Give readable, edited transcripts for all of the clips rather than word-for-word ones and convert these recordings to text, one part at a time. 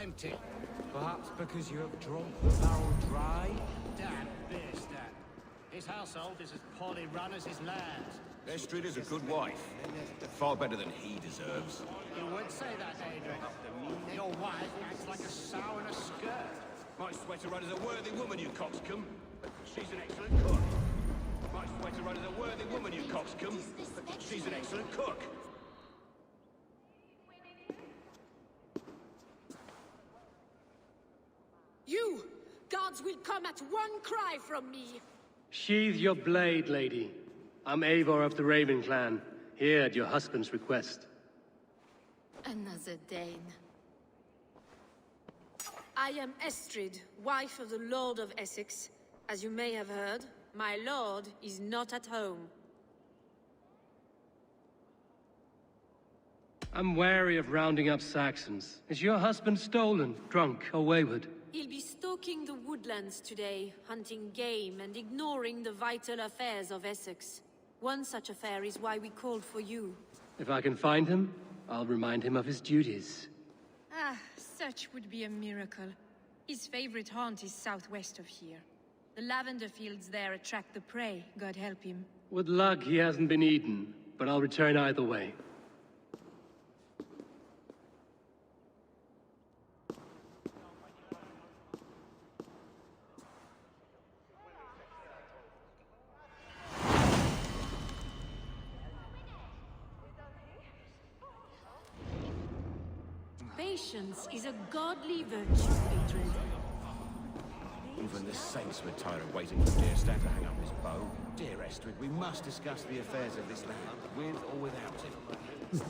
Empty. Perhaps because you have drunk the barrel dry? Dad, beer stat. His household is as poorly run as his land. Estrid is a good wife. Far better than he deserves. You would say that, Adrian. Your wife acts like a sow in a skirt. My sweater run is a worthy woman, you coxcomb. She's an excellent cook. My sweater run is a worthy woman, you coxcomb. She's an excellent cook. You! Guards will come at one cry from me! Sheathe your blade, lady. I'm Eivor of the Raven Clan, here at your husband's request. Another Dane. I am Estrid, wife of the Lord of Essex. As you may have heard, my lord is not at home. I'm wary of rounding up Saxons. Is your husband stolen, drunk, or wayward? He'll be stalking the woodlands today, hunting game and ignoring the vital affairs of Essex. One such affair is why we called for you. If I can find him, I'll remind him of his duties. Ah, such would be a miracle. His favorite haunt is southwest of here. The lavender fields there attract the prey, God help him. With luck, he hasn't been eaten, but I'll return either way. Patience is a godly virtue, Adrian. Even the saints were tired of waiting for Deerstan to hang up his bow. Dear Estrid, we must discuss the affairs of this land, with or without him.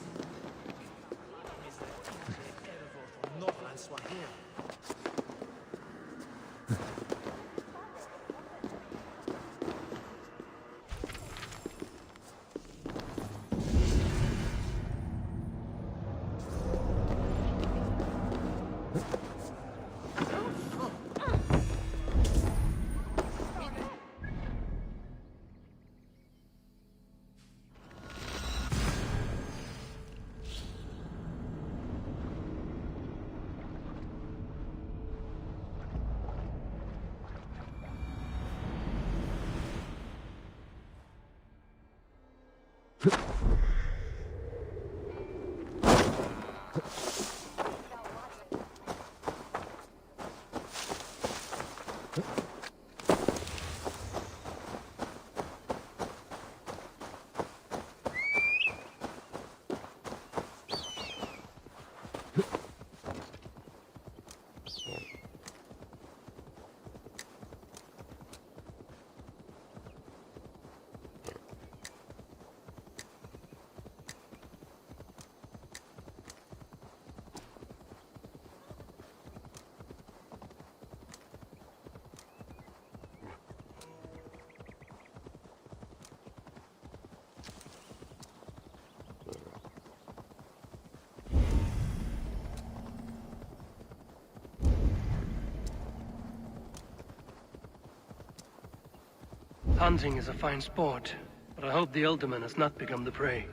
Hunting is a fine sport, but I hope the alderman has not become the prey.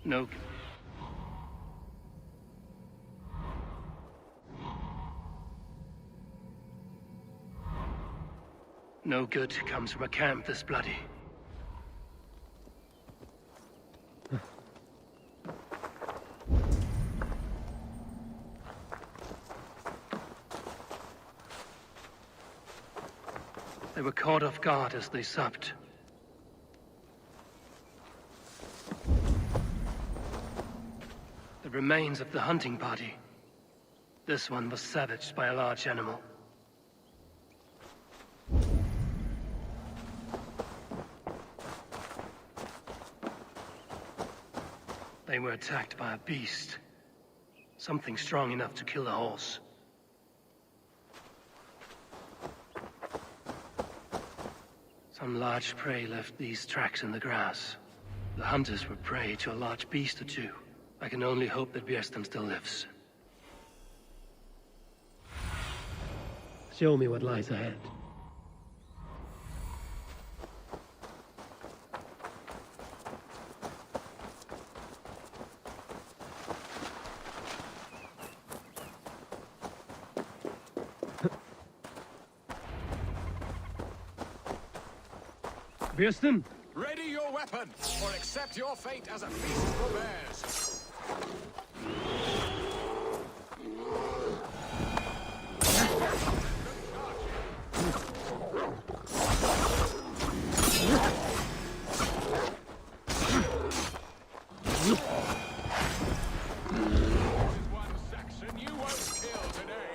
No. No good comes from a camp this bloody. They were caught off guard as they supped. The remains of the hunting party. This one was savaged by a large animal. They were attacked by a beast. Something strong enough to kill a horse. Some large prey left these tracks in the grass. The hunters were prey to a large beast or two. I can only hope that Björnstam still lives. Show me what lies ahead. Björnstam? Ready your weapon, or accept your fate as a feast for bears. One Saxon you won't kill today.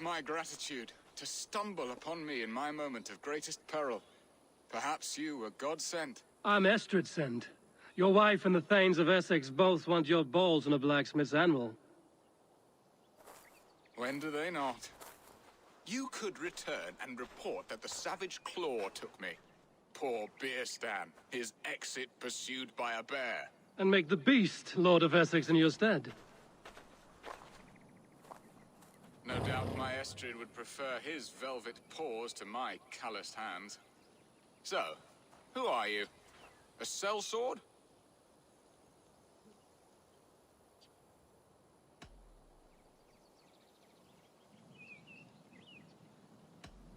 My gratitude to stumble upon me in my moment of greatest peril. Perhaps you were God sent. I'm Estrid sent. Your wife and the Thanes of Essex both want your balls on a blacksmith's anvil. When do they not? You could return and report that the savage claw took me. Poor Björnstam, his exit pursued by a bear. And make the beast Lord of Essex in your stead. No doubt my Estrid would prefer his velvet paws to my calloused hands. So, who are you? A sellsword?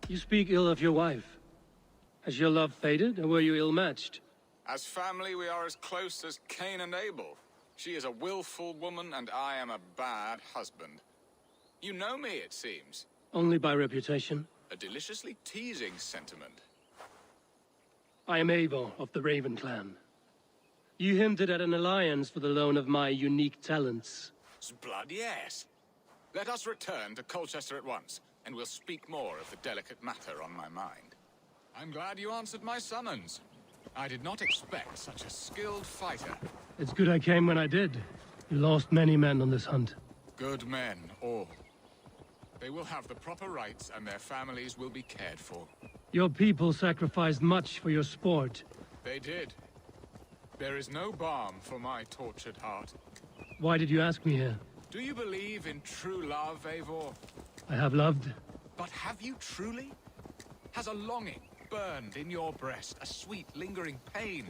You speak ill of your wife. Has your love faded, or were you ill-matched? As family, we are as close as Cain and Abel. She is a willful woman, and I am a bad husband. You know me, it seems. Only by reputation. A deliciously teasing sentiment. I am Eivor of the Raven clan. You hinted at an alliance for the loan of my unique talents. Blood, yes. Let us return to Colchester at once, and we'll speak more of the delicate matter on my mind. I'm glad you answered my summons. I did not expect such a skilled fighter. It's good I came when I did. You lost many men on this hunt. Good men, all. They will have the proper rights, and their families will be cared for. Your people sacrificed much for your sport. They did. There is no balm for my tortured heart. Why did you ask me here? Do you believe in true love, Eivor? I have loved. But have you truly? Has a longing burned in your breast, a sweet, lingering pain,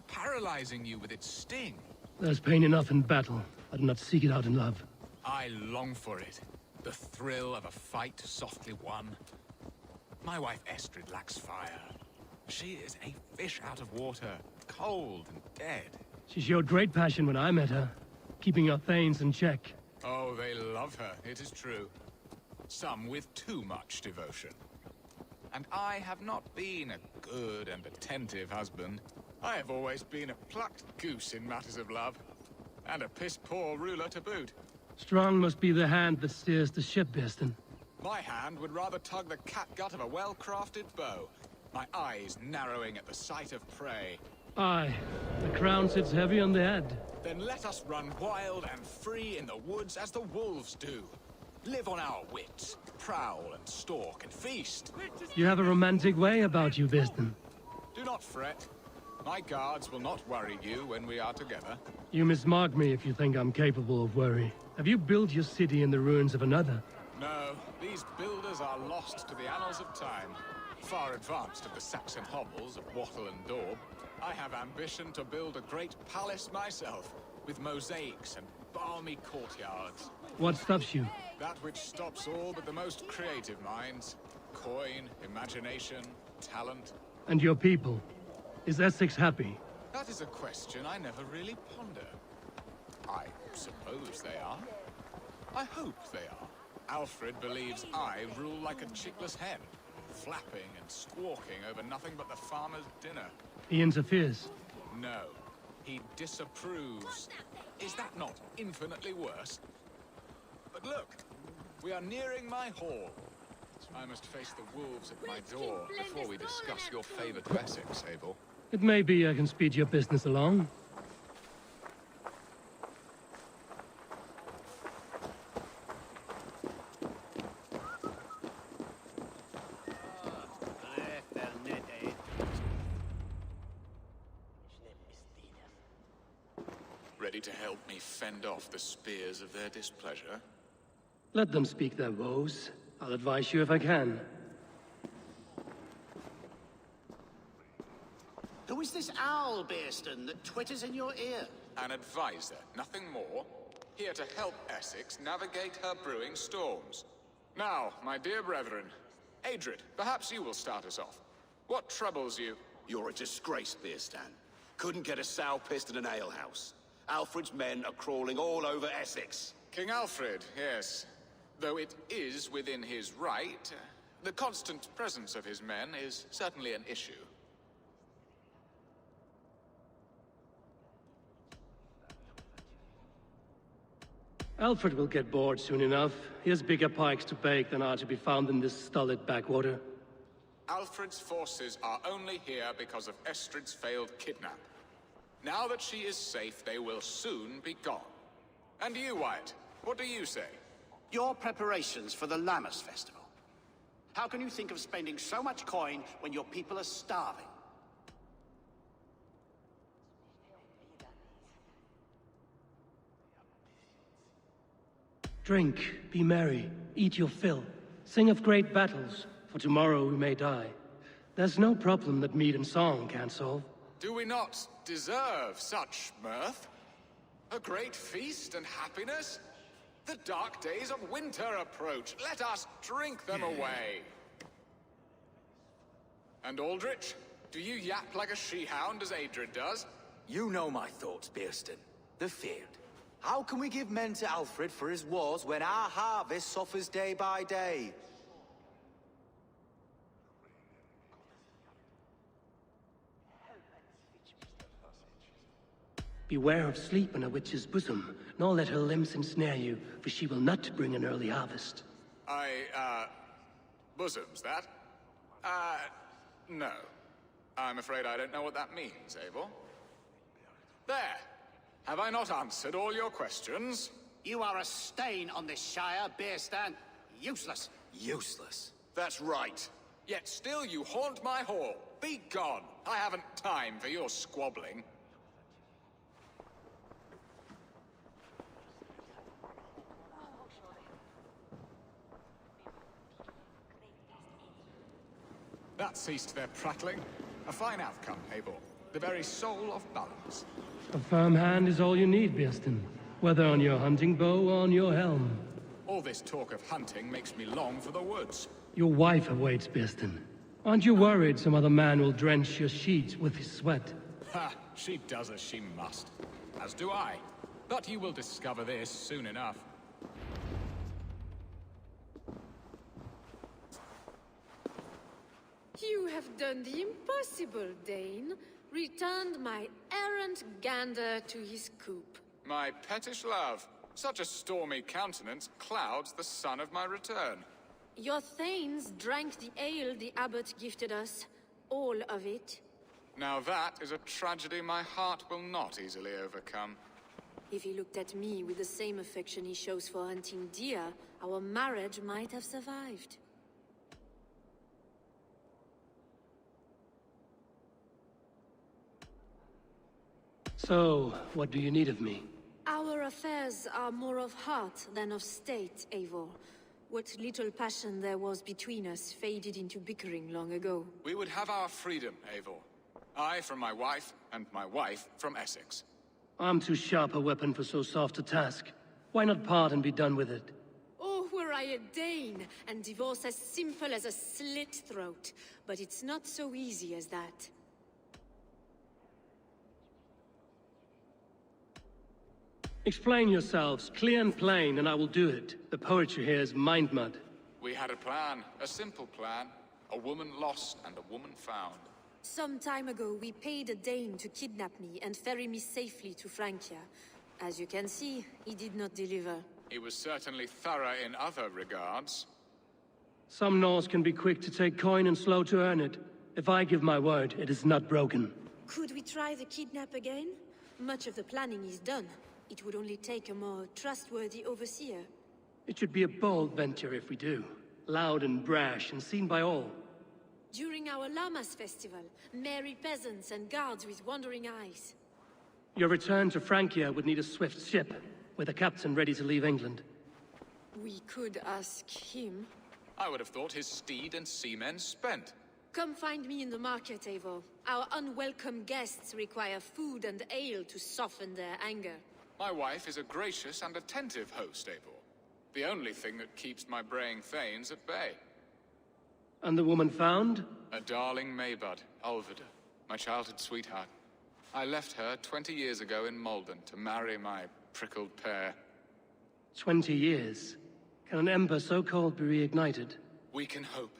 paralyzing you with its sting? There's pain enough in battle. I do not seek it out in love. I long for it. The thrill of a fight softly won. My wife Estrid lacks fire. She is a fish out of water, cold and dead. She showed great passion when I met her, keeping your thanes in check. Oh, they love her, it is true. Some with too much devotion. And I have not been a good and attentive husband. I have always been a plucked goose in matters of love. And a piss-poor ruler to boot. Strong must be the hand that steers the ship, Bearston. My hand would rather tug the catgut of a well-crafted bow. My eyes narrowing at the sight of prey. Aye, the crown sits heavy on the head. Then let us run wild and free in the woods as the wolves do. Live on our wits, prowl and stalk and feast. You have a romantic way about you, Bearston. Do not fret. My guards will not worry you when we are together. You mismark me if you think I'm capable of worry. Have you built your city in the ruins of another? No, these builders are lost to the annals of time. Far advanced of the Saxon hovels of Wattle and Daub. I have ambition to build a great palace myself, with mosaics and balmy courtyards. What stops you? That which stops all but the most creative minds. Coin, imagination, talent. And your people? Is Essex happy? That is a question I never really ponder. I suppose they are. I hope they are. Alfred believes I rule like a chickless hen, flapping and squawking over nothing but the farmer's dinner. He interferes. No, he disapproves. Is that not infinitely worse? But look, we are nearing my hall. I must face the wolves at my door before we discuss your favor to Essex, Abel. It may be I can speed your business along. Ready to help me fend off the spears of their displeasure? Let them speak their woes. I'll advise you if I can. Who is this owl, Bearston, that twitters in your ear? An advisor, nothing more. Here to help Essex navigate her brewing storms. Now, my dear brethren, Adrid, perhaps you will start us off. What troubles you? You're a disgrace, Bearstan. Couldn't get a sow pissed in an alehouse. Alfred's men are crawling all over Essex. King Alfred, yes. Though it is within his right, the constant presence of his men is certainly an issue. Alfred will get bored soon enough. He has bigger pikes to bake than are to be found in this stolid backwater. Alfred's forces are only here because of Estrid's failed kidnap. Now that she is safe, they will soon be gone. And you, Wyatt, what do you say? Your preparations for the Lammas Festival. How can you think of spending so much coin when your people are starving? Drink, be merry, eat your fill, sing of great battles, for tomorrow we may die. There's no problem that mead and song can't solve. Do we not deserve such mirth? A great feast and happiness? The dark days of winter approach. Let us drink them away. And Aldrich, do you yap like a she-hound as Adrid does? You know my thoughts, Bearston. The feared. How can we give men to Alfred for his wars when our harvest suffers day by day? Beware of sleep in a witch's bosom, nor let her limbs ensnare you, for she will not bring an early harvest. Bosoms, that? No. I'm afraid I don't know what that means, Abel. There! Have I not answered all your questions? You are a stain on this Shire, Bearstan. Useless. Useless. That's right. Yet still you haunt my hall. Be gone. I haven't time for your squabbling. That ceased their prattling. A fine outcome, Eivor. The very soul of balance. A firm hand is all you need, Bjersten. Whether on your hunting bow or on your helm. All this talk of hunting makes me long for the woods. Your wife awaits, Bjersten. Aren't you worried some other man will drench your sheets with his sweat? Ha! She does as she must. As do I. But you will discover this soon enough. You have done the impossible, Dane. Returned my errant gander to his coop. My pettish love. Such a stormy countenance clouds the sun of my return. Your thanes drank the ale the abbot gifted us. All of it. Now that is a tragedy my heart will not easily overcome. If he looked at me with the same affection he shows for hunting deer, our marriage might have survived. So, what do you need of me? Our affairs are more of heart than of state, Eivor. What little passion there was between us faded into bickering long ago. We would have our freedom, Eivor. I from my wife, and my wife from Essex. I'm too sharp a weapon for so soft a task. Why not part and be done with it? Oh, were I a Dane, and divorce as simple as a slit throat. But it's not so easy as that. Explain yourselves, clear and plain, and I will do it. The poetry here is mind mud. We had a plan, a simple plan. A woman lost and a woman found. Some time ago, we paid a Dane to kidnap me and ferry me safely to Francia. As you can see, he did not deliver. He was certainly thorough in other regards. Some Norse can be quick to take coin and slow to earn it. If I give my word, it is not broken. Could we try the kidnap again? Much of the planning is done. It would only take a more trustworthy overseer. It should be a bold venture if we do. Loud and brash and seen by all. During our Llamas festival, merry peasants and guards with wandering eyes. Your return to Francia would need a swift ship, with a captain ready to leave England. We could ask him. I would have thought his steed and seamen spent. Come find me in the market, Eivor. Our unwelcome guests require food and ale to soften their anger. My wife is a gracious and attentive host, Eivor. The only thing that keeps my braying thanes at bay. And the woman found? A darling Maybud, Ulvida, my childhood sweetheart. I left her 20 years ago in Malden to marry my prickled pear. 20 years? Can an ember so cold be reignited? We can hope.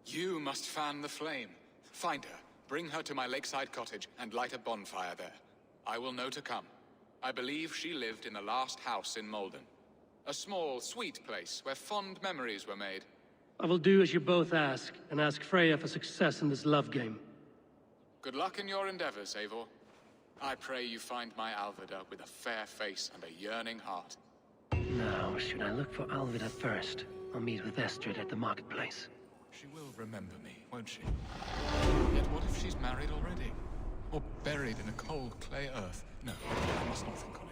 You must fan the flame. Find her, bring her to my lakeside cottage, and light a bonfire there. I will know to come. I believe she lived in the last house in Malden. A small, sweet place where fond memories were made. I will do as you both ask, and ask Freya for success in this love game. Good luck in your endeavors, Eivor. I pray you find my Alvida with a fair face and a yearning heart. Now, should I look for Alvida first, or meet with Estrid at the marketplace? She will remember me, won't she? Yet what if she's married already? Or buried in a cold clay earth? No, I must not think on it.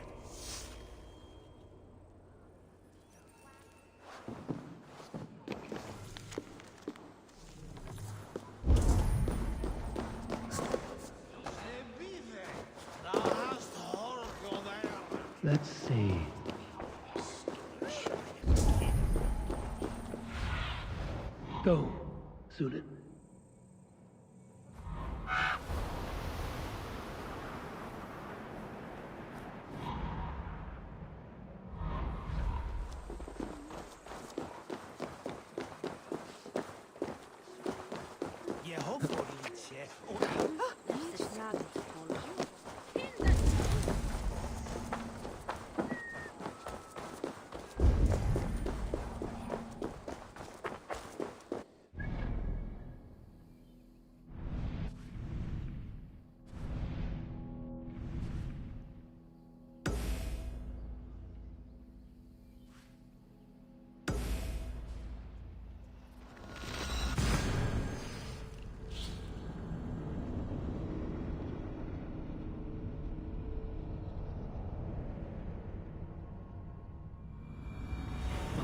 Let's see. Go, Zulin.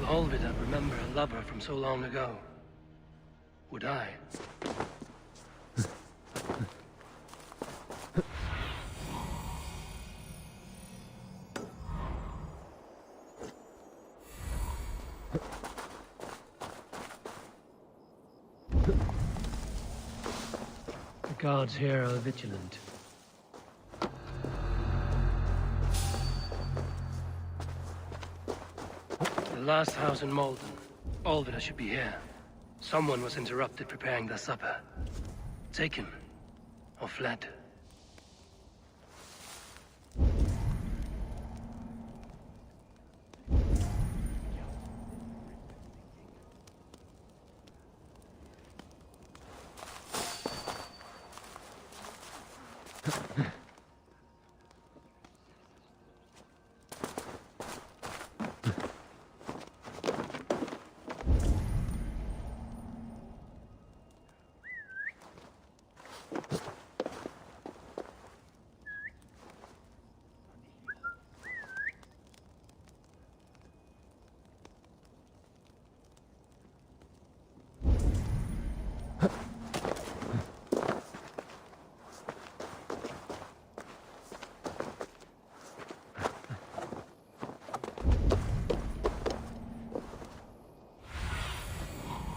Alvida remember a lover from so long ago. Would I? The guards here are vigilant. The last house in Malden. Alvina should be here. Someone was interrupted preparing their supper. Taken. Or fled.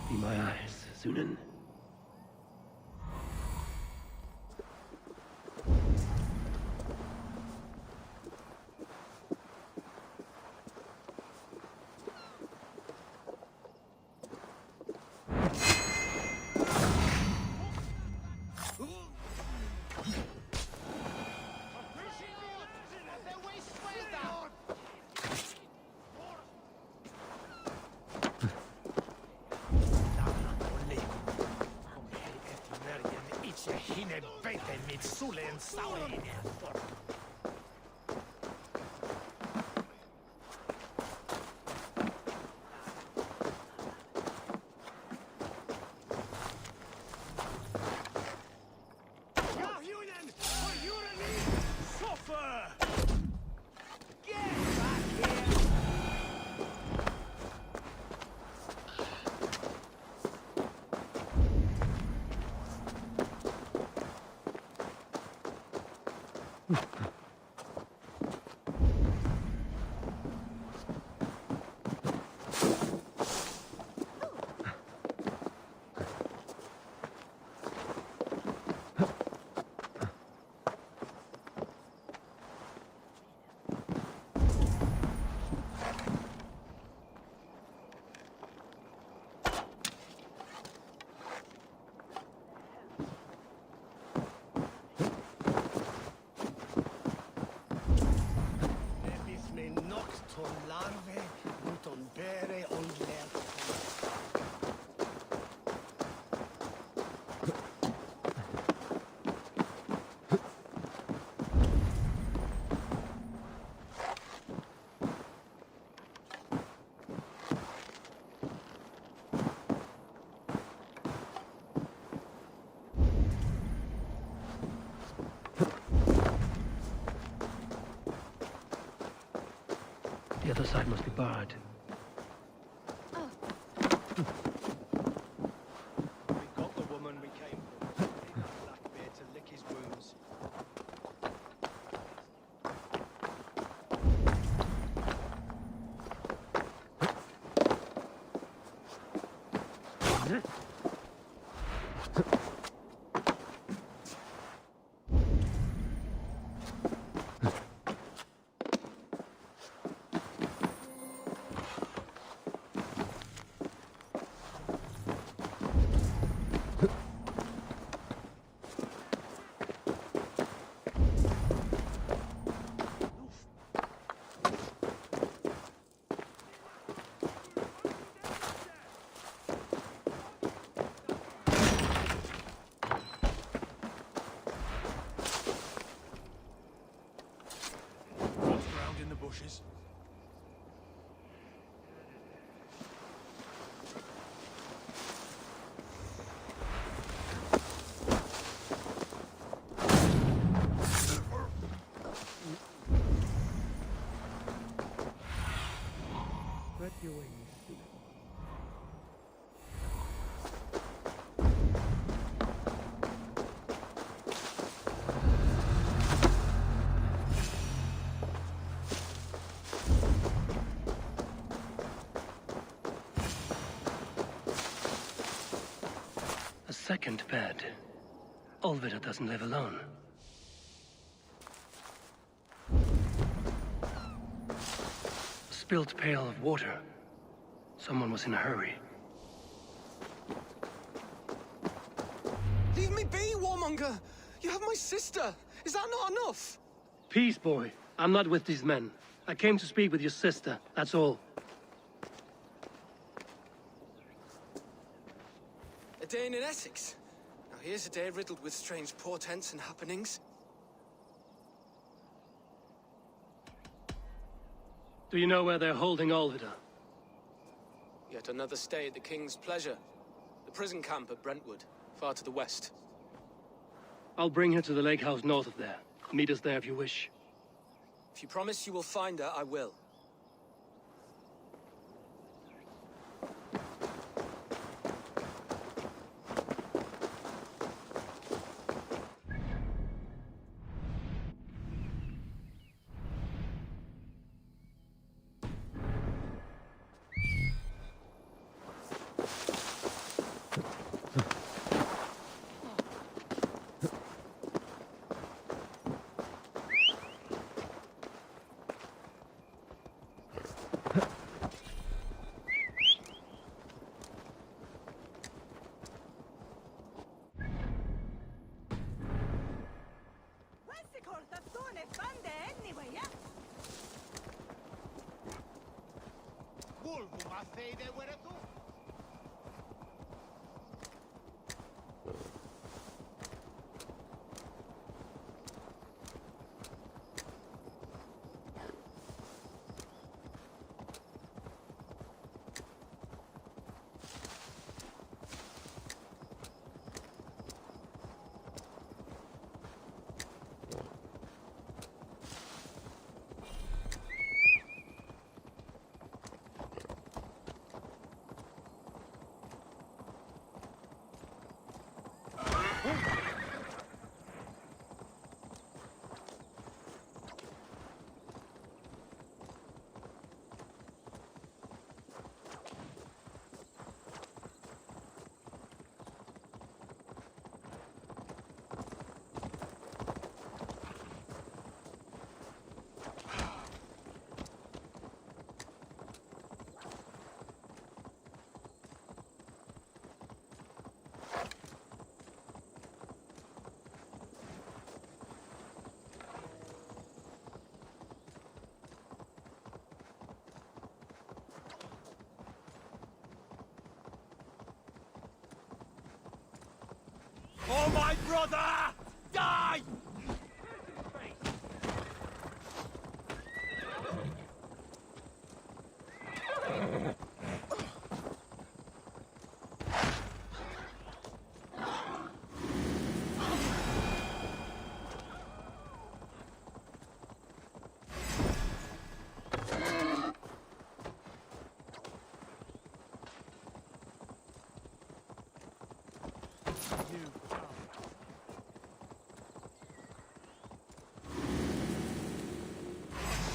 Be my eyes, Sunan. The other side must be barred. Oh. We got the woman we came for. Blackbeard to lick his wounds. second bed. Olvida doesn't live alone. Spilt pail of water. Someone was in a hurry. Leave me be, warmonger! You have my sister! Is that not enough? Peace, boy. I'm not with these men. I came to speak with your sister, that's all. A day in Essex. Now here's a day riddled with strange portents and happenings. Do you know where they're holding Olvida? Yet another stay at the King's pleasure. The prison camp at Brentwood, far to the west. I'll bring her to the lake house north of there. Meet us there if you wish. If you promise you will find her, I will. Oh, my brother! Die!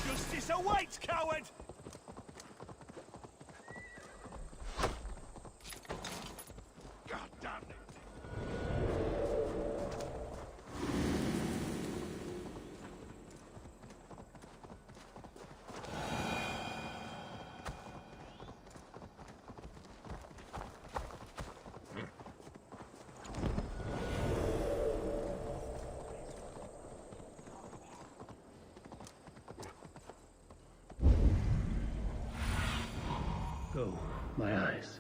Justice awaits, coward! God damn it. Go, my eyes.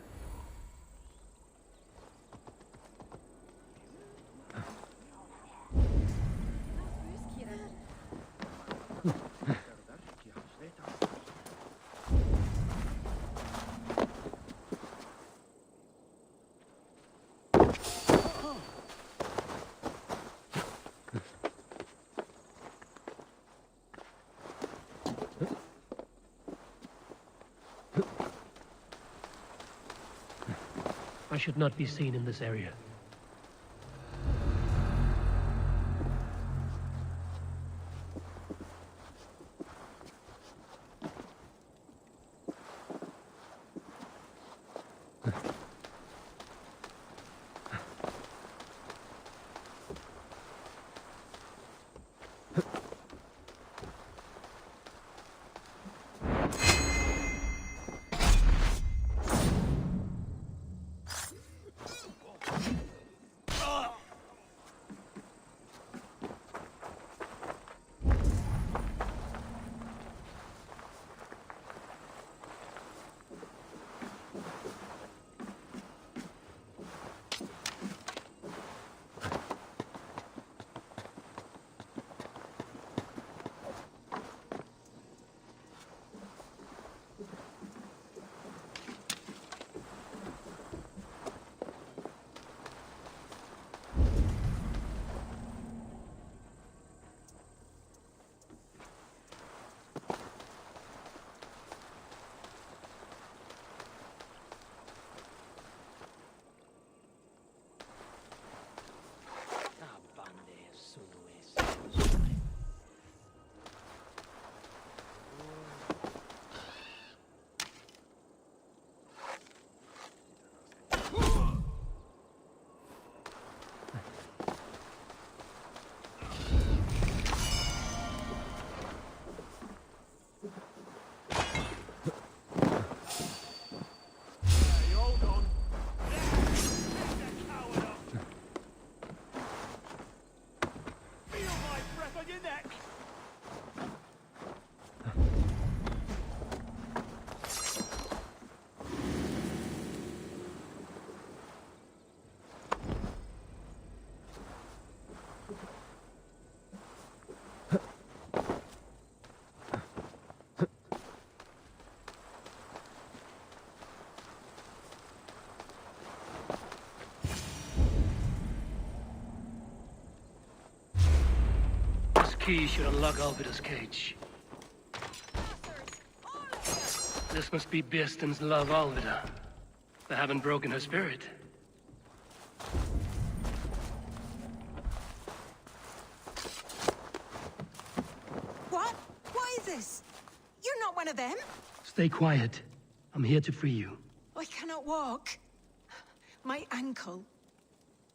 I should not be seen in this area. key should unlock Alvida's cage. This must be Bearston's love, Alvida. They haven't broken her spirit. What? What is this? You're not one of them? Stay quiet. I'm here to free you. I cannot walk. My ankle.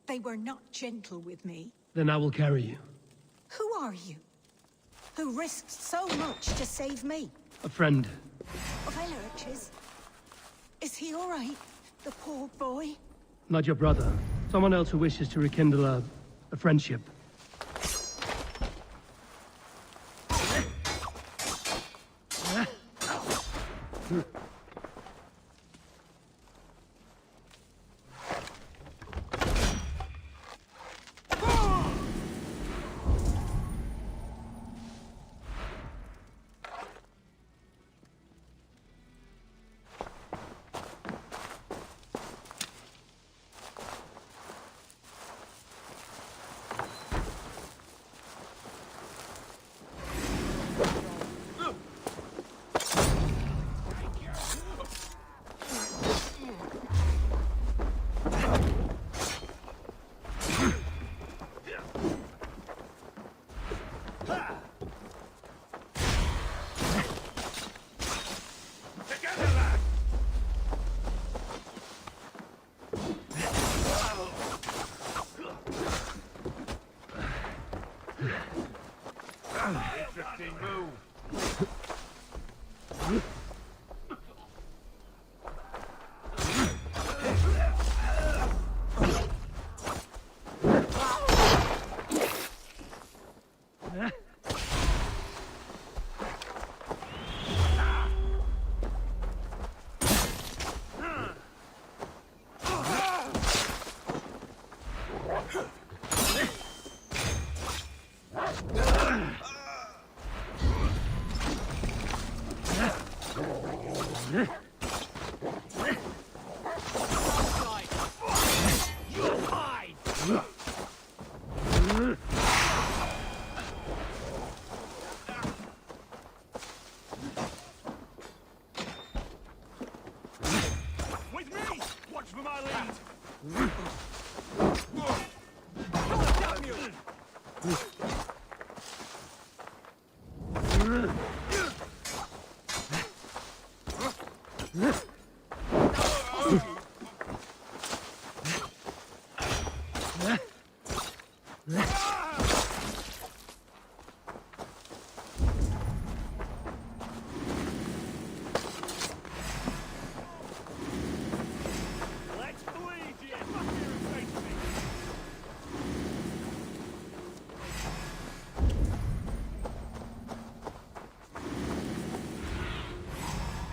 They were not gentle with me. Then I will carry you. Who are you? Who risked so much to save me? A friend. Of Elrich's? Is he all right? The poor boy? Not your brother. Someone else who wishes to rekindle a friendship.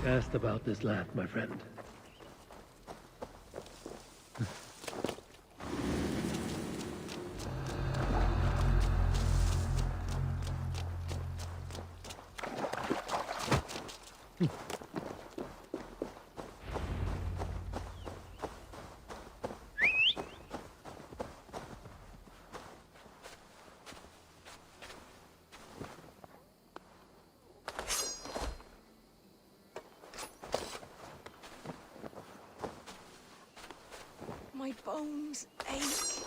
Cast about this land, my friend. My bones ache.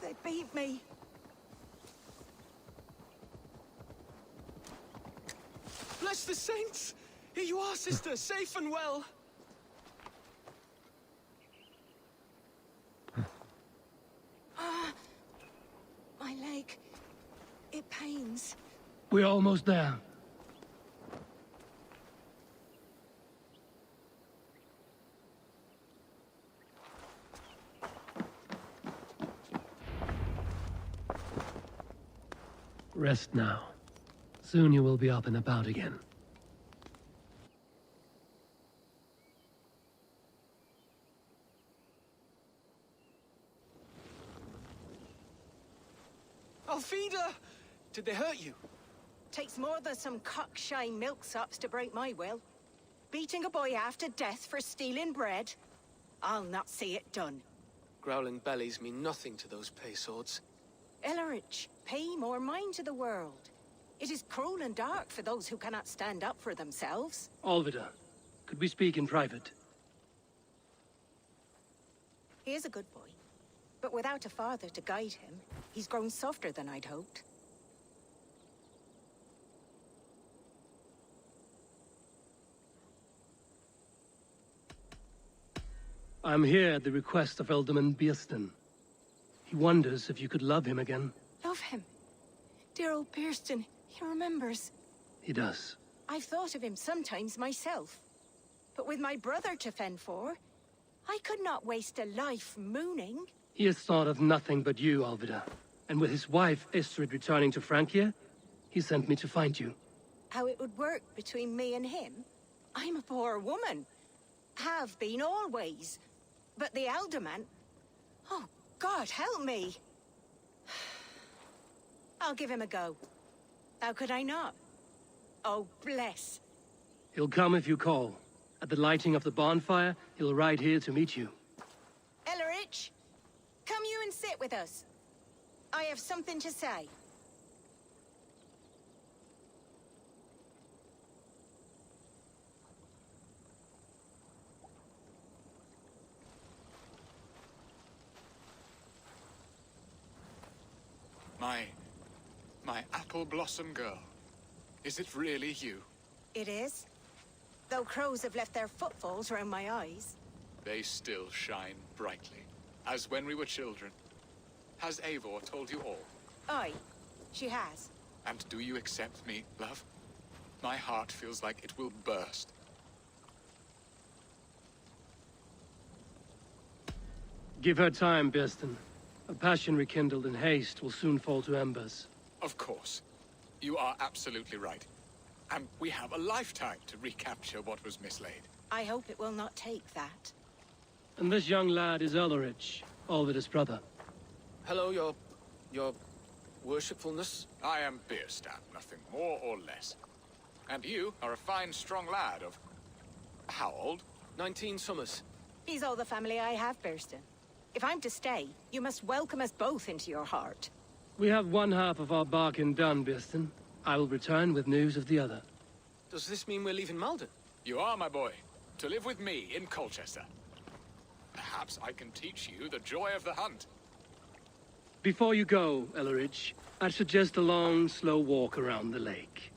They beat me. Bless the saints! Here you are, sister, safe and well. My leg. It pains. We're almost there. Rest now. Soon you will be up and about again. Alfida! Did they hurt you? Takes more than some cockshy milksops to break my will. Beating a boy half to death for stealing bread? I'll not see it done. Growling bellies mean nothing to those pay swords. Ellerich, pay more mind to the world. It is cruel and dark for those who cannot stand up for themselves. Alvida, could we speak in private? He is a good boy, but without a father to guide him, he's grown softer than I'd hoped. I'm here at the request of Alderman Beerston. He wonders if you could love him again. Love him? Dear old Beerston, he remembers. He does. I've thought of him sometimes myself. But with my brother to fend for, I could not waste a life mooning. He has thought of nothing but you, Alvida. And with his wife, Istrid, returning to Francia, he sent me to find you. How it would work between me and him? I'm a poor woman. Have been always. But the alderman... Oh, God, help me! I'll give him a go. How could I not? Oh, bless. He'll come if you call. At the lighting of the bonfire, he'll ride here to meet you. Ellerich, come you and sit with us. I have something to say. My apple blossom girl. Is it really you? It is. Though crows have left their footfalls around my eyes. They still shine brightly, as when we were children. Has Eivor told you all? Aye, she has. And do you accept me, love? My heart feels like it will burst. Give her time, Beerston. A passion rekindled in haste will soon fall to embers. Of course. You are absolutely right. And we have a lifetime to recapture what was mislaid. I hope it will not take that. And this young lad is Ellerich, Alvida's brother. Hello, your worshipfulness. I am Bierstadt, nothing more or less. And you are a fine, strong lad of... how old? 19 summers. He's all the family I have, Beerston. If I'm to stay, you must welcome us both into your heart. We have one half of our bargain done, Beerston. I will return with news of the other. Does this mean we're leaving Malden? You are, my boy, to live with me in Colchester. Perhaps I can teach you the joy of the hunt. Before you go, Ellerich, I'd suggest a long, slow walk around the lake.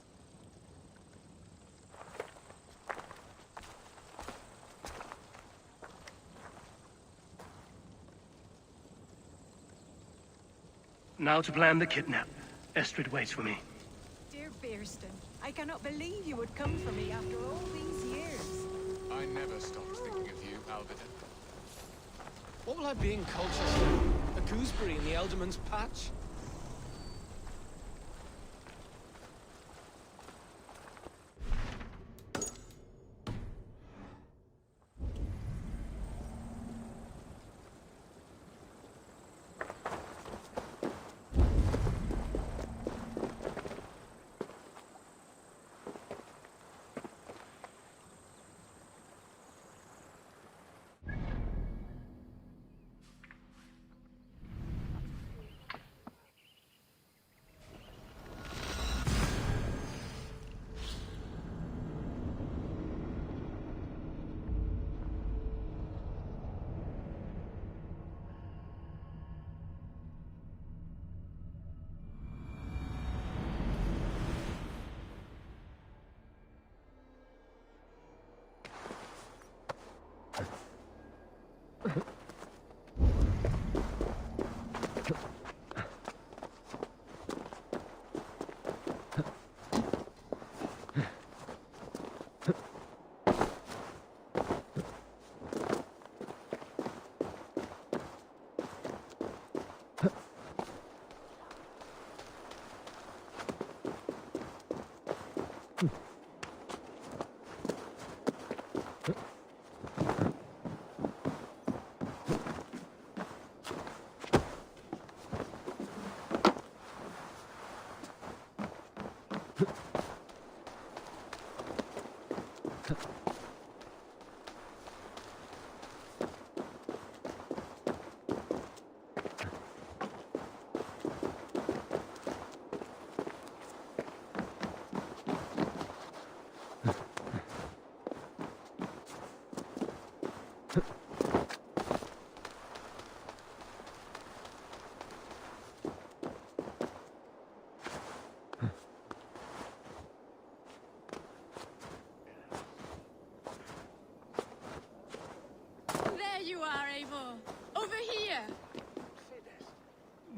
Now to plan the kidnap. Estrid waits for me. Dear Beerston, I cannot believe you would come for me after all these years. I never stopped thinking of you, Alvida. What will I be in Colchester? A gooseberry in the Elderman's patch?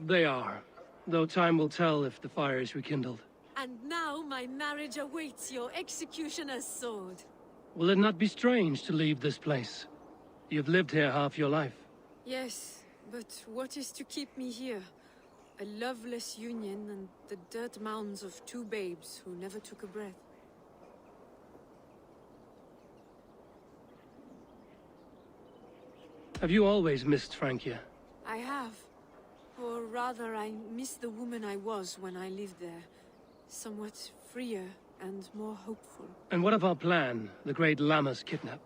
They are, though time will tell if the fire is rekindled. And now my marriage awaits your executioner's sword. Will it not be strange to leave this place? You've lived here half your life. Yes, but what is to keep me here? A loveless union and the dirt mounds of two babes who never took a breath. Have you always missed Francia? I have. Or rather, I miss the woman I was when I lived there. Somewhat freer and more hopeful. And what of our plan, the great Lammas kidnap?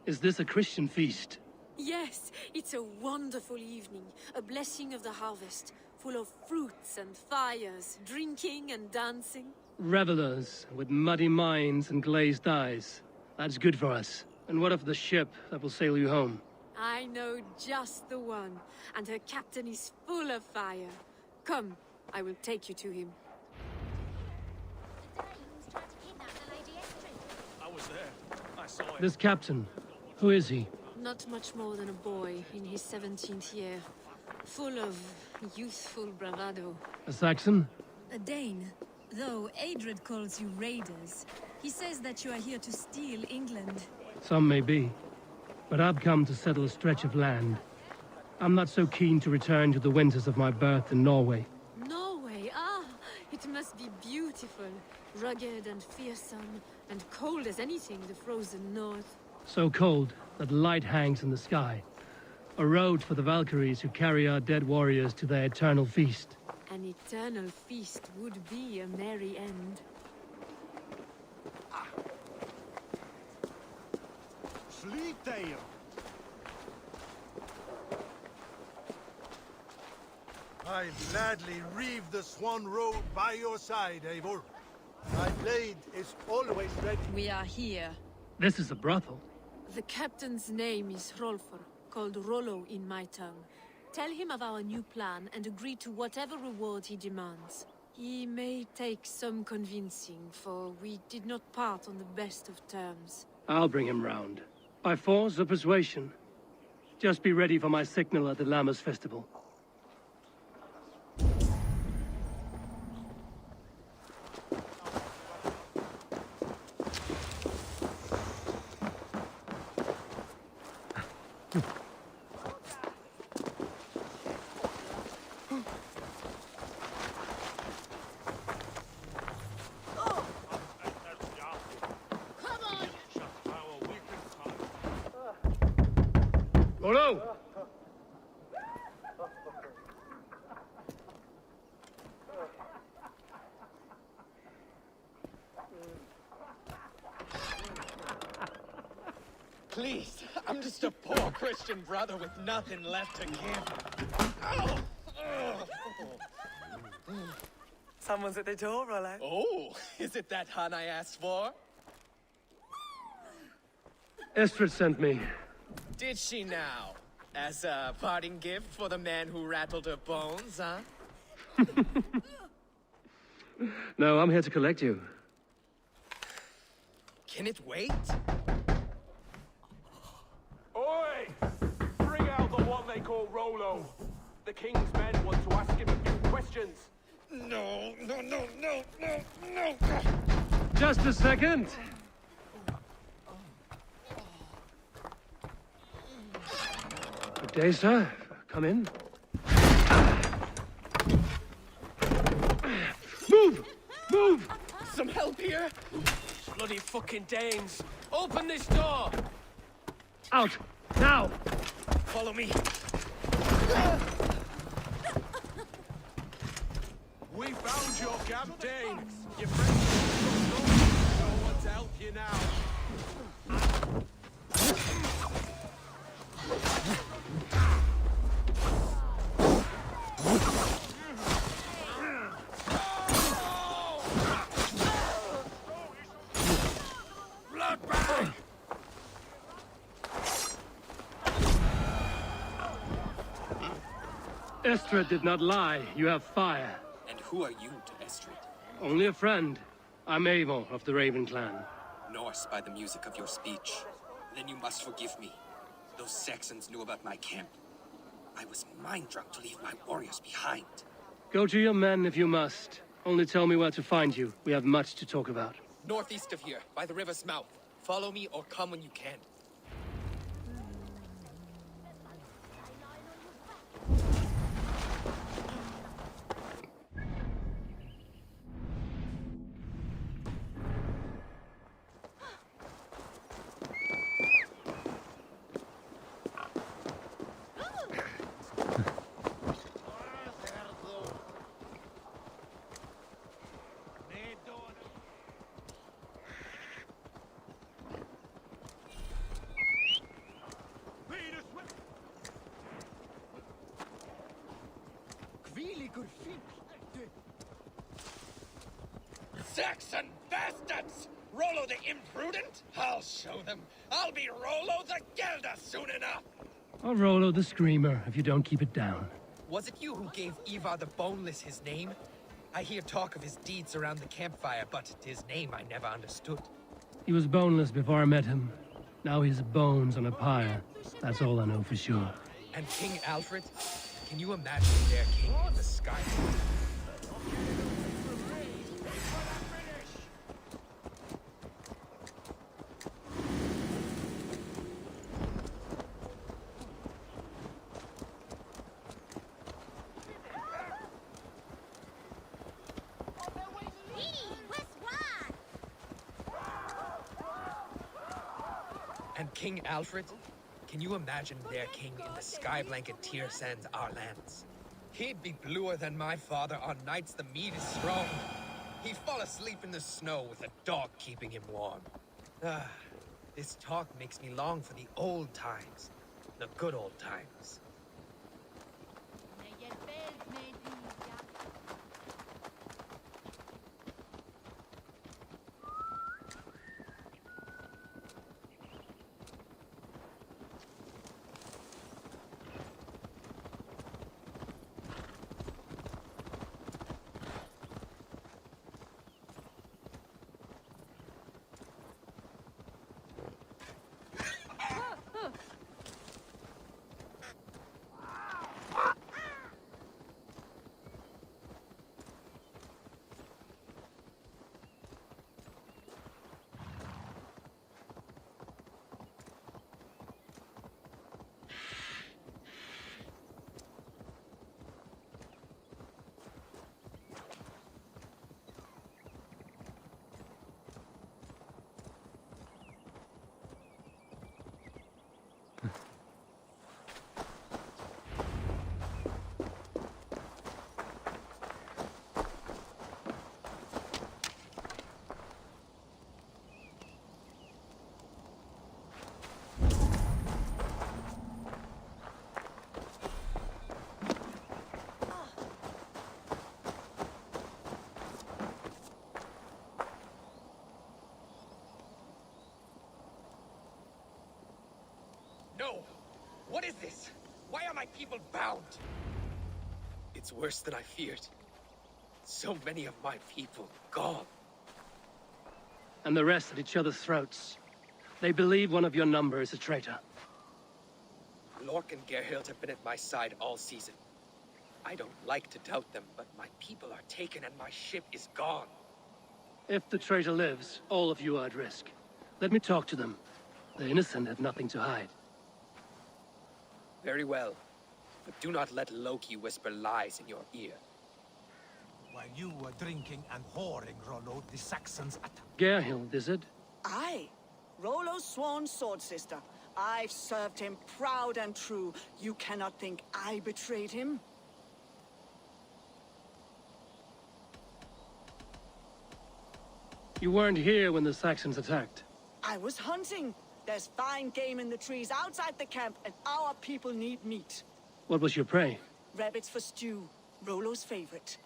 Is this a Christian feast? Yes, it's a wonderful evening. A blessing of the harvest, full of fruits and fires, drinking and dancing. Revelers with muddy minds and glazed eyes. That's good for us. And what of the ship that will sail you home? I know just the one, and her captain is full of fire. Come, I will take you to him. I was there. I saw it. This captain, who is he? Not much more than a boy in his 17th year, full of youthful bravado. A Saxon? A Dane. Though Adred calls you raiders, he says that you are here to steal England. Some may be. But I've come to settle a stretch of land. I'm not so keen to return to the winters of my birth in Norway. Norway? Ah, it must be beautiful. Rugged and fearsome, and cold as anything the frozen north. So cold that light hangs in the sky. A road for the Valkyries who carry our dead warriors to their eternal feast. An eternal feast would be a merry end. Sleep there. I'll gladly reave the Swan Road by your side, Eivor. My blade is always ready. We are here. This is a brothel. The captain's name is Rolfr, called Rollo in my tongue. Tell him of our new plan and agree to whatever reward he demands. He may take some convincing, for we did not part on the best of terms. I'll bring him round. By force or persuasion. Just be ready for my signal at the Lammas festival. Rollo! Please, I'm just a poor Christian brother with nothing left to give. Someone's at the door, Rollo. Oh, is it that hun I asked for? Estrid sent me. Did she now? As a parting gift for the man who rattled her bones, huh? No, I'm here to collect you. Can it wait? Oi! Bring out the one they call Rollo. The king's men want to ask him a few questions. No. Just a second. Good day, sir. Come in. Move! Move! Some help here? Bloody fucking Danes! Open this door! Out! Now! Follow me. We found your camp, Dane. Your friends no one to help you now. Estrid did not lie. You have fire. And who are you to Estrid? Only a friend. I'm Eivor of the Raven clan. Norse by the music of your speech. Then you must forgive me. Those Saxons knew about my camp. I was mind-drunk to leave my warriors behind. Go to your men if you must. Only tell me where to find you. We have much to talk about. Northeast of here, by the river's mouth. Follow me or come when you can. Saxon bastards! Rollo the imprudent? I'll show them. I'll be Rollo the Gelder soon enough! Or Rollo the Screamer, if you don't keep it down. Was it you who gave Ivar the Boneless his name? I hear talk of his deeds around the campfire, but his name I never understood. He was boneless before I met him. Now he's bones on a pyre. That's all I know for sure. And King Alfred? Can you imagine their king in the sky? And King Alfred? Can you imagine their king in the sky blanket tier sands our lands? He'd be bluer than my father on nights the mead is strong. He'd fall asleep in the snow with a dog keeping him warm. Ah, this talk makes me long for the old times. The good old times. No! What is this? Why are my people bound? It's worse than I feared. So many of my people gone. And the rest at each other's throats. They believe one of your number is a traitor. Lork and Gerhild have been at my side all season. I don't like to doubt them, but my people are taken and my ship is gone. If the traitor lives, all of you are at risk. Let me talk to them. The innocent have nothing to hide. Very well. But do not let Loki whisper lies in your ear. While you were drinking and whoring, Rollo, the Saxons attacked. Gerhild, is it? Aye. Rollo's sworn sword sister. I've served him proud and true. You cannot think I betrayed him? You weren't here when the Saxons attacked. I was hunting. There's fine game in the trees outside the camp, and our people need meat. What was your prey? Rabbits for stew. Rollo's favorite.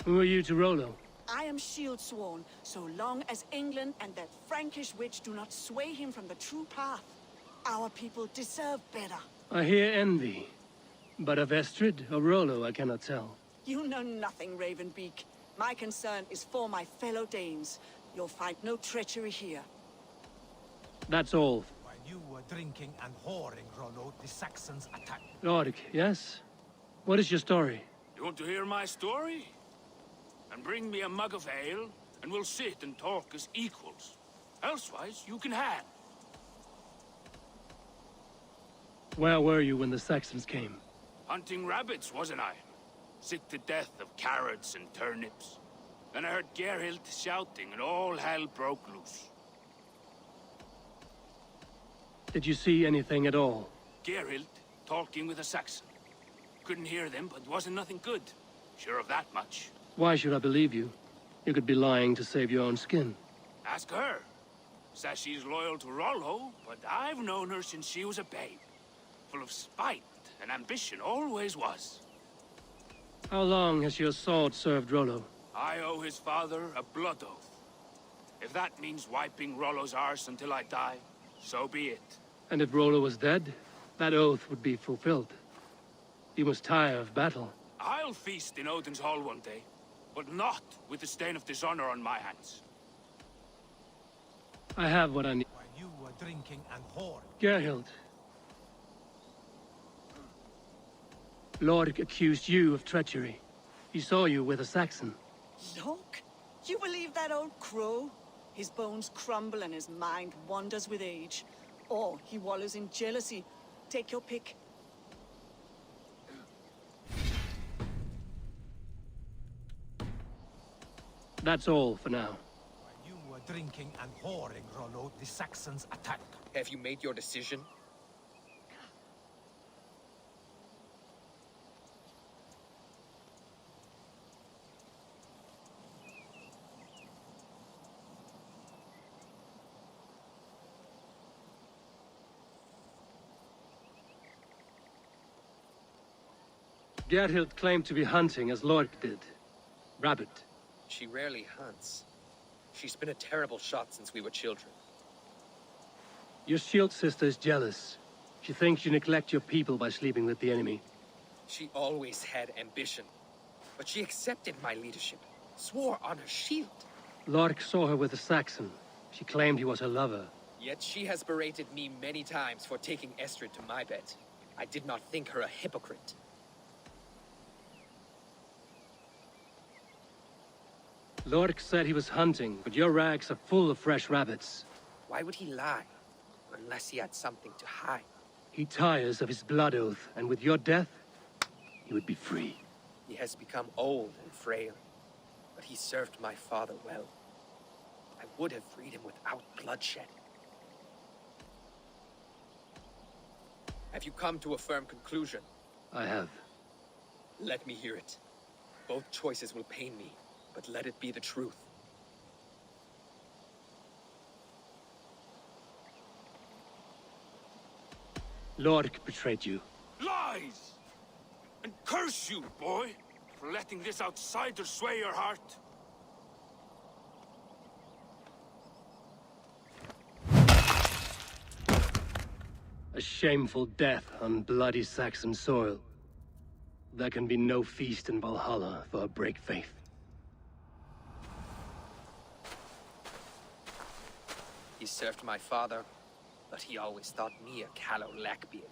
Who are you to Rollo? I am shield sworn, so long as England and that Frankish witch do not sway him from the true path. Our people deserve better. I hear envy. But of Estrid or Rollo, I cannot tell. You know nothing, Ravenbeak. My concern is for my fellow Danes. You'll find no treachery here. That's all. you were drinking and whoring, Rollo, the Saxons attacked. Lord, yes? What is your story? You want to hear my story? And bring me a mug of ale, and we'll sit and talk as equals. Elsewise, you can hang. Where were you when the Saxons came? Hunting rabbits, wasn't I? Sick to death of carrots and turnips. Then I heard Gerhild shouting, and all hell broke loose. Did you see anything at all? Gerhild talking with a Saxon. Couldn't hear them, but wasn't nothing good. Sure of that much. Why should I believe you? You could be lying to save your own skin. Ask her. Says she's loyal to Rollo, but I've known her since she was a babe. Full of spite and ambition, always was. How long has your sword served Rollo? I owe his father a blood oath. If that means wiping Rollo's arse until I die, so be it. And if Rollo was dead, that oath would be fulfilled. You must tire of battle. I'll feast in Odin's hall one day, but not with the stain of dishonor on my hands. I have what I need. While you were drinking and whoring. Gerhild. Lord accused you of treachery. He saw you with a Saxon. Look, you believe that old crow? His bones crumble and his mind wanders with age. Or he wallows in jealousy. Take your pick. That's all for now. While you were drinking and whoring, Rollo, the Saxons attacked. Have you made your decision? Gerhild claimed to be hunting as Lord did. Rabbit. She rarely hunts. She's been a terrible shot since we were children. Your shield sister is jealous. She thinks you neglect your people by sleeping with the enemy. She always had ambition. But she accepted my leadership. Swore on her shield. Lork saw her with a Saxon. She claimed he was her lover. Yet she has berated me many times for taking Estrid to my bed. I did not think her a hypocrite. Lork said he was hunting, but your rags are full of fresh rabbits. Why would he lie? Unless he had something to hide. He tires of his blood oath, and with your death, he would be free. He has become old and frail, but he served my father well. I would have freed him without bloodshed. Have you come to a firm conclusion? I have. Let me hear it. Both choices will pain me, but let it be the truth. Lork betrayed you. Lies! And curse you, boy, for letting this outsider sway your heart. A shameful death on bloody Saxon soil. There can be no feast in Valhalla for a break faith. He served my father, but he always thought me a callow lackbeard.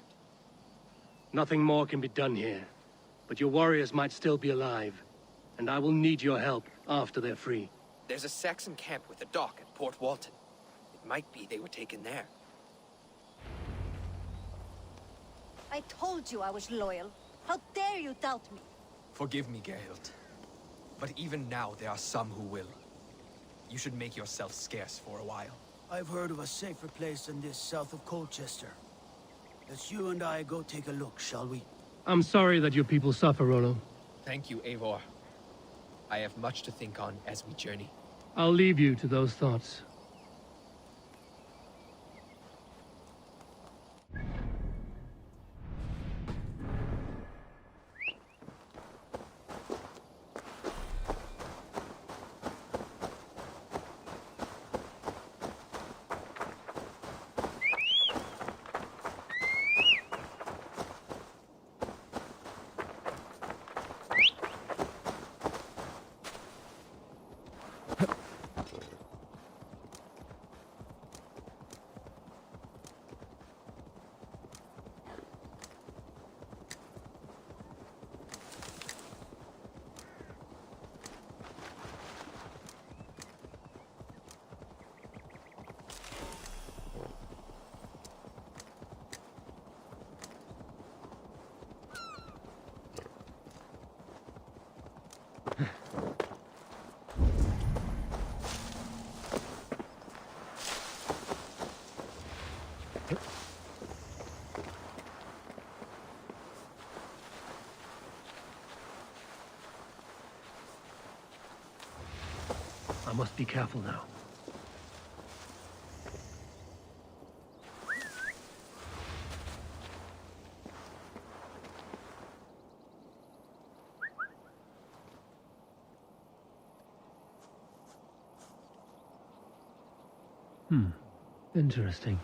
Nothing more can be done here, but your warriors might still be alive, and I will need your help after they're free. There's a Saxon camp with a dock at Port Walton. It might be they were taken there. I told you I was loyal. How dare you doubt me? Forgive me, Gerhild. But even now, there are some who will. You should make yourself scarce for a while. I've heard of a safer place than this south of Colchester. Let's you and I go take a look, shall we? I'm sorry that your people suffer, Rollo. Thank you, Eivor. I have much to think on as we journey. I'll leave you to those thoughts. must be careful now. Interesting.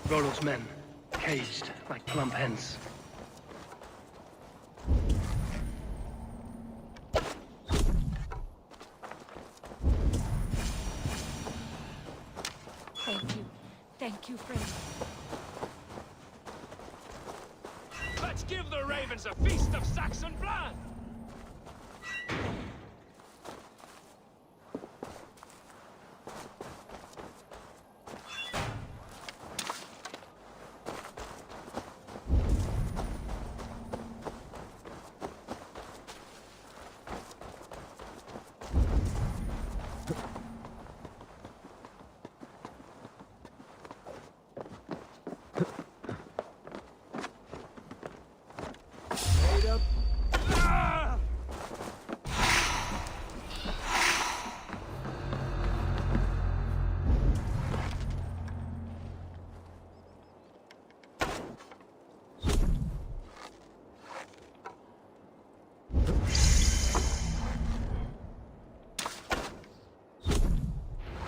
Rollo's men, caged like plump hens. Let's give the ravens a feast of Saxon blood!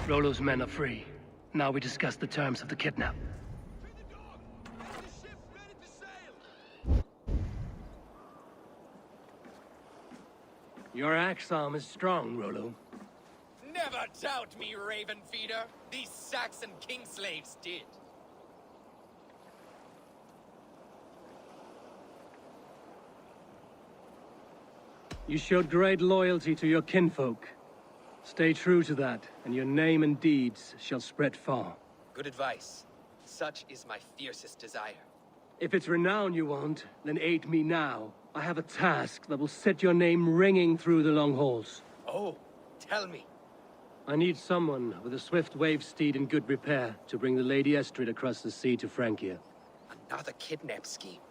Rollo's men are free. Now we discuss the terms of the kidnap. Your axe arm is strong, Rollo. Never doubt me, Raven Feeder. These Saxon king slaves did. You showed great loyalty to your kinfolk. Stay true to that, and your name and deeds shall spread far. Good advice. Such is my fiercest desire. If it's renown you want, then aid me now. I have a task that will set your name ringing through the long halls. Oh, tell me. I need someone with a swift wave steed in good repair to bring the Lady Estrid across the sea to Francia. Another kidnap scheme.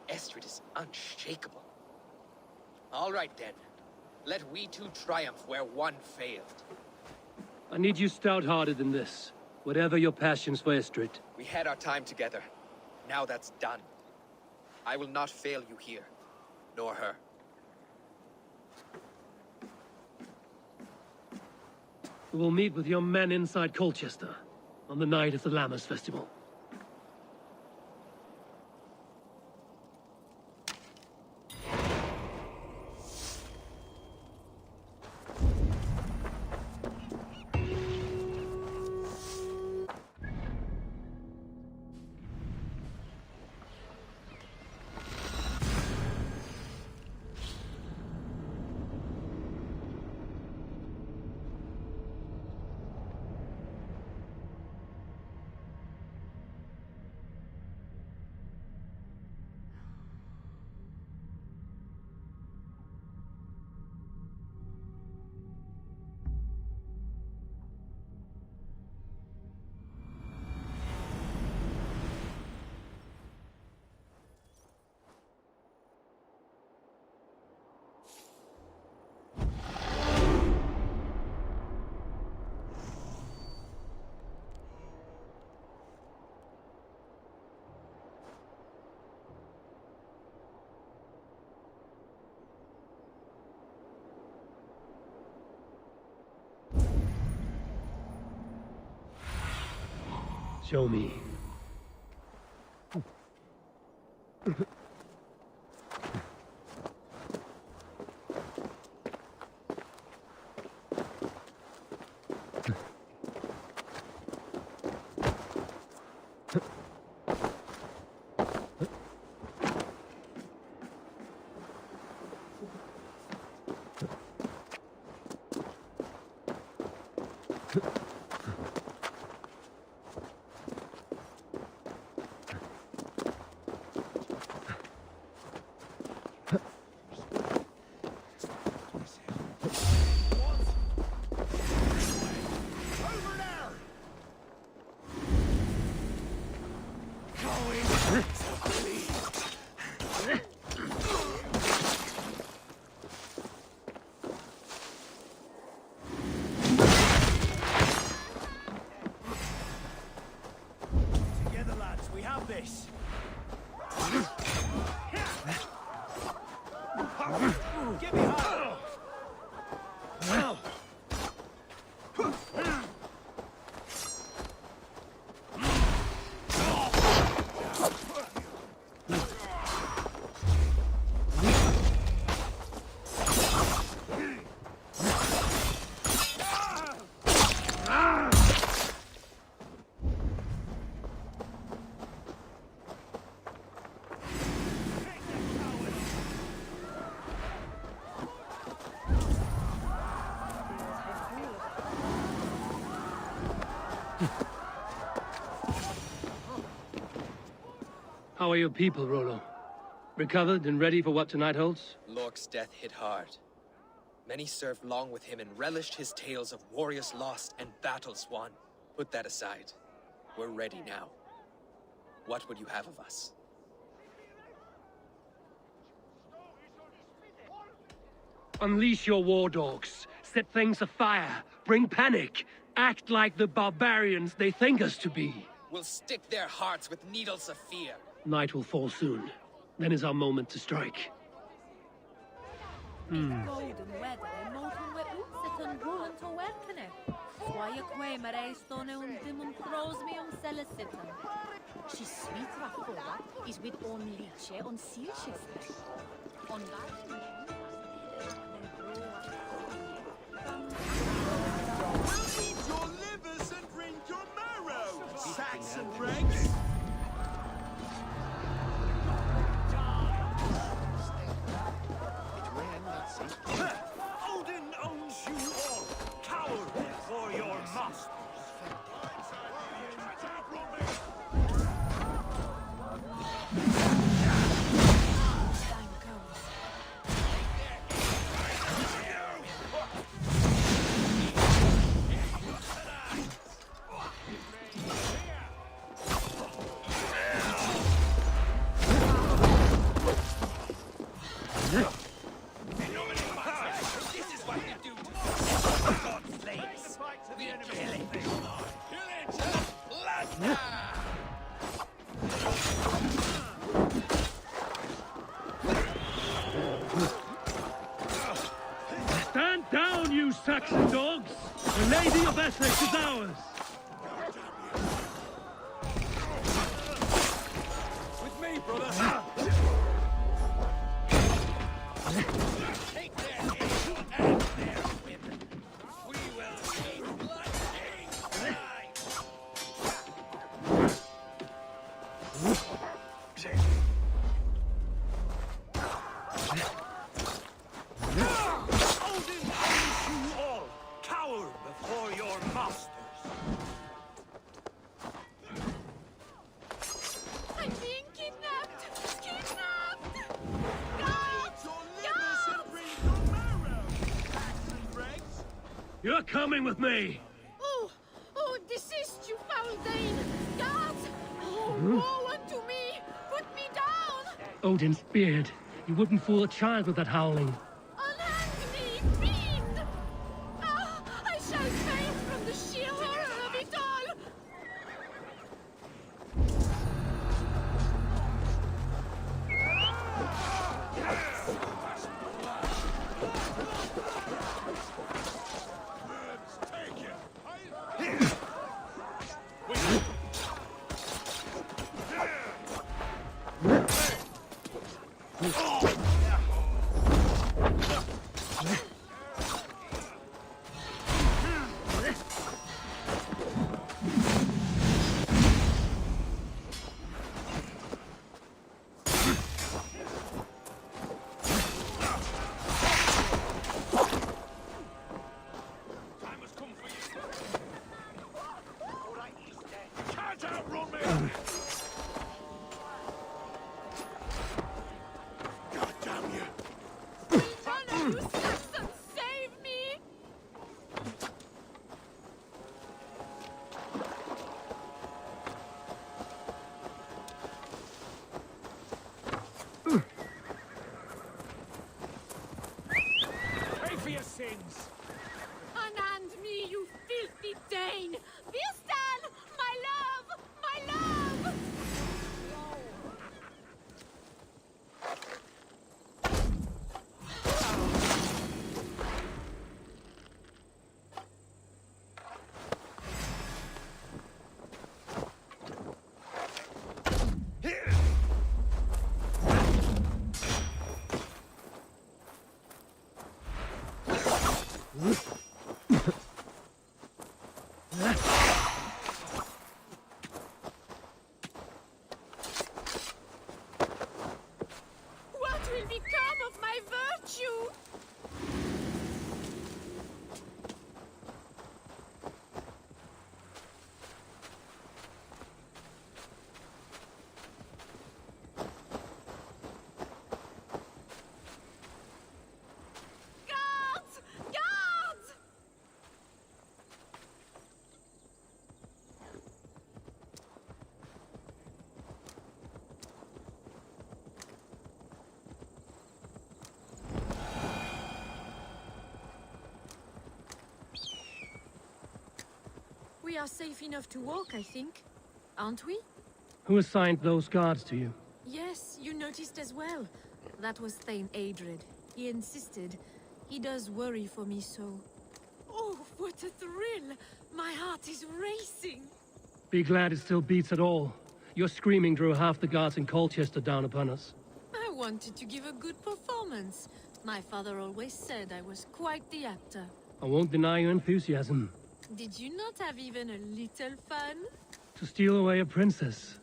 Estrid is unshakable. All right then. Let we two triumph where one failed. I need you stout-hearted in this. Whatever your passions for Estrid. We had our time together. Now that's done. I will not fail you here, nor her. We will meet with your men inside Colchester on the night of the Lammas Festival. Show me. How are your people, Rollo? Recovered and ready for what tonight holds? Lork's death hit hard. Many served long with him and relished his tales of warriors lost and battles won. Put that aside. We're ready now. What would you have of us? Unleash your war dogs. Set things afire. Bring panic. Act like the barbarians they think us to be. We'll stick their hearts with needles of fear. Night will fall soon. Then is our moment to strike. Golden weather emotum we utsetan rulant o werkene. Swaja quemere stone dimum prosmium celestitan. She sweet Rafora is with on liche on Silchester. On Eat your livers and drink your marrow, Saxon dregs! Odin owns you all! Cower before your masters! Stand down, you Saxon dogs! The Lady of Essex is ours! With me, brother! Take their heads and their women! We will see blood king alive! Odin owns you all! Cower before your masters! I'm being kidnapped! Kidnapped! Guards! Guards! You're coming with me! Oh! Oh, desist, you foul Dane! Guards! Oh, woe unto me! Put me down! Odin's beard. You wouldn't fool a child with that howling. Unhand me, fiend! Ah, I shall faint from the sheer horror of it all! we are safe enough to walk, I think. Aren't we? Who assigned those guards to you? Yes, you noticed as well. That was Thane Adred. He insisted. He does worry for me so. Oh, what a thrill! My heart is racing! Be glad it still beats at all. Your screaming drew half the guards in Colchester down upon us. I wanted to give a good performance. My father always said I was quite the actor. I won't deny your enthusiasm. Did you not have even a little fun? To steal away a princess,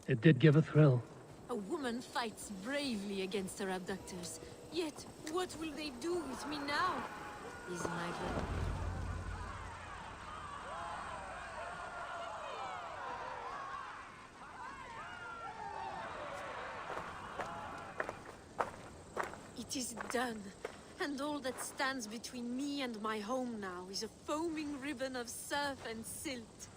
it did give a thrill. A woman fights bravely against her abductors. Yet, what will they do with me now? Is my dream. It is done. And all that stands between me and my home now is a foaming ribbon of surf and silt.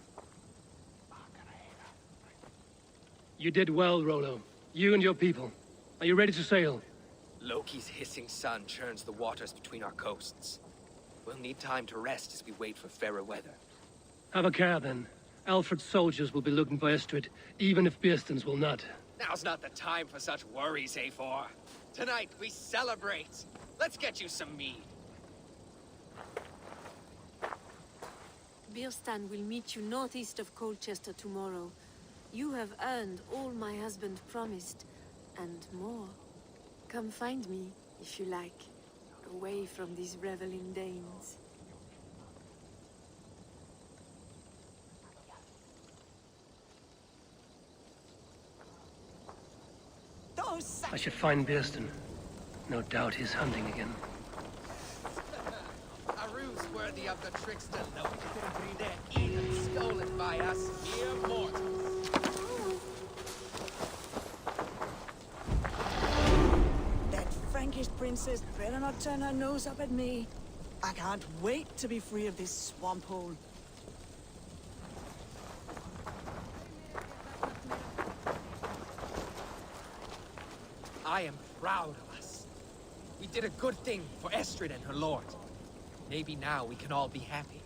You did well, Rollo. You and your people. Are you ready to sail? Loki's hissing sun churns the waters between our coasts. We'll need time to rest as we wait for fairer weather. Have a care, then. Alfred's soldiers will be looking for Estrid, even if Bearston's will not. Now's not the time for such worries, A4. Tonight, we celebrate. Let's get you some mead. Bearstan will meet you northeast of Colchester tomorrow. You have earned all my husband promised, and more. Come find me, if you like, away from these reveling Danes. I should find Bearston. No doubt he's hunting again. A ruse worthy of the trickster Loki. Even stolen by us mere mortals. That Frankish princess better not turn her nose up at me. I can't wait to be free of this swamp hole. I am proud of us. We did a good thing for Estrid and her lord. Maybe now we can all be happy.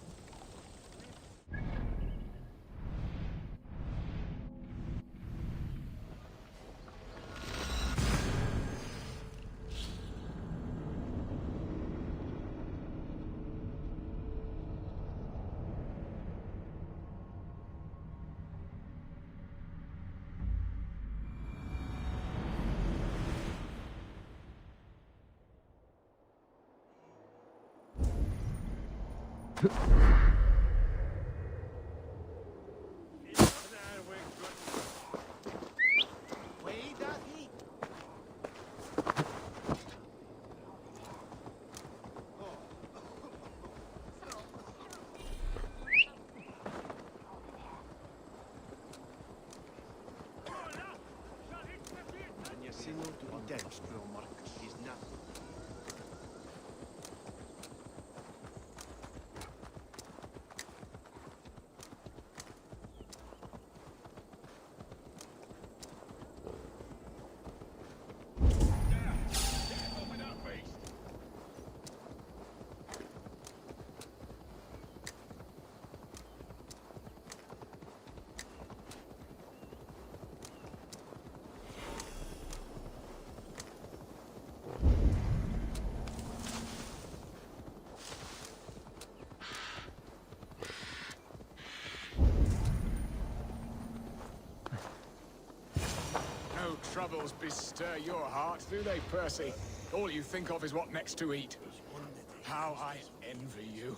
Troubles bestir your heart, do they, Percy? All you think of is what next to eat. How I envy you.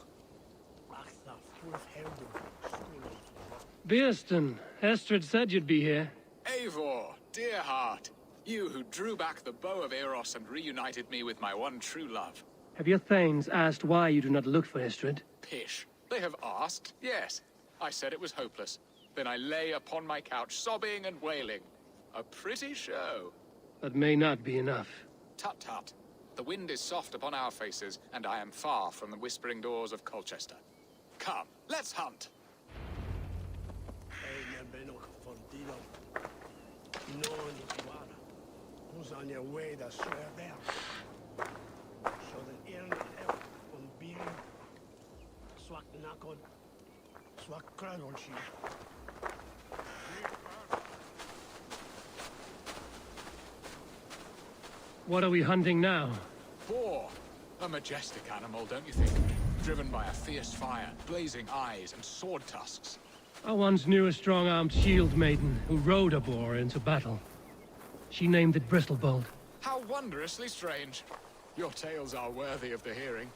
Bearston, Estrid said you'd be here. Eivor, dear heart, you who drew back the bow of Eros and reunited me with my one true love. Have your thanes asked why you do not look for Estrid? Pish. They have asked, yes. I said it was hopeless. Then I lay upon my couch, sobbing and wailing. A pretty show. That may not be enough. Tut-tut. The wind is soft upon our faces, and I am far from the whispering doors of Colchester. Come, let's hunt! What are we hunting now? Boar. A majestic animal, don't you think? Driven by a fierce fire, blazing eyes, and sword tusks. I once knew a strong-armed shield maiden who rode a boar into battle. She named it Bristlebolt. How wondrously strange. Your tales are worthy of the hearing.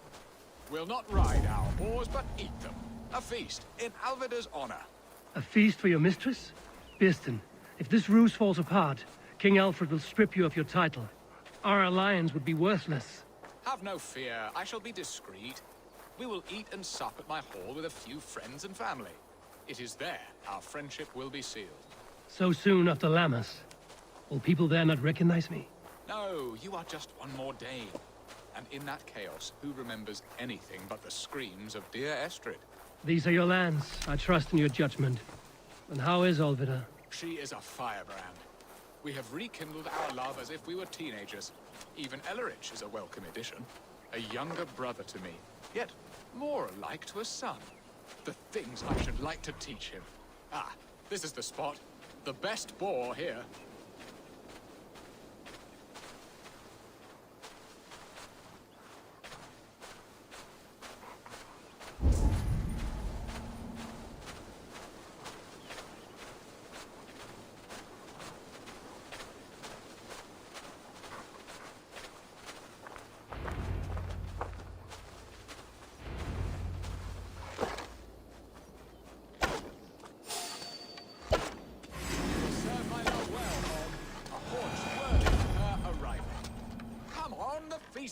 We'll not ride our boars, but eat them. A feast, in Alvida's honor. A feast for your mistress? Birston, if this ruse falls apart, King Alfred will strip you of your title. Our alliance would be worthless. Have no fear, I shall be discreet. We will eat and sup at my hall with a few friends and family. It is there our friendship will be sealed. So soon after Lammas. Will people there not recognize me? No, you are just one more day. And in that chaos, who remembers anything but the screams of dear Estrid? These are your lands. I trust in your judgment. And how is Alvida? She is a firebrand. We have rekindled our love as if we were teenagers. Even Ellerich is a welcome addition. A younger brother to me, yet more alike to a son. The things I should like to teach him. Ah, this is the spot. The best boar here.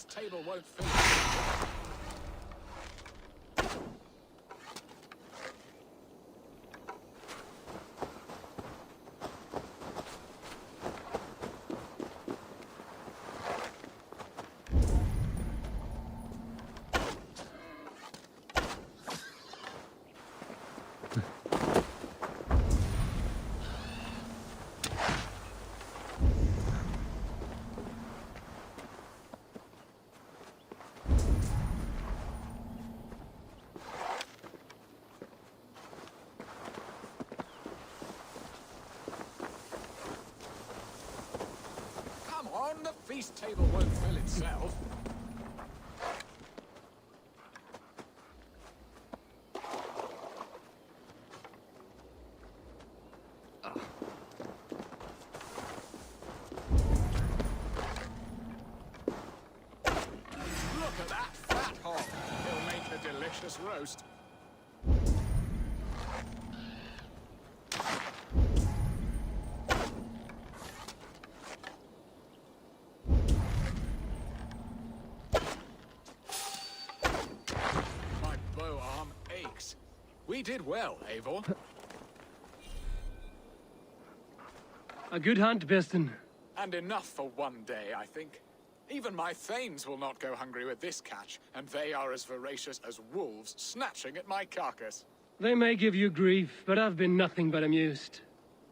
Table won't fill. The feast table won't fill itself. Look at that fat hog. He'll make a delicious roast. We did well, Eivor. A good hunt, Birston. And enough for one day, I think. Even my thanes will not go hungry with this catch, and they are as voracious as wolves snatching at my carcass. They may give you grief, but I've been nothing but amused.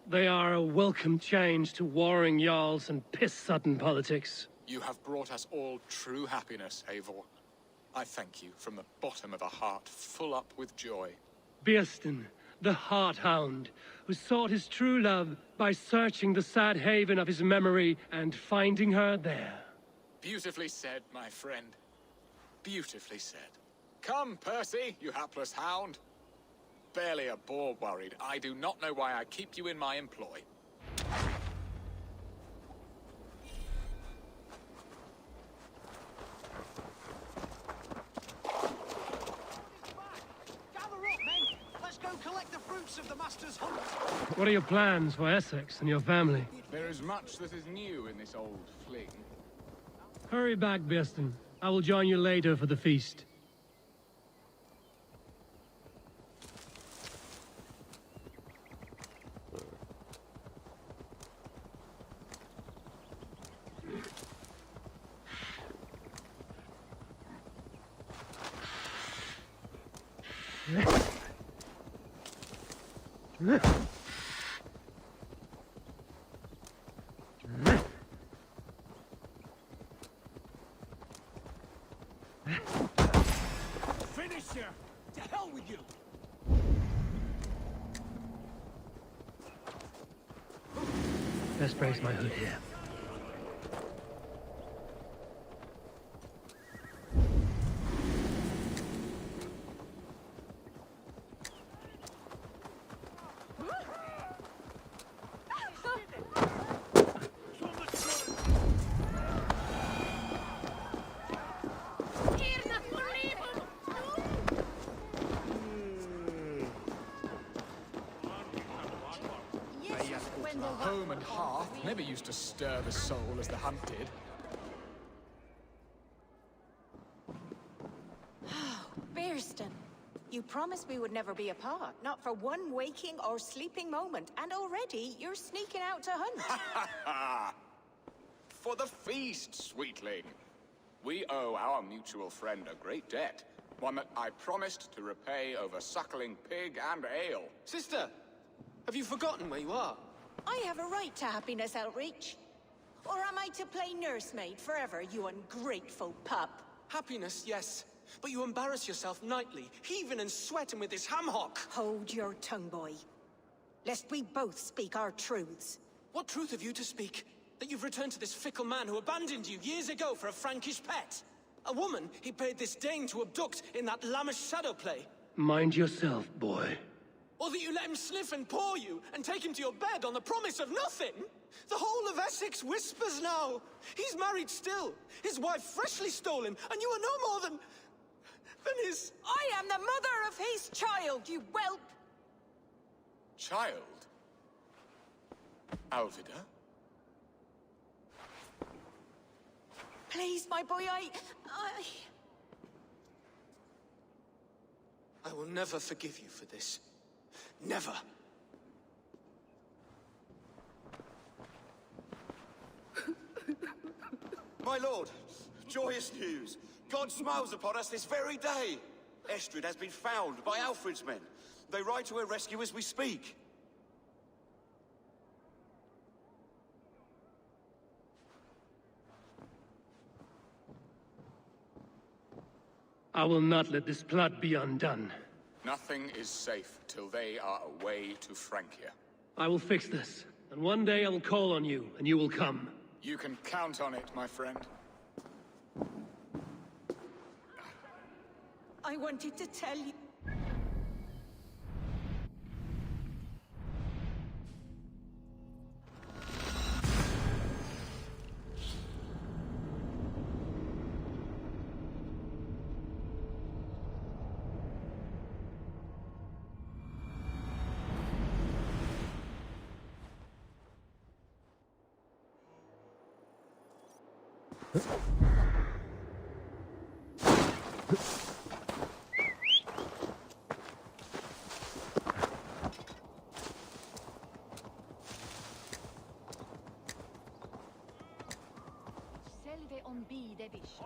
They are a welcome change to warring jarls and piss-sudden politics. You have brought us all true happiness, Eivor. I thank you from the bottom of a heart full up with joy. Birston, the Heart-Hound, who sought his true love by searching the sad haven of his memory and finding her there. Beautifully said, my friend. Beautifully said. Come, Percy, you hapless hound. Barely a boar worried. I do not know why I keep you in my employ. Of the master's hunt. What are your plans for Essex and your family? There is much that is new in this old fling. Hurry back, Birston. I will join you later for the feast. Finish her! To hell with you! Best brace my hood here. Home and hearth never used to stir the soul as the hunt did. Bearston, you promised we would never be apart, not for one waking or sleeping moment, and already you're sneaking out to hunt. For the feast, sweetling. We owe our mutual friend a great debt, one that I promised to repay over suckling pig and ale. Sister, have you forgotten where you are? I have a right to happiness, Outreach. Or am I to play nursemaid forever, you ungrateful pup? Happiness, yes. But you embarrass yourself nightly, heaving and sweating with this ham hock. Hold your tongue, boy. Lest we both speak our truths. What truth have you to speak? That you've returned to this fickle man who abandoned you years ago for a Frankish pet? A woman he paid this Dane to abduct in that lammish shadow play? Mind yourself, boy. Or that you let him sniff and paw you, and take him to your bed on the promise of nothing? The whole of Essex whispers now. He's married still, his wife freshly stolen, and you are no more than his... I am the mother of his child, you whelp! Child? Alvida? Please, my boy, I will never forgive you for this. Never. My lord, joyous news. God smiles upon us this very day. Estrid has been found by Alfred's men. They ride to her rescue as we speak. I will not let this plot be undone. Nothing is safe till they are away to Francia. I will fix this, and one day I will call on you, and you will come. You can count on it, my friend. I wanted to tell you... Selve on bi devish.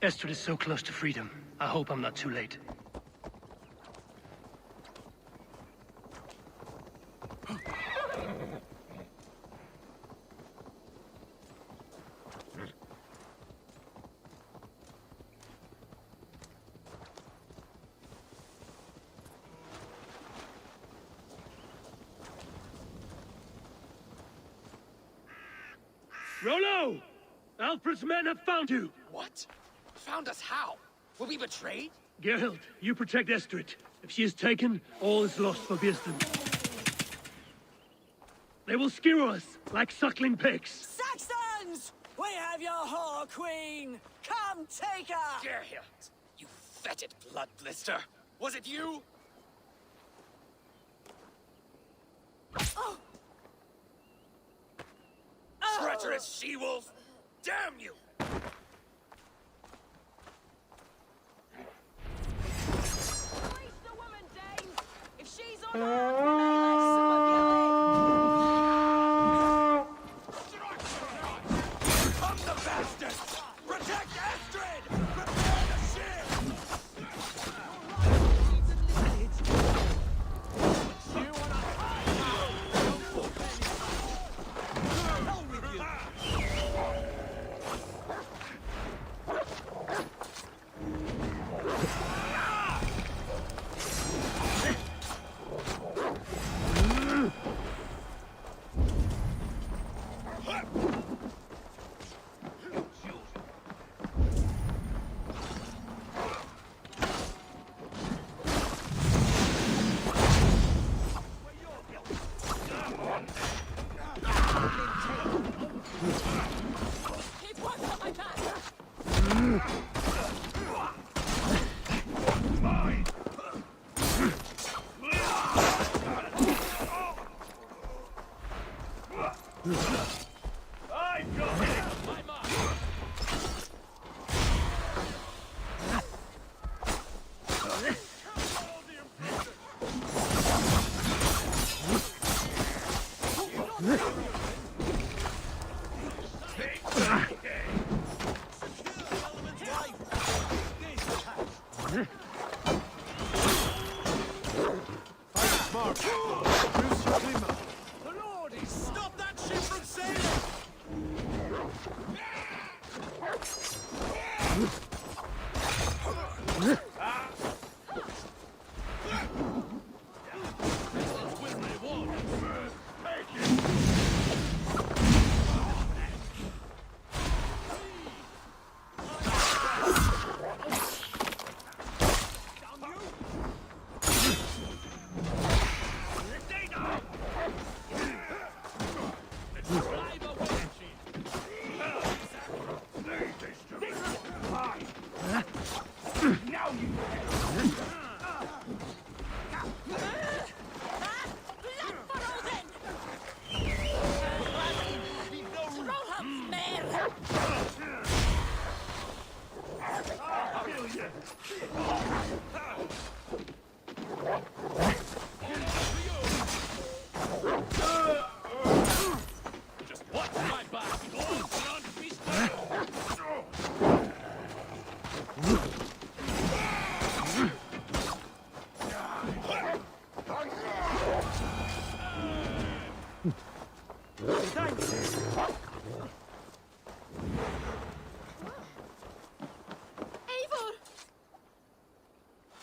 Estrid is so close to freedom. I hope I'm not too late. Rollo! Alfred's men have found you! What? Found us how? Were we betrayed? Gerhild, you protect Estrid. If she is taken, all is lost for Bearston. They will skewer us like suckling pigs. Saxons! We have your whore, Queen! Come take her! Gerhild, you fetid blood blister! Was it you? Oh. Treacherous she-wolf! Damn you! Release the woman, Dane! If she's unarmed, we may let some of you in! Come the bastards! Protect Astrid! Prepare the ship! Keep one on my back! I've got it! My mark! Stop that ship from sailing!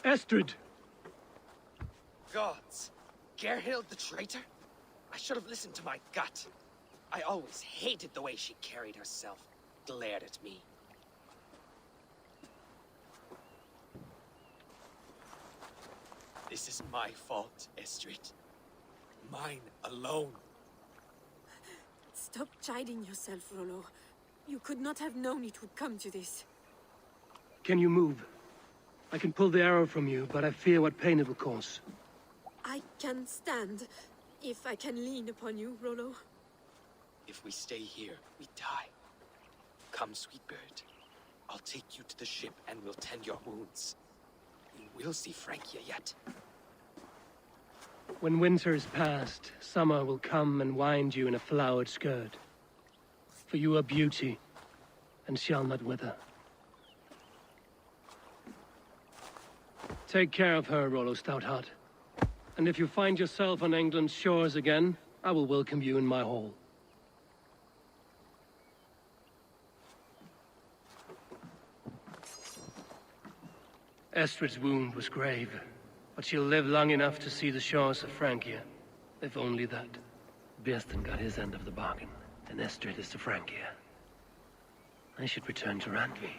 Astrid! Gods! Gerhild the traitor? I should have listened to my gut. I always hated the way she carried herself, glared at me. This is my fault, Astrid. Mine alone. Stop chiding yourself, Rollo. You could not have known it would come to this. Can you move? I can pull the arrow from you, but I fear what pain it will cause. I can stand, if I can lean upon you, Rollo. If we stay here, we die. Come, sweet bird. I'll take you to the ship and we'll tend your wounds. You will see Francia yet. When winter is past, summer will come and wind you in a flowered skirt. For you are beauty, and shall not wither. Take care of her, Rollo Stoutheart. And if you find yourself on England's shores again, I will welcome you in my hall. Estrid's wound was grave, but she'll live long enough to see the shores of Francia. If only that. Bjersten got his end of the bargain, and Estrid is to Francia. I should return to Randvi.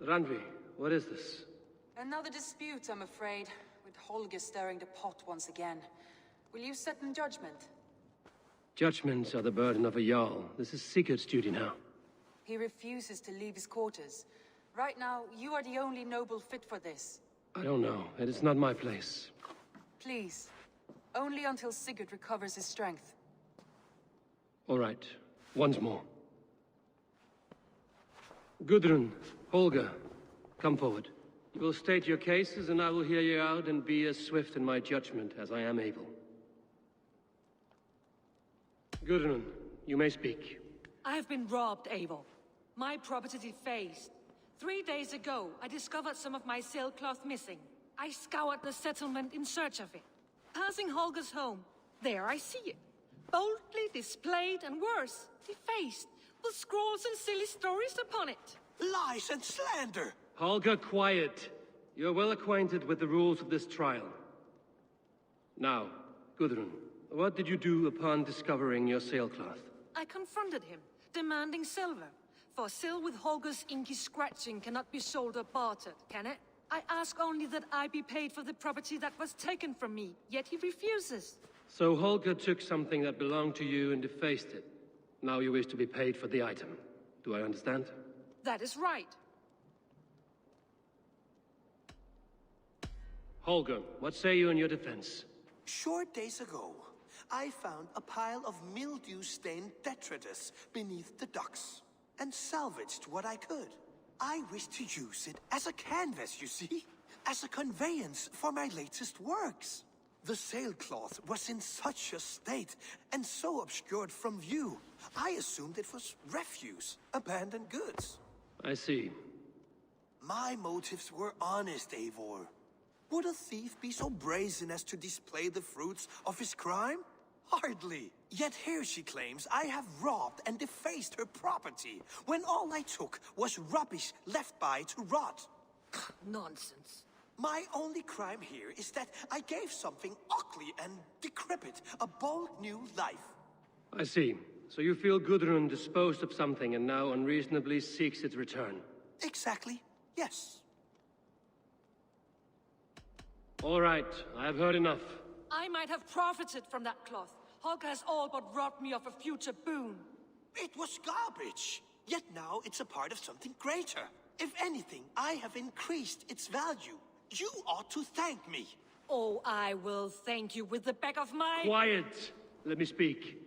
Randvi, what is this? Another dispute, I'm afraid, with Holger stirring the pot once again. Will you set in judgment? Judgments are the burden of a Jarl. This is Sigurd's duty now. He refuses to leave his quarters. Right now, you are the only noble fit for this. I don't know. It is not my place. Please. Only until Sigurd recovers his strength. All right. Once more. Gudrun, Holger, come forward. You will state your cases, and I will hear you out and be as swift in my judgment as I am able. Gudrun, you may speak. I have been robbed, Eivor. My property defaced. 3 days ago, I discovered some of my sailcloth missing. I scoured the settlement in search of it. Passing Holger's home, there I see it. Boldly displayed and worse, defaced, with scrawls and silly stories upon it. Lies and slander! Holger, quiet. You're well acquainted with the rules of this trial. Now, Gudrun, what did you do upon discovering your sailcloth? I confronted him, demanding silver. For sil with Holger's inky scratching cannot be sold or bartered, can it? I ask only that I be paid for the property that was taken from me, yet he refuses. So Holger took something that belonged to you and defaced it. Now you wish to be paid for the item. Do I understand? That is right. Holger, what say you in your defense? Short days ago, I found a pile of mildew-stained detritus beneath the docks, and salvaged what I could. I wish to use it as a canvas, you see? As a conveyance for my latest works. The sailcloth was in such a state, and so obscured from view, I assumed it was refuse, abandoned goods. I see. My motives were honest, Eivor. Would a thief be so brazen as to display the fruits of his crime? Hardly. Yet here she claims I have robbed and defaced her property, when all I took was rubbish left by to rot. Nonsense. My only crime here is that I gave something ugly and decrepit a bold new life. I see. So you feel Gudrun disposed of something and now unreasonably seeks its return? Exactly, yes. All right, I have heard enough. I might have profited from that cloth. Holger has all but robbed me of a future boon. It was garbage. Yet now it's a part of something greater. If anything, I have increased its value. You ought to thank me. Oh, I will thank you with the back of my... Quiet! Let me speak.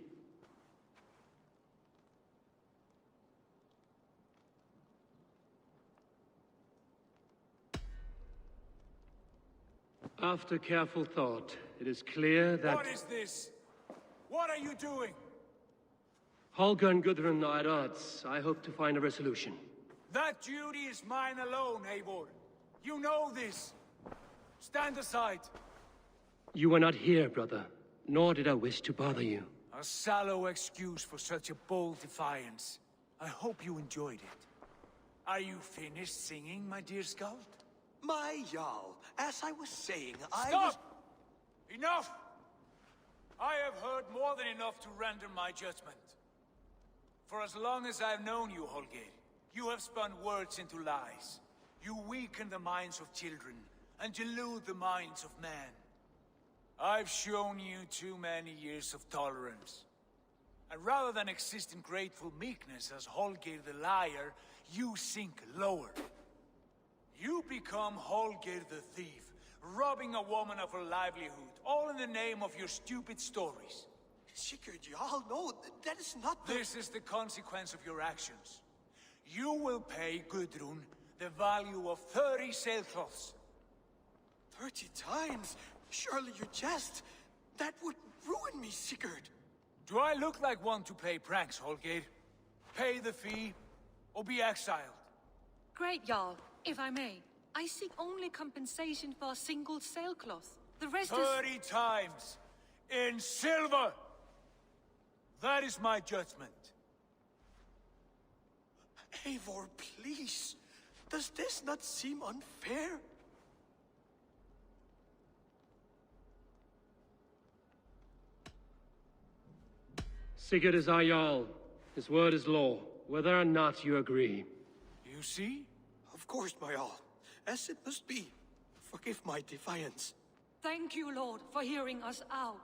After careful thought, it is clear that... What is this? What are you doing? Holger and Gudrun are at odds. I hope to find a resolution. That duty is mine alone, Eivor. You know this. Stand aside. You were not here, brother. Nor did I wish to bother you. A sallow excuse for such a bold defiance. I hope you enjoyed it. Are you finished singing, my dear Skald? My Jarl, as I was saying, Stop! Enough! I have heard more than enough to render my judgment. For as long as I've known you, Holger, you have spun words into lies. You weaken the minds of children, and delude the minds of men. I've shown you too many years of tolerance. And rather than exist in grateful meekness as Holger the liar, you sink lower. You become Holger the thief, robbing a woman of her livelihood, all in the name of your stupid stories. Sigurd, Jarl, no, that is not the... This is the consequence of your actions. You will pay Gudrun the value of 30 sailcloths. 30 times? Surely you jest. That would ruin me, Sigurd. Do I look like one to play pranks, Holger? Pay the fee, or be exiled. Great, Jarl. If I may, I seek only compensation for a single sailcloth. The rest 30 times! In silver! That is my judgment. Eivor, please. Does this not seem unfair? Sigurd is our Jarl. His word is law, whether or not you agree. You see? Of Of course, my all. As it must be. Forgive my defiance. Thank you, Lord, for hearing us out.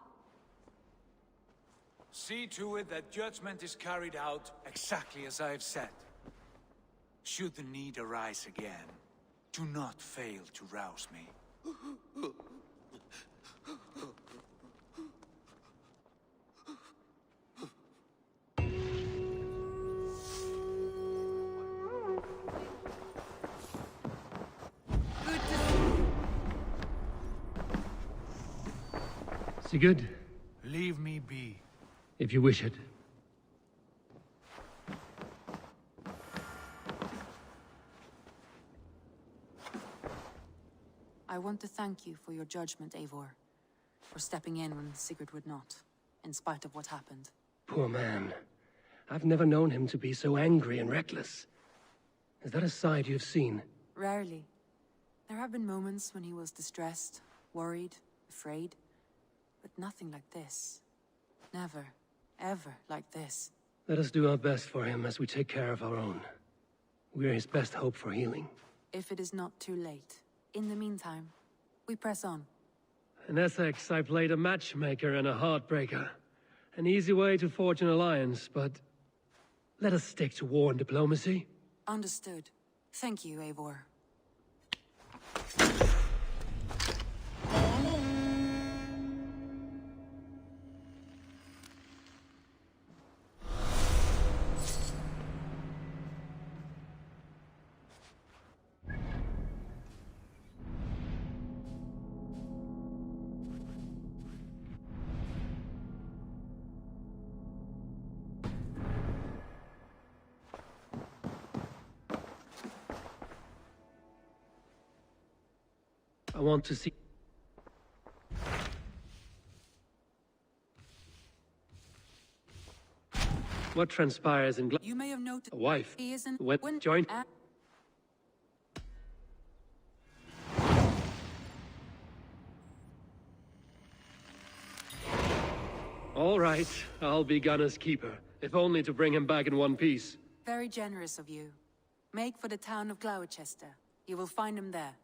See to it that judgment is carried out exactly as I have said. Should the need arise again, do not fail to rouse me. Sigurd, Leave me be. if you wish it. I want to thank you for your judgment, Eivor. For stepping in when Sigurd would not, in spite of what happened. Poor man. I've never known him to be so angry and reckless. Is that a side you've seen? Rarely. There have been moments when he was distressed, worried, afraid. But nothing like this. Never, ever like this. Let us do our best for him as we take care of our own. We're his best hope for healing. If it is not too late. In the meantime, we press on. In Essex, I played a matchmaker and a heartbreaker. An easy way to forge an alliance, but let us stick to war and diplomacy. Understood. Thank you, Eivor. I want to see... What transpires in You may have noted a wife he isn't when joined... All right, I'll be Gunner's keeper, if only to bring him back in one piece. Very generous of you. Make for the town of Gloucester. You will find him there.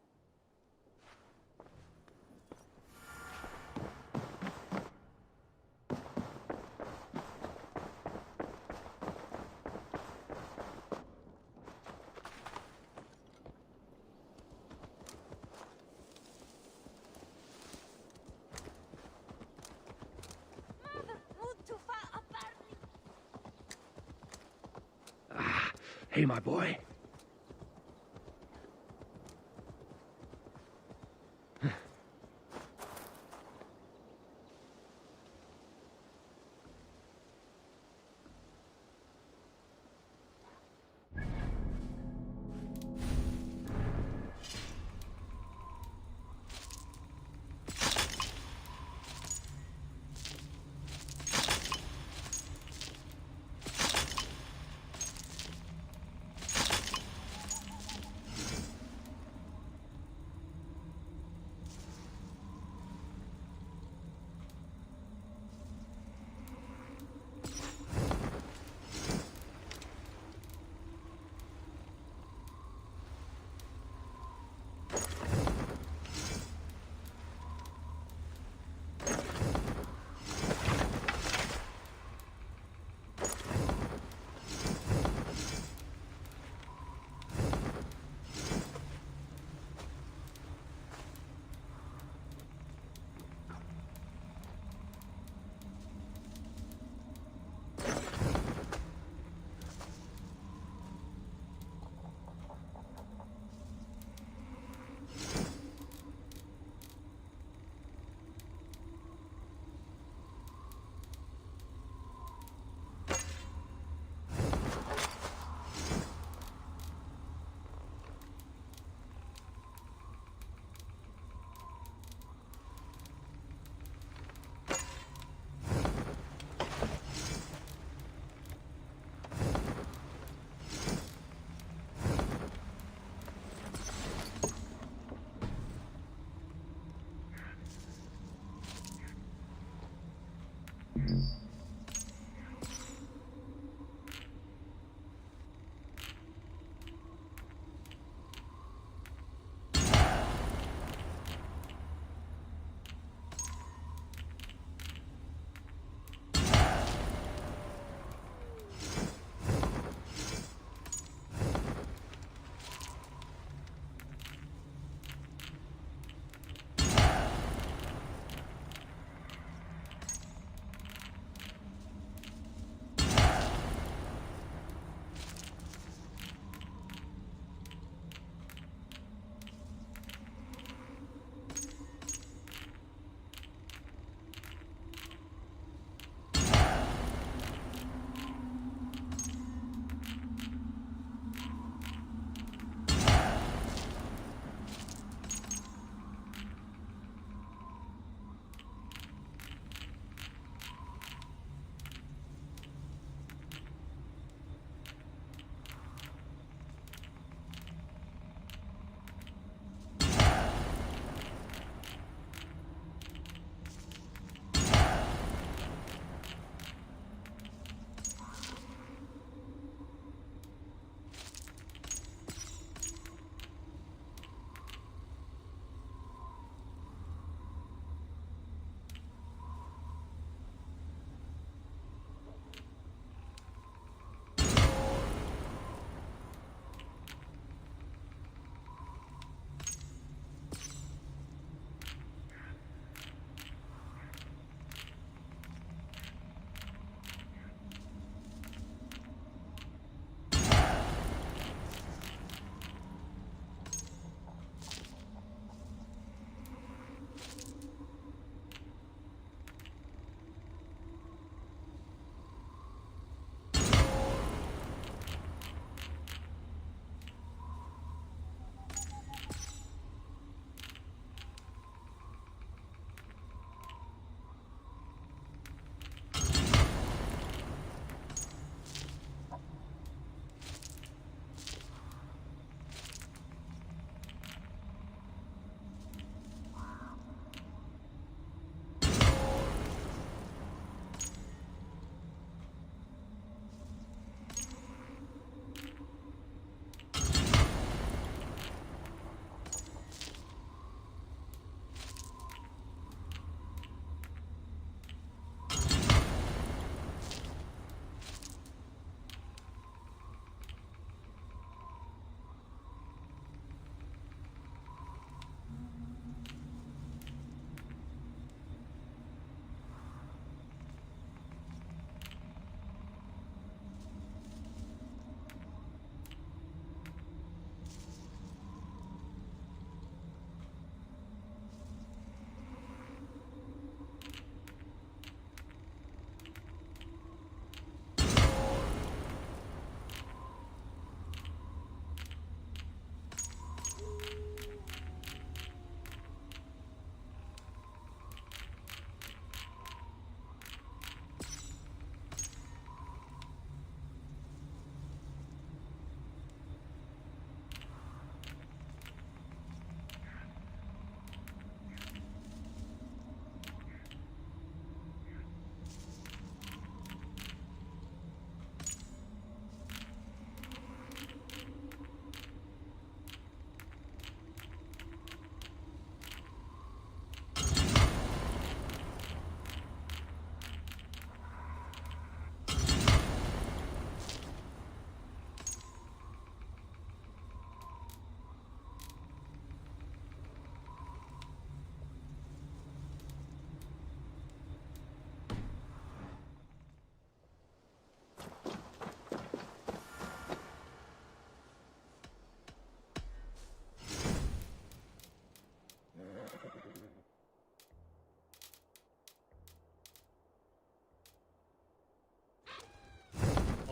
Hey, my boy.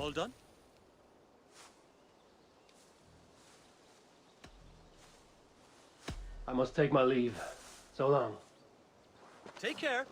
All done? I must take my leave. So long. Take care.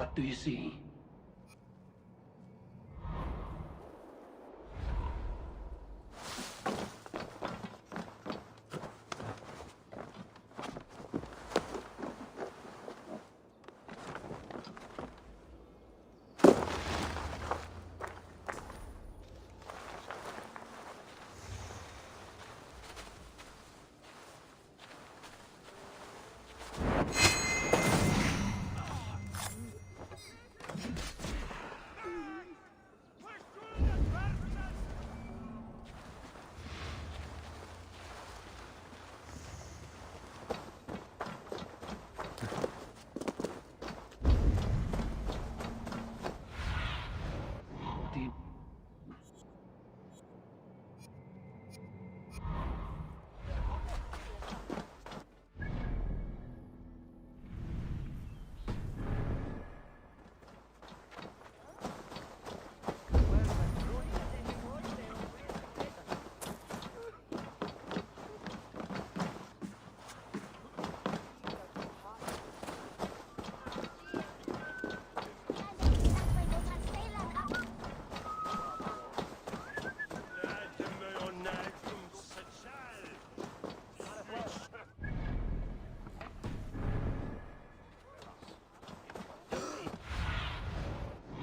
What do you see?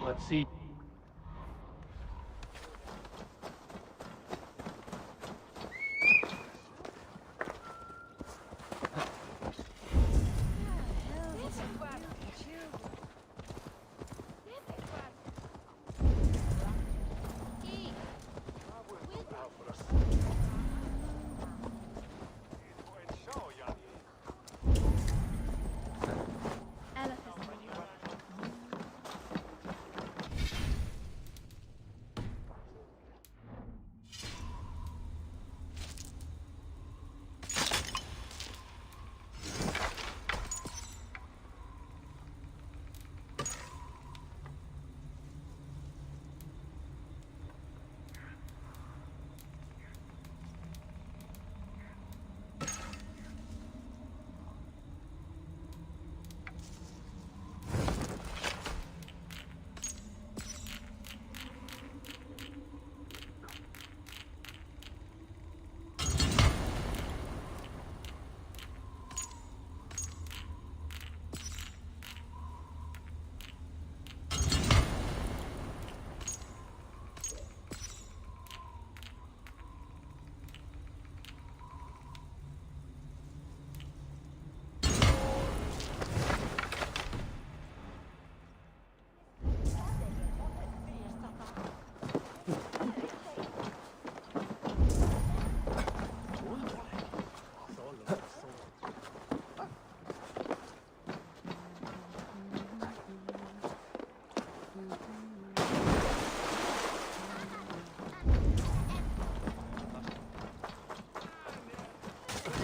Let's see.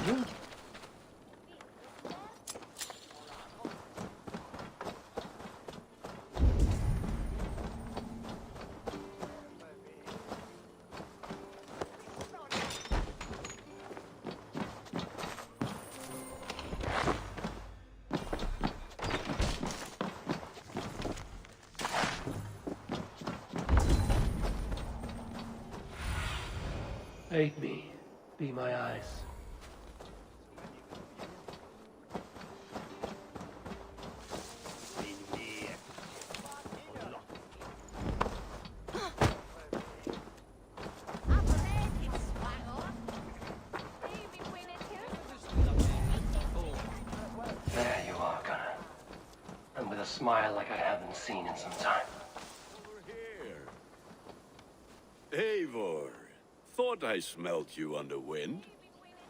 you? Aid me. Be my eyes. There you are, Gunnar. And with a smile like I haven't seen in some time. Eivor, thought I smelt you on the wind.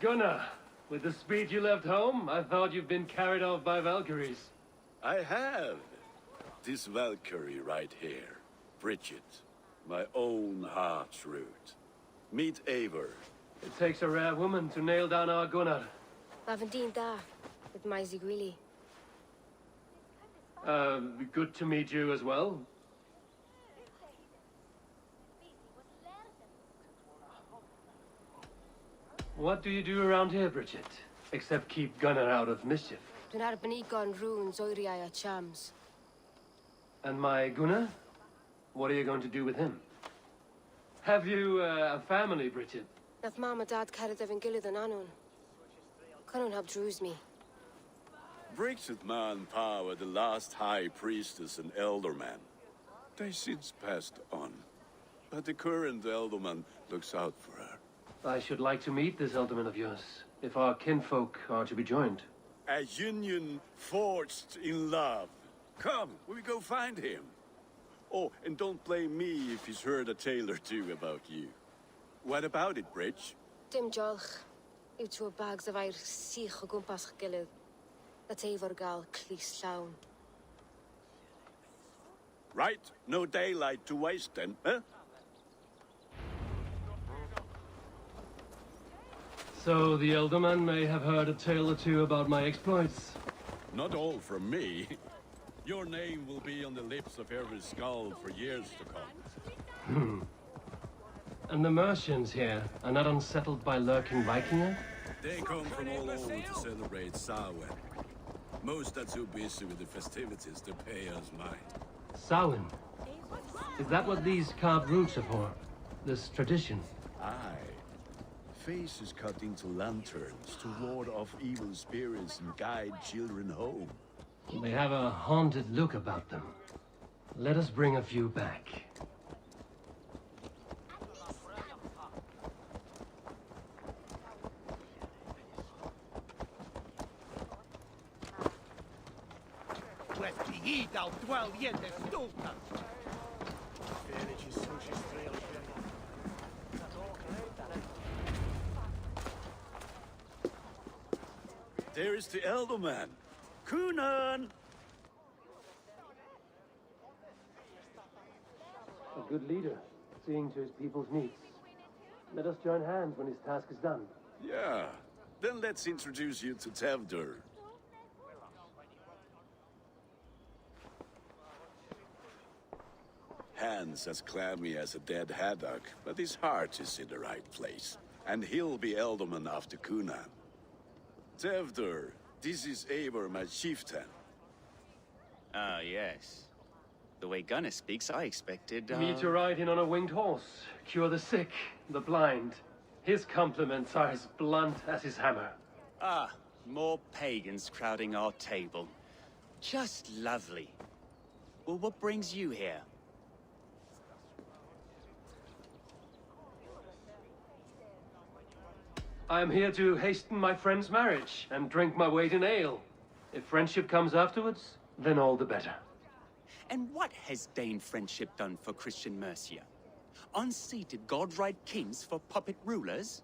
Gunnar, with the speed you left home, I thought you've been carried off by Valkyries. I have. This Valkyrie right here, Bridget, my own heart's root. Meet Eivor. It takes a rare woman to nail down our Gunnar. Lavendine da, with my Zigrili. Good to meet you as well. What do you do around here, Bridget? Except keep Gunnar out of mischief. Dwi'n arbenigon runes oeriau a chams. And my Gunnar? What are you going to do with him? Have you a family, Bridget? Nath mam a dad cared efo'n gilydd yn anwn. Can nhw'n help drws me. Bridget man power the last high priestess and elderman. They since passed on. But the current elderman looks out for her. I should like to meet this elderman of yours, if our kinfolk are to be joined. A union forged in love. Come, we go find him. Oh, and don't blame me if he's heard a tale or two about you. What about it, Bridge? Dim jolch. Yw trwy bags of air sych o gwmpas ch gilydd. That Eivor gael clis llawn. Right, no daylight to waste then, huh? So the elderman may have heard a tale or two about my exploits. Not all from me. Your name will be on the lips of every skull for years to come. And the Mercians here are not unsettled by lurking Vikinger? They come from all over to celebrate Samhain. Most are too busy with the festivities to pay us mind. Samhain? Is that what these carved roots are for? This tradition? Aye. Faces cut into lanterns to ward off evil spirits and guide children home. They have a haunted look about them. Let us bring a few back. There is the elderman. Kunan! A good leader, seeing to his people's needs. Let us join hands when his task is done. Yeah. Then let's introduce you to Tevdur. Hands as clammy as a dead haddock, but his heart is in the right place. And he'll be elderman after Kunan. Tevdur, this is Eivor, my chieftain. Ah, yes. The way Gunnar speaks, I expected, Me to ride in on a winged horse, cure the sick, the blind. His compliments are as blunt as his hammer. Ah, more pagans crowding our table. Just lovely. Well, what brings you here? I am here to hasten my friend's marriage and drink my weight in ale. If friendship comes afterwards, then all the better. And what has Dane friendship done for Christian Mercia? Unseated god-right kings for puppet rulers?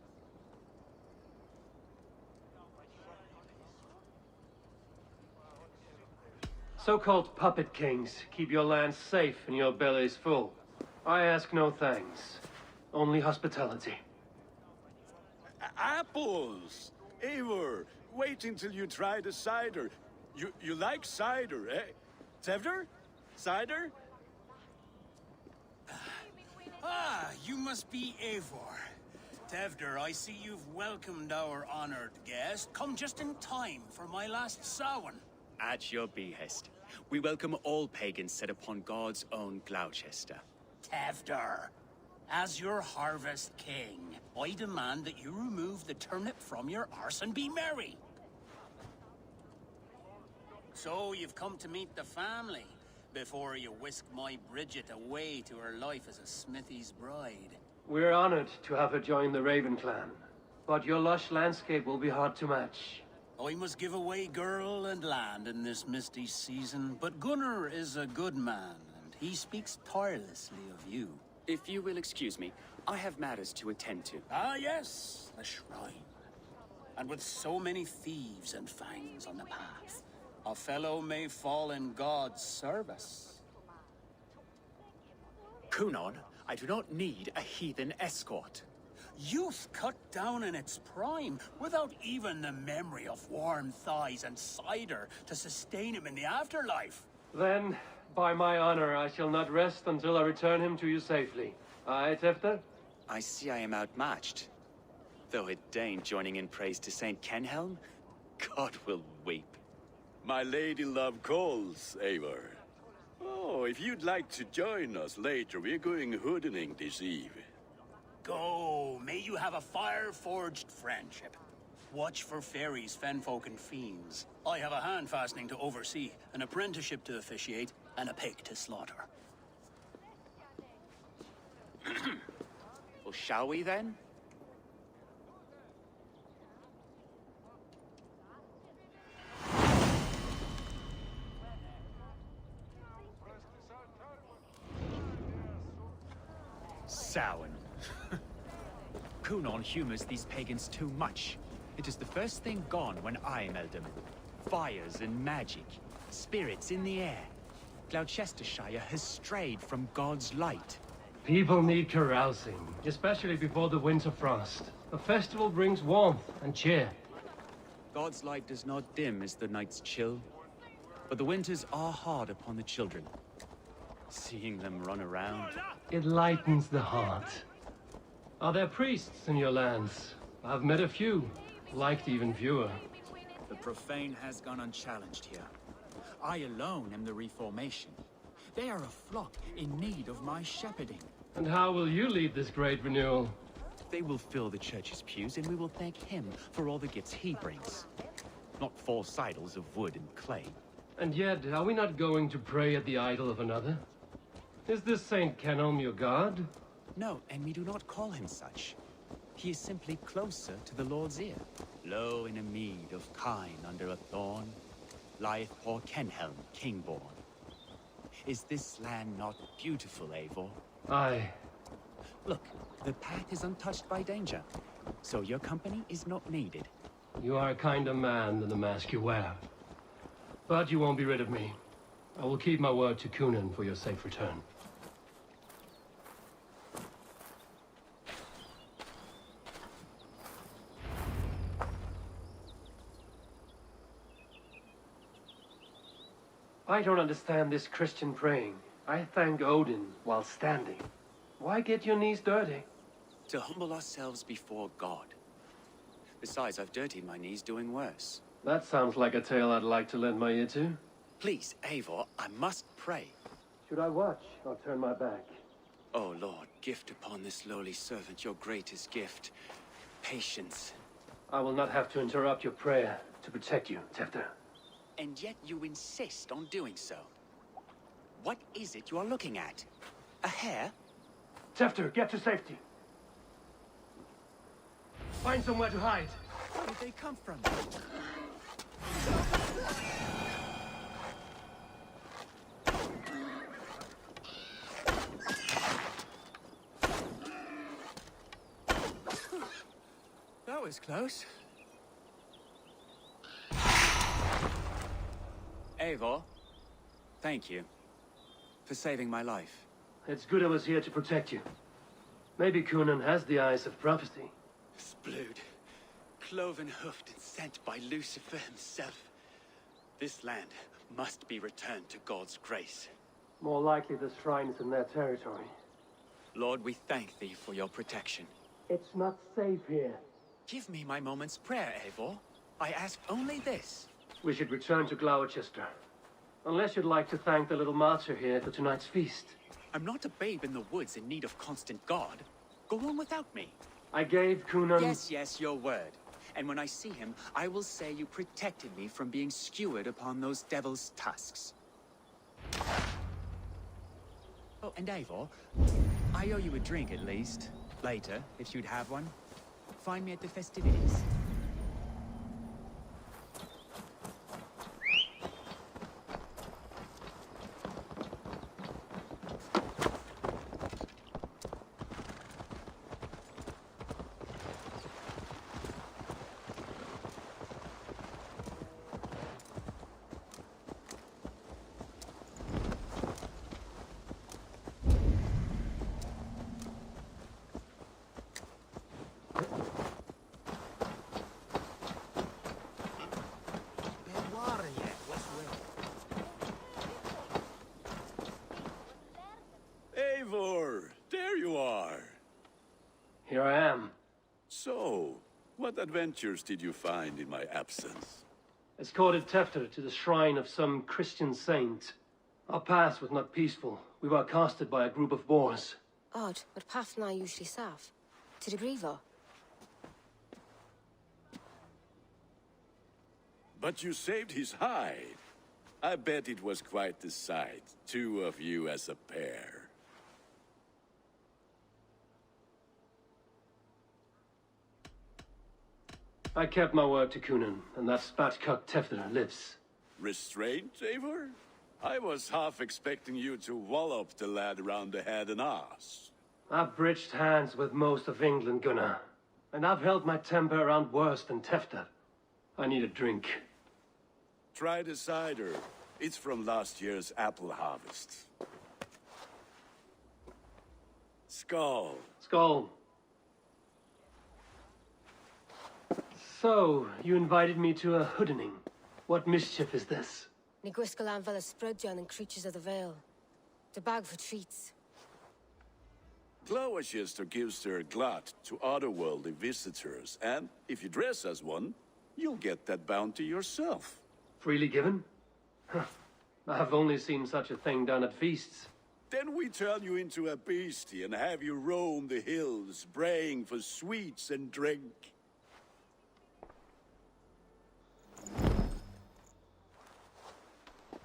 So-called puppet kings keep your lands safe and your bellies full. I ask no thanks, only hospitality. Apples! Eivor wait until you try the cider. You like cider, eh? Tevder? Cider? Ah, you must be Eivor. Tevder, I see you've welcomed our honored guest. Come just in time for my last Samhain. At your behest. We welcome all pagans set upon God's own Gloucester. Tevder, as your harvest king, I demand that you remove the turnip from your arse and be merry. So you've come to meet the family before you whisk my Bridget away to her life as a smithy's bride. We're honored to have her join the Raven clan, but your lush landscape will be hard to match. I must give away girl and land in this misty season, but Gunnar is a good man, and he speaks tirelessly of you. If you will excuse me, I have matters to attend to. Ah, yes, the shrine. And with so many thieves and fangs on the path, a fellow may fall in God's service. Kunon, I do not need a heathen escort. Youth cut down in its prime, without even the memory of warm thighs and cider to sustain him in the afterlife. Then, by my honor, I shall not rest until I return him to you safely. Aye, Tefter? I see I am outmatched. Though a Dane joining in praise to Saint Kenhelm, God will weep. My lady love calls, Eivor. Oh, if you'd like to join us later, we're going hoodening this eve. Go, may you have a fire-forged friendship. Watch for fairies, fenfolk, and fiends. I have a hand fastening to oversee, an apprenticeship to officiate, and a pig to slaughter. Well, shall we then? Samhain. Kunon humors these pagans too much. It is the first thing gone when I meld them. Fires and magic, spirits in the air. Gloucestershire has strayed from God's light. People need carousing, especially before the winter frost. A festival brings warmth and cheer. God's light does not dim as the nights chill, but the winters are hard upon the children. Seeing them run around... It lightens the heart. Are there priests in your lands? I've met a few, liked even fewer. The profane has gone unchallenged here. I alone am the reformation. They are a flock in need of my shepherding. And how will you lead this great renewal? They will fill the church's pews, and we will thank him for all the gifts he brings. Not false idols of wood and clay. And yet, are we not going to pray at the idol of another? Is this Saint Kenelm your god? No, and we do not call him such. He is simply closer to the Lord's ear. Low in a mead of kine under a thorn, lieth poor Kenhelm, king-born. Is this land not beautiful, Eivor? Aye. Look, the path is untouched by danger, so your company is not needed. You are a kinder man than the mask you wear. But you won't be rid of me. I will keep my word to Kunan for your safe return. I don't understand this Christian praying. I thank Odin while standing. Why get your knees dirty? To humble ourselves before God. Besides, I've dirtied my knees doing worse. That sounds like a tale I'd like to lend my ear to. Please, Eivor, I must pray. Should I watch or turn my back? Oh, Lord, gift upon this lowly servant your greatest gift. Patience. I will not have to interrupt your prayer to protect you, Tefter. And yet you insist on doing so. What is it you are looking at? A hare? Tefter, get to safety. Find somewhere to hide. Where did they come from? That was close. Eivor, thank you for saving my life. It's good I was here to protect you. Maybe Kunan has the eyes of prophecy. Splood, cloven-hoofed and sent by Lucifer himself. This land must be returned to God's grace. More likely the shrine is in their territory. Lord, we thank thee for your protection. It's not safe here. Give me my moment's prayer, Eivor. I ask only this. We should return to Gloucester. Unless you'd like to thank the little martyr here for tonight's feast. I'm not a babe in the woods in need of constant guard. Go on without me. I gave Kunan... Yes, your word. And when I see him, I will say you protected me from being skewered upon those devil's tusks. Oh, and Eivor, I owe you a drink at least. Later, if you'd have one. Find me at the festivities. Eivor, there you are. Here I am. So, what adventures did you find in my absence? Escorted Tefter to the shrine of some Christian saint. Our path was not peaceful. We were accosted by a group of boars. Odd, but path na usually safe. To the Grievo. But you saved his hide. I bet it was quite the sight, two of you as a pair. I kept my word to Kunan, and that spat-cuck Tefter lives. Restraint, Eivor? I was half expecting you to wallop the lad around the head and ass. I've bridged hands with most of England, Gunnar. And I've held my temper around worse than Tefter. I need a drink. Try the cider. It's from last year's apple harvest. Skull. Skull. So, you invited me to a hoodening. What mischief is this? Ni gwisgalan fel y sbrydjan and creatures of the Vale. The bag for treats. Gloucester gives their glut to otherworldly visitors, and if you dress as one, you'll get that bounty yourself. Freely given? Huh. I've only seen such a thing done at feasts. Then we turn you into a beastie and have you roam the hills, braying for sweets and drink.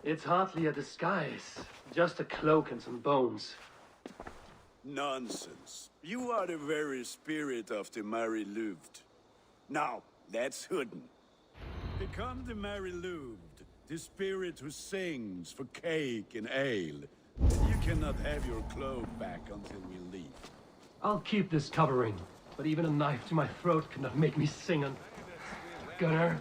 It's hardly a disguise. Just a cloak and some bones. Nonsense. You are the very spirit of the Mary Louved. Now, that's Hooden. Become the Mary Louved, the spirit who sings for cake and ale. You cannot have your cloak back until we leave. I'll keep this covering, but even a knife to my throat cannot make me sing on... Gunnar?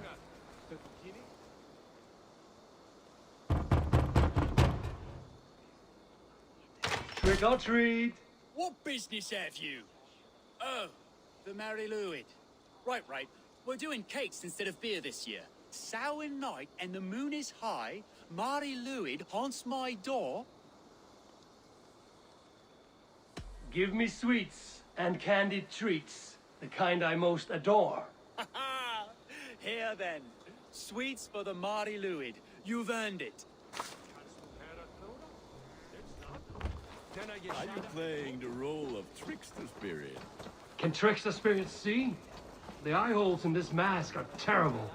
Trick or treat! What business have you? Oh, the Mary Louid. Right. We're doing cakes instead of beer this year. Sour night and the moon is high. Mary Louid haunts my door. Give me sweets and candied treats, the kind I most adore. Here then, sweets for the Mary Louid. You've earned it. Are you playing the role of trickster spirit? Can trickster spirits see? The eye holes in this mask are terrible.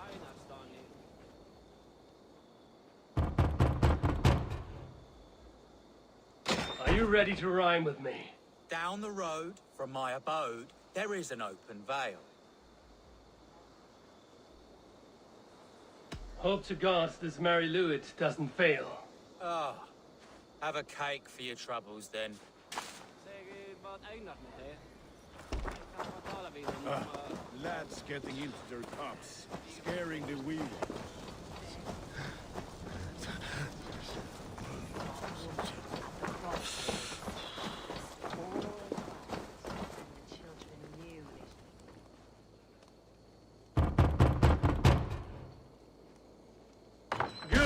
Are you ready to rhyme with me? Down the road from my abode, there is an open vale. Hope to God this Mary Louid doesn't fail. Ah, have a cake for your troubles then. Lads getting into their cups, scaring the weavers.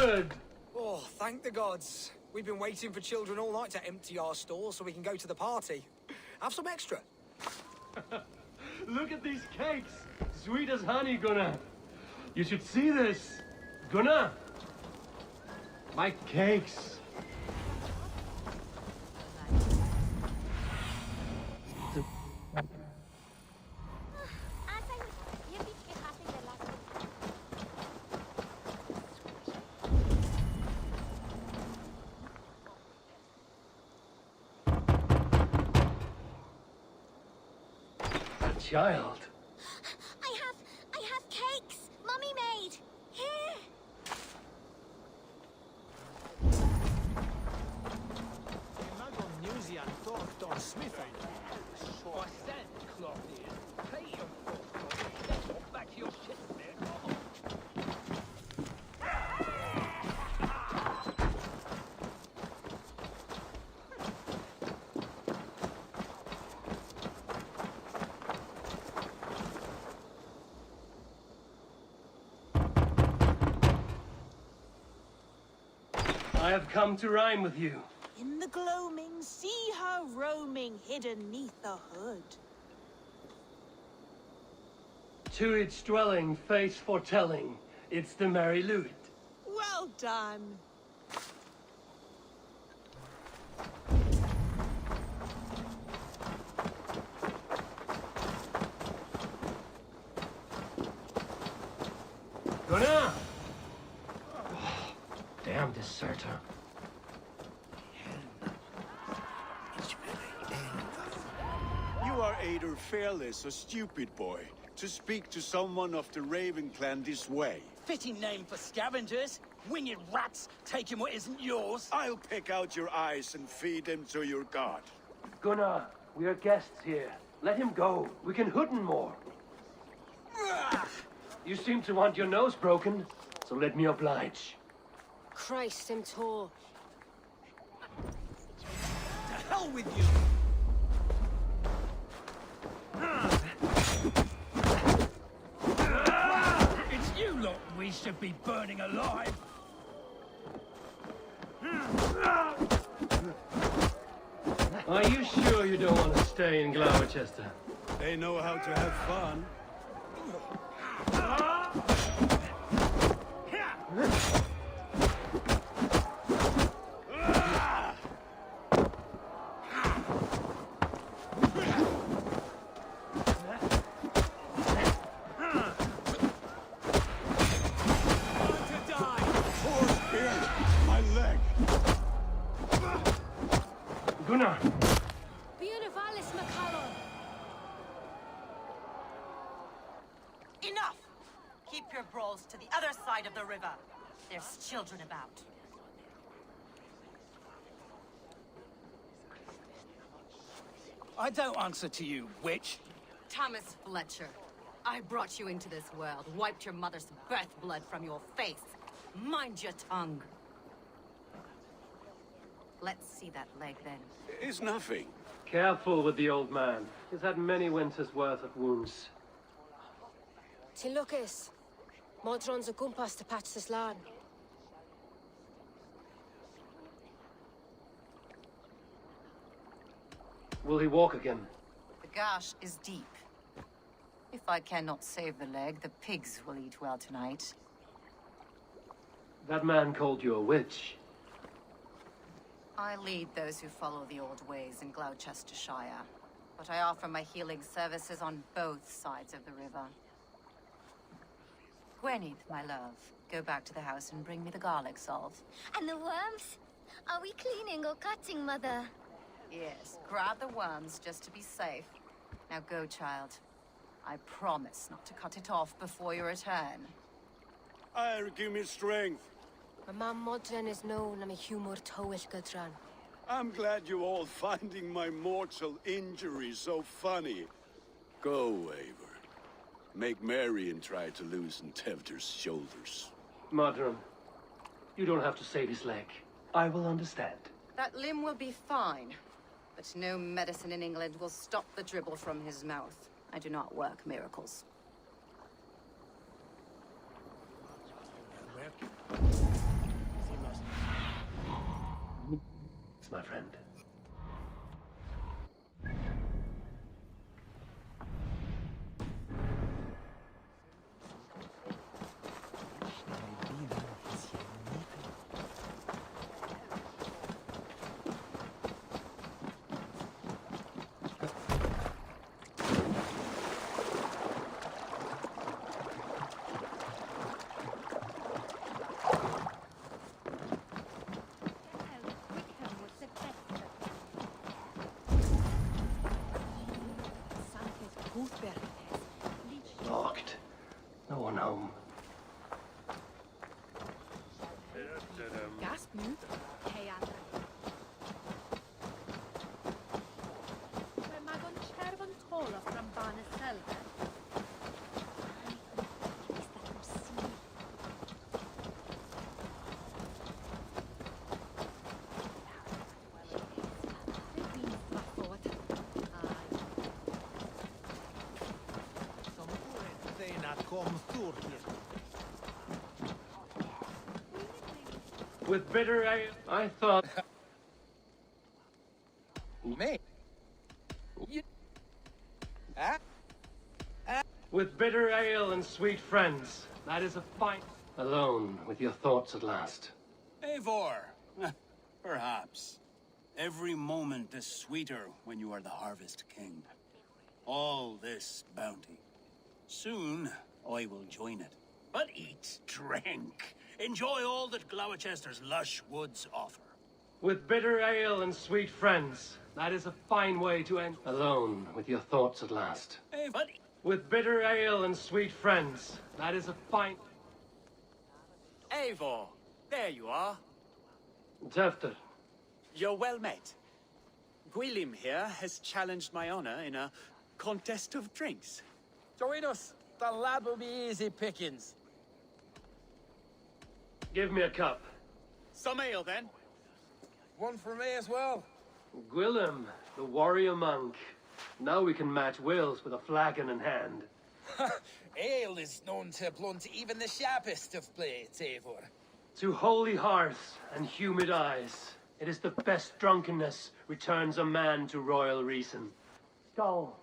good. Oh, thank the gods. We've been waiting for children all night to empty our stores so we can go to the party. Have some extra. Look at these cakes. Sweet as honey, Gunnar. You should see this. Gunnar. My cakes. Child. I have cakes. Mummy made. Here. I have come to rhyme with you. In the gloaming, see her roaming hidden neath the hood. To its dwelling, face foretelling, it's the merry lute. Well done. Gunnar! Damn deserter. You are either fearless or stupid, boy, to speak to someone of the Raven clan this way. Fitting name for scavengers. Winged rats taking what isn't yours. I'll pick out your eyes and feed them to your god. Gunnar, we are guests here. Let him go. We can hood him more. You seem to want your nose broken, so let me oblige. Christ, him tall. To hell with you! It's you lot we should be burning alive. Are you sure you don't want to stay in Gloucester? They know how to have fun. Gunnar! Enough! Keep your brawls to the other side of the river. There's children about. I don't answer to you, witch. Thomas Fletcher, I brought you into this world, wiped your mother's birth blood from your face. Mind your tongue. Let's see that leg, then. It's nothing. Careful with the old man. He's had many winters' worth of wounds. Till Lucas. Modron's a gumpas to patch this land. Will he walk again? The gash is deep. If I cannot save the leg, the pigs will eat well tonight. That man called you a witch. I lead those who follow the old ways in Gloucestershire, but I offer my healing services on both sides of the river. Gweneth, my love, go back to the house and bring me the garlic salve. And the worms? Are we cleaning or cutting, Mother? Yes, grab the worms just to be safe. Now go, child. I promise not to cut it off before you return. I'll give me strength. My mum Modron is known. I'm a humor towish Gudran. I'm glad you're all finding my mortal injury so funny. Go, Eivor. Make merry and try to loosen Tevder's shoulders. Modron, you don't have to save his leg. I will understand. That limb will be fine, but no medicine in England will stop the dribble from his mouth. I do not work miracles. my friend. Locked. No one home. Gasp nu. Hei, Andra. Mae magon czerwon tola from Bandicam. With bitter ale, I thought... Me? You... With bitter ale and sweet friends, that is a fine... Alone with your thoughts at last. Eivor, perhaps. Every moment is sweeter when you are the Harvest King. All this bounty. Soon, I will join it. But eat, drink, enjoy all that Gloucester's lush woods offer. With bitter ale and sweet friends, that is a fine way to end... Alone with your thoughts at last. But... With bitter ale and sweet friends, that is a fine... Eivor, there you are. Tefter. You're well met. Gwilym here has challenged my honor in a contest of drinks. Join us. The lad will be easy pickings. Give me a cup. Some ale, then. One for me as well. Gwilym, the warrior monk. Now we can match wills with a flagon in hand. Ale is known to blunt even the sharpest of blades, Eivor. To holy hearths and humid eyes, it is the best drunkenness returns a man to royal reason. Skull.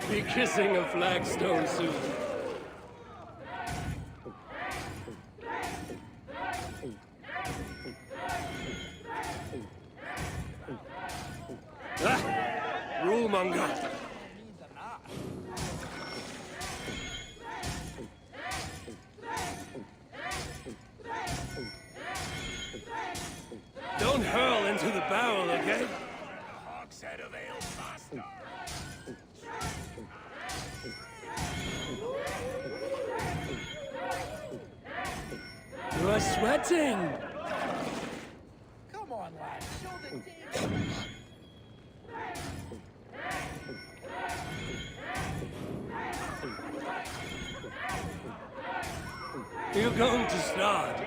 Be kissing a flagstone soon. Rulemonger. Don't hurl into the barrel, okay? Hogshead of ale faster. You are sweating! Come on, lad. Show the team. You're going to start.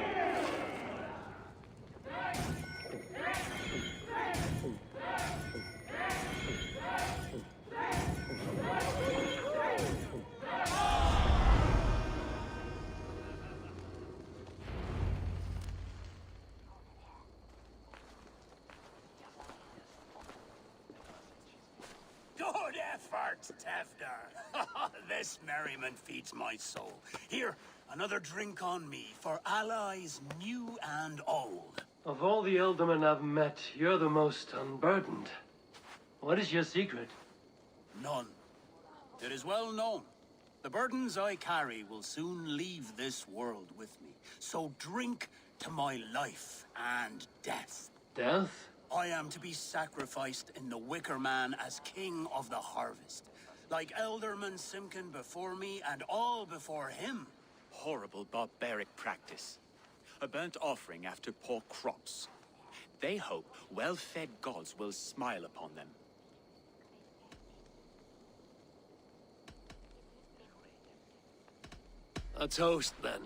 Good effort, Tefter. This merriment feeds my soul. Here, another drink on me for allies new and old. Of all the Ealdormen I've met, you're the most unburdened. What is your secret? None. It is well known. The burdens I carry will soon leave this world with me. So drink to my life and death. Death? I am to be sacrificed in the Wicker Man as king of the harvest. Like Elderman Simkin before me and all before him. Horrible barbaric practice. A burnt offering after poor crops. They hope well-fed gods will smile upon them. A toast, then.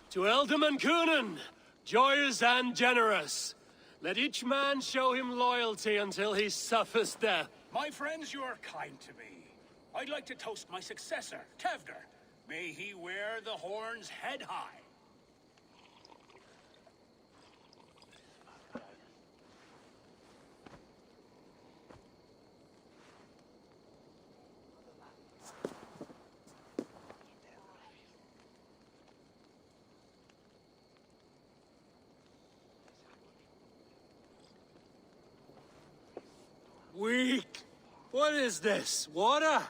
To Alderman Coonan, joyous and generous. Let each man show him loyalty until he suffers death. My friends, you are kind to me. I'd like to toast my successor, Tevder. May he wear the horns head high. Weak. What is this? Water?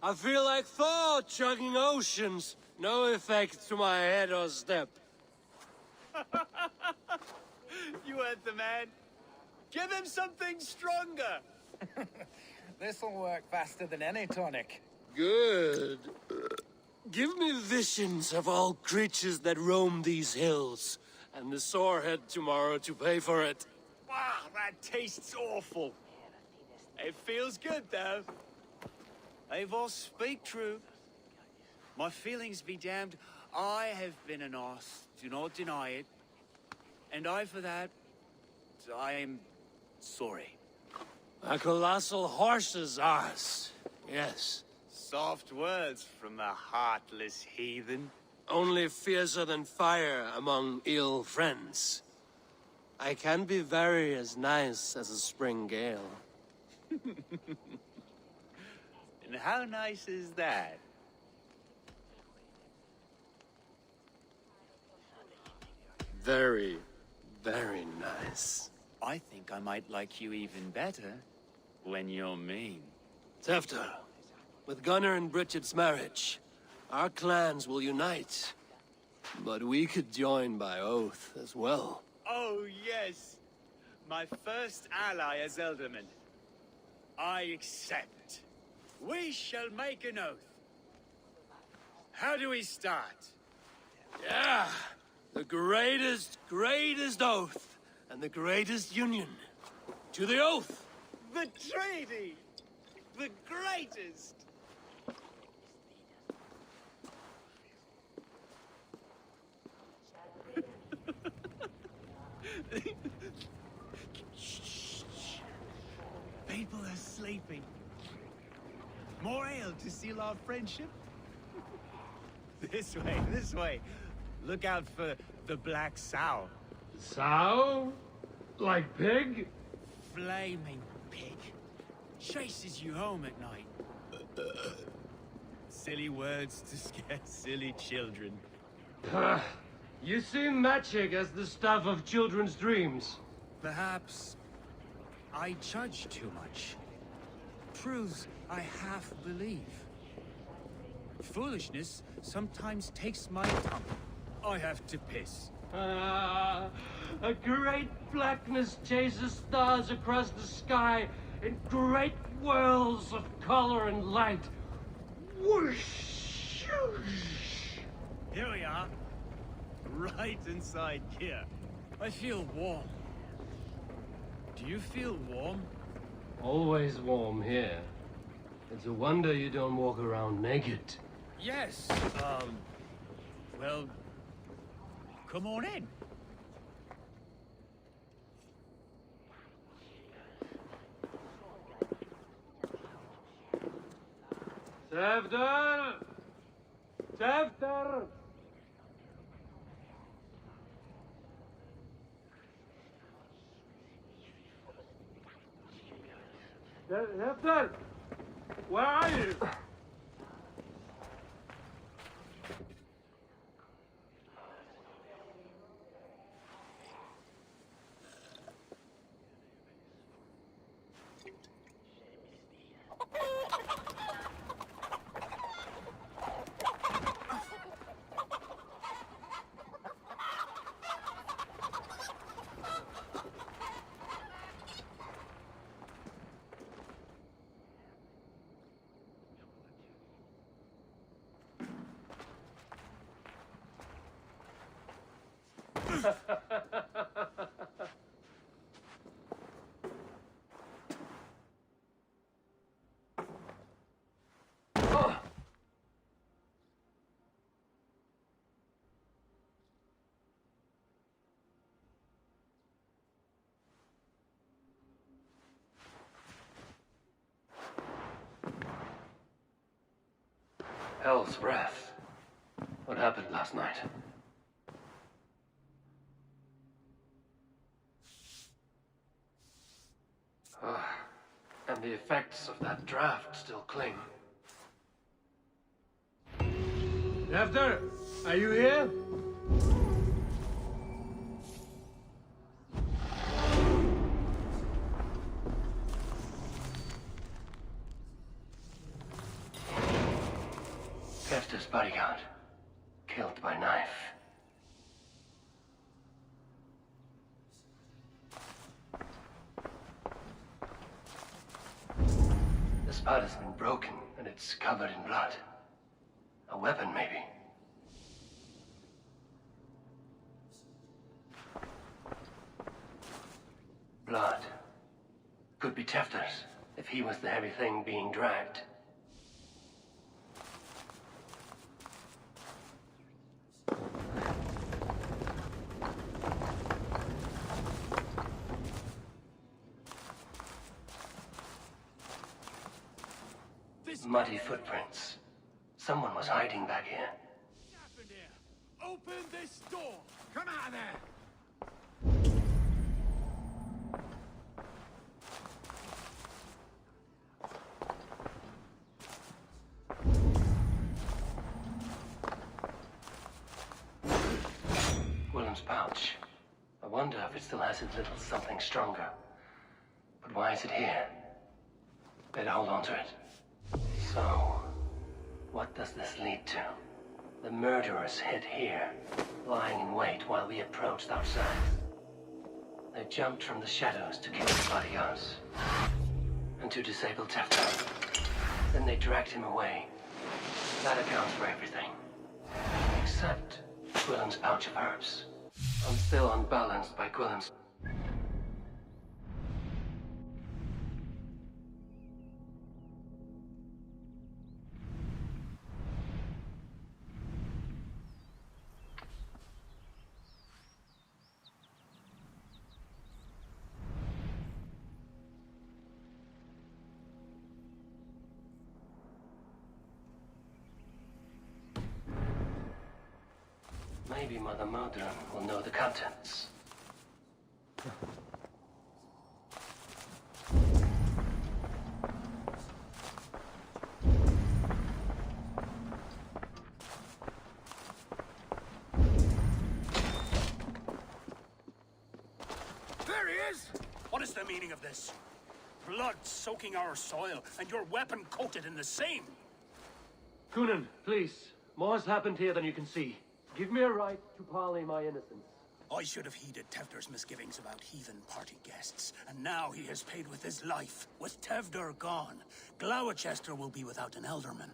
I feel like Thor chugging oceans. No effect to my head or step. You heard the man. Give him something stronger. This'll work faster than any tonic. Good. Give me visions of all creatures that roam these hills, and the sorehead tomorrow to pay for it. Wow, that tastes awful. It feels good, though. Eivor, speak true. My feelings be damned. I have been an arse, do not deny it. And I, for that, I am sorry. A colossal horse's arse, yes. Soft words from the heartless heathen. Only fiercer than fire among ill friends. I can be very as nice as a spring gale. And how nice is that? Very, very nice. I think I might like you even better when you're mean. Tefter, with Gunnar and Bridget's marriage, our clans will unite. But we could join by oath as well. Oh, yes. My first ally as Elderman. I accept. We shall make an oath. How do we start? Yeah! The greatest oath, and the greatest union. To the oath! The treaty! The greatest! People are sleeping. More ale to seal our friendship? This way, this way. Look out for the black sow. Sow? Like pig? Flaming pig. Chases you home at night. Silly words to scare silly children. You see magic as the stuff of children's dreams. Perhaps I judge too much. Truths I half believe. Foolishness sometimes takes my tongue. I have to piss. A great blackness chases stars across the sky in great whirls of color and light. Whoosh! Here we are. Right inside here. I feel warm. Do you feel warm? Always warm here. It's a wonder you don't walk around naked. Yes. Well, come on in. Tefter! Tefter! Tefter! Where are you? Hell's Breath. What happened last night? And the effects of that draft still cling. After, are you here? Kefta's bodyguard, killed by knife. The spot has been broken, and it's covered in blood. A weapon, maybe. Blood. Could be Tefta's, if he was the heavy thing being dragged. Muddy footprints. Someone was hiding back here. Open this door! Come out of there! Willem's pouch. I wonder if it still has its little something stronger. But why is it here? Better hold on to it. So, what does this lead to? The murderers hid here, lying in wait while we approached outside. They jumped from the shadows to kill the bodyguards. And to disable Tefta. Then they dragged him away. That accounts for everything. Except Willem's pouch of herbs. I'm still unbalanced by Willem's. Maybe Mother Modron will know the contents. There he is! What is the meaning of this? Blood soaking our soil, and your weapon coated in the same! Kunan, please. More has happened here than you can see. Give me a right to parley my innocence. I should have heeded Tevder's misgivings about heathen party guests, and now he has paid with his life. With Tevder gone, Gloucester will be without an elderman.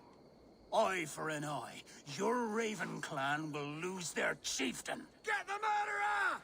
Eye for an eye. Your Raven clan will lose their chieftain. Get the murderer!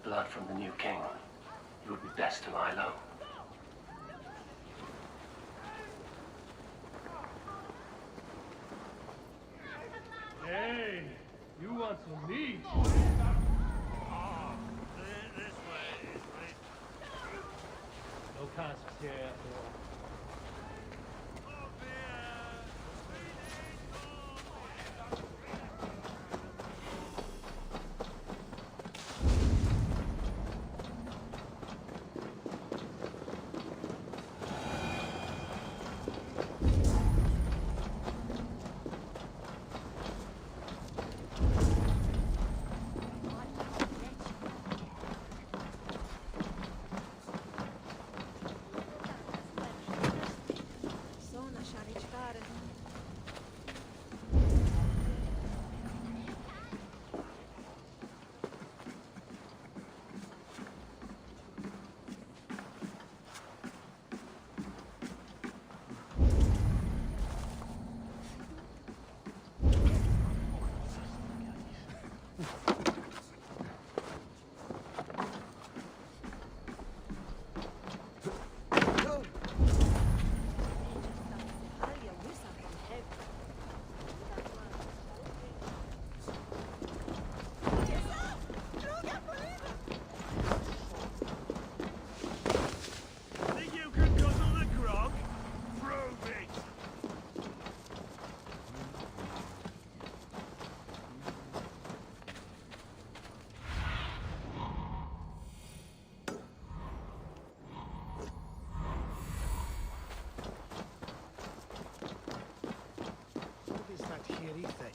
Blood from the new king. It would be best to lie low. Hey, you want some meat? This way. No casks here after all.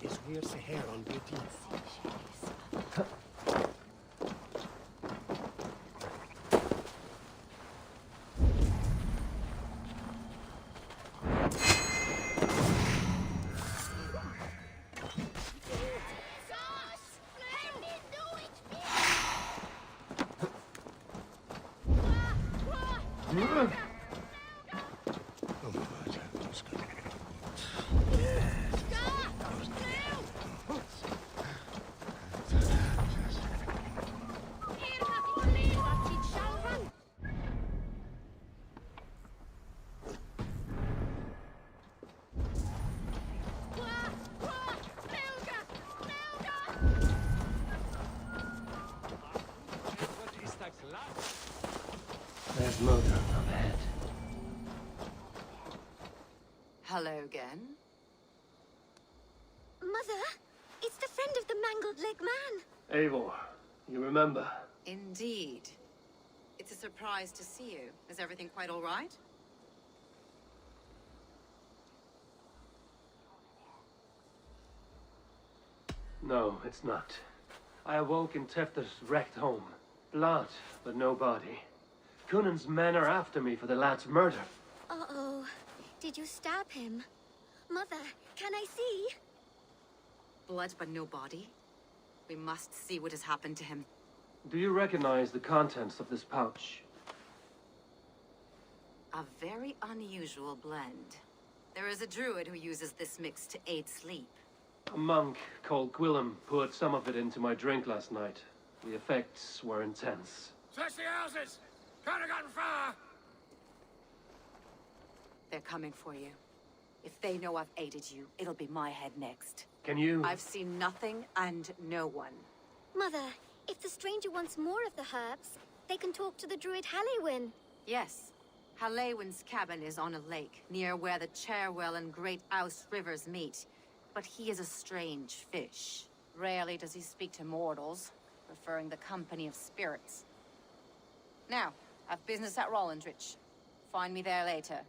Is weer se her on beauty. There's motor up ahead. Hello again. Mother, it's the friend of the mangled leg man. Eivor, you remember? Indeed. It's a surprise to see you. Is everything quite all right? No, it's not. I awoke in Tefter's wrecked home. Blood, but no body. Cunan's men are after me for the lad's murder. Uh-oh. Did you stab him? Mother, can I see? Blood, but no body? We must see what has happened to him. Do you recognize the contents of this pouch? A very unusual blend. There is a druid who uses this mix to aid sleep. A monk called Gwillem poured some of it into my drink last night. The effects were intense. Search the houses! Can't have gotten far! They're coming for you. If they know I've aided you, it'll be my head next. Can you... I've seen nothing and no one. Mother, if the stranger wants more of the herbs, they can talk to the druid Halewyn. Yes. Halewyn's cabin is on a lake, near where the Cherwell and Great Ouse rivers meet. But he is a strange fish. Rarely does he speak to mortals, preferring the company of spirits. Now, I've business at Rollindrich. Find me there later.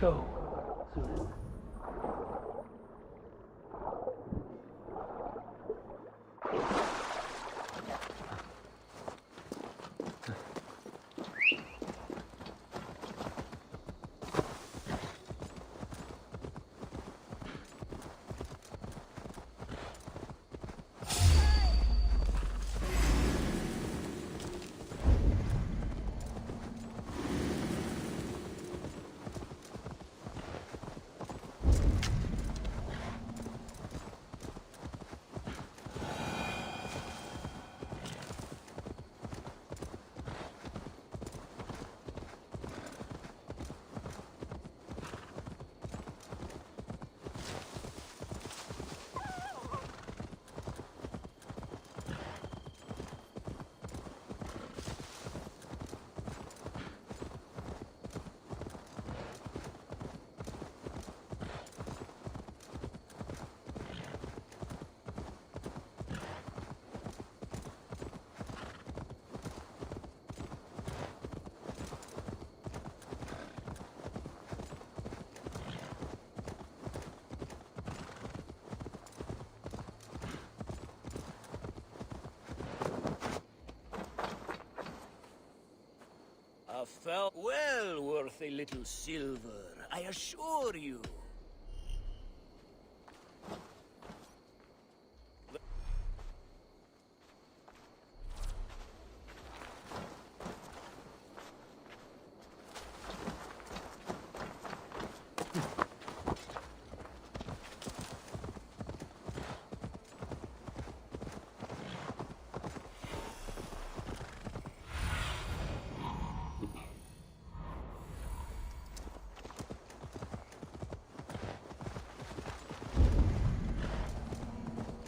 Go, Susan. A fell well worth a little silver, I assure you.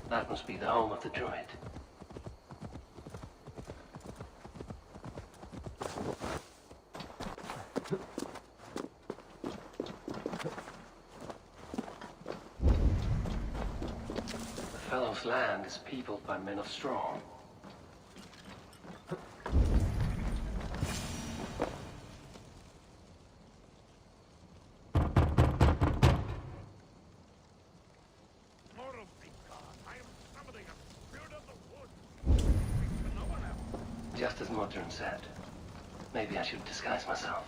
That must be the home of the druid. The fellow's land is peopled by men of straw. Just as Modern said. Maybe I should disguise myself.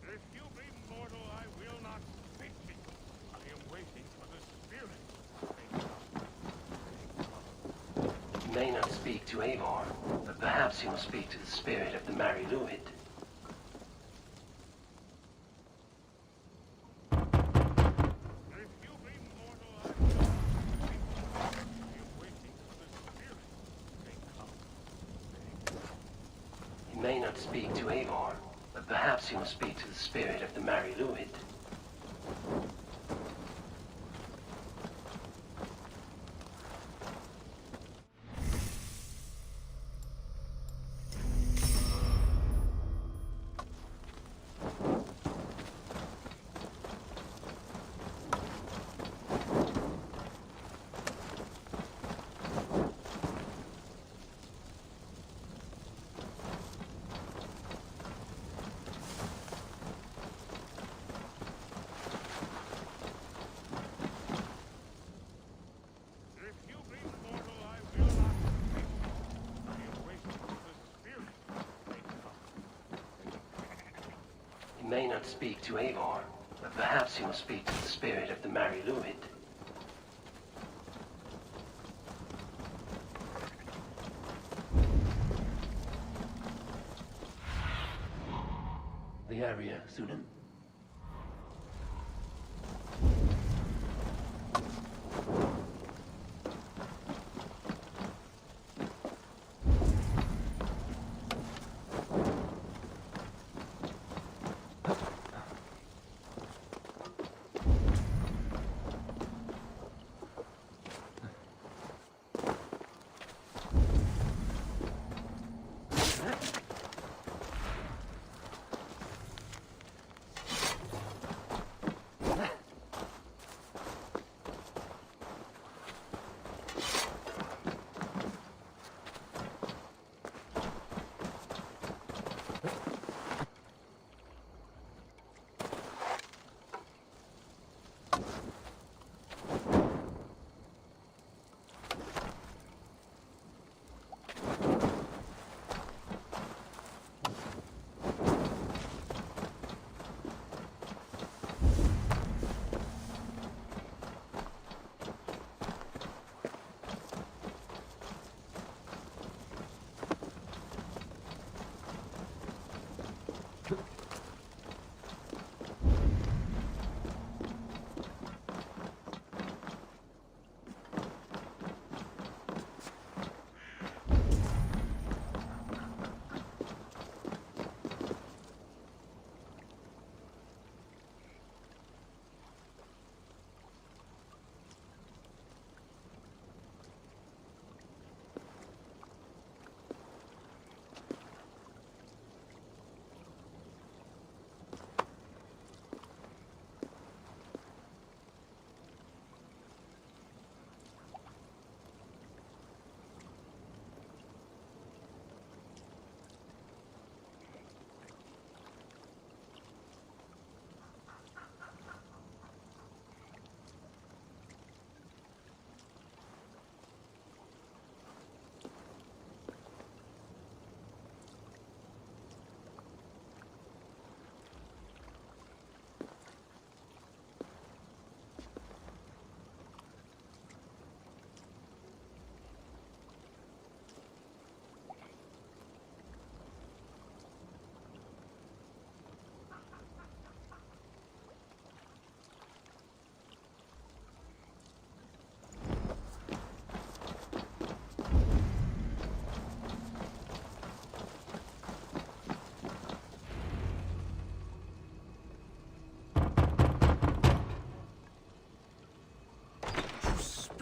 If you be mortal, I will not speak to you. I am waiting for the spirit. You may not speak to Eivor, but perhaps you must speak to the spirit of the Mary Luid. You may not speak to Eivor, but perhaps you must speak to the spirit of the Mary Luid. You may not speak to Eivor, but perhaps you must speak to the spirit of the Mary Luid. The area, Sudan.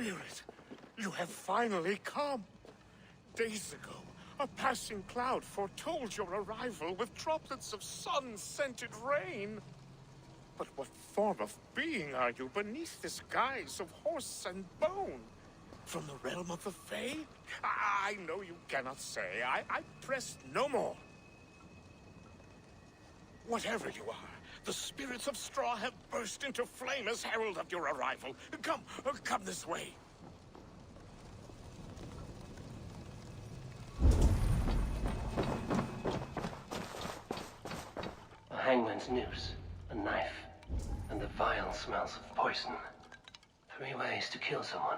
Spirit, you have finally come. Days ago, a passing cloud foretold your arrival with droplets of sun-scented rain. But what form of being are you beneath this guise of horse and bone? From the realm of the Fae? I know you cannot say. I press no more. Whatever you are, the spirits of straw have burst into flame as herald of your arrival. Come this way. A hangman's noose, a knife, and the vile smells of poison. 3 ways to kill someone.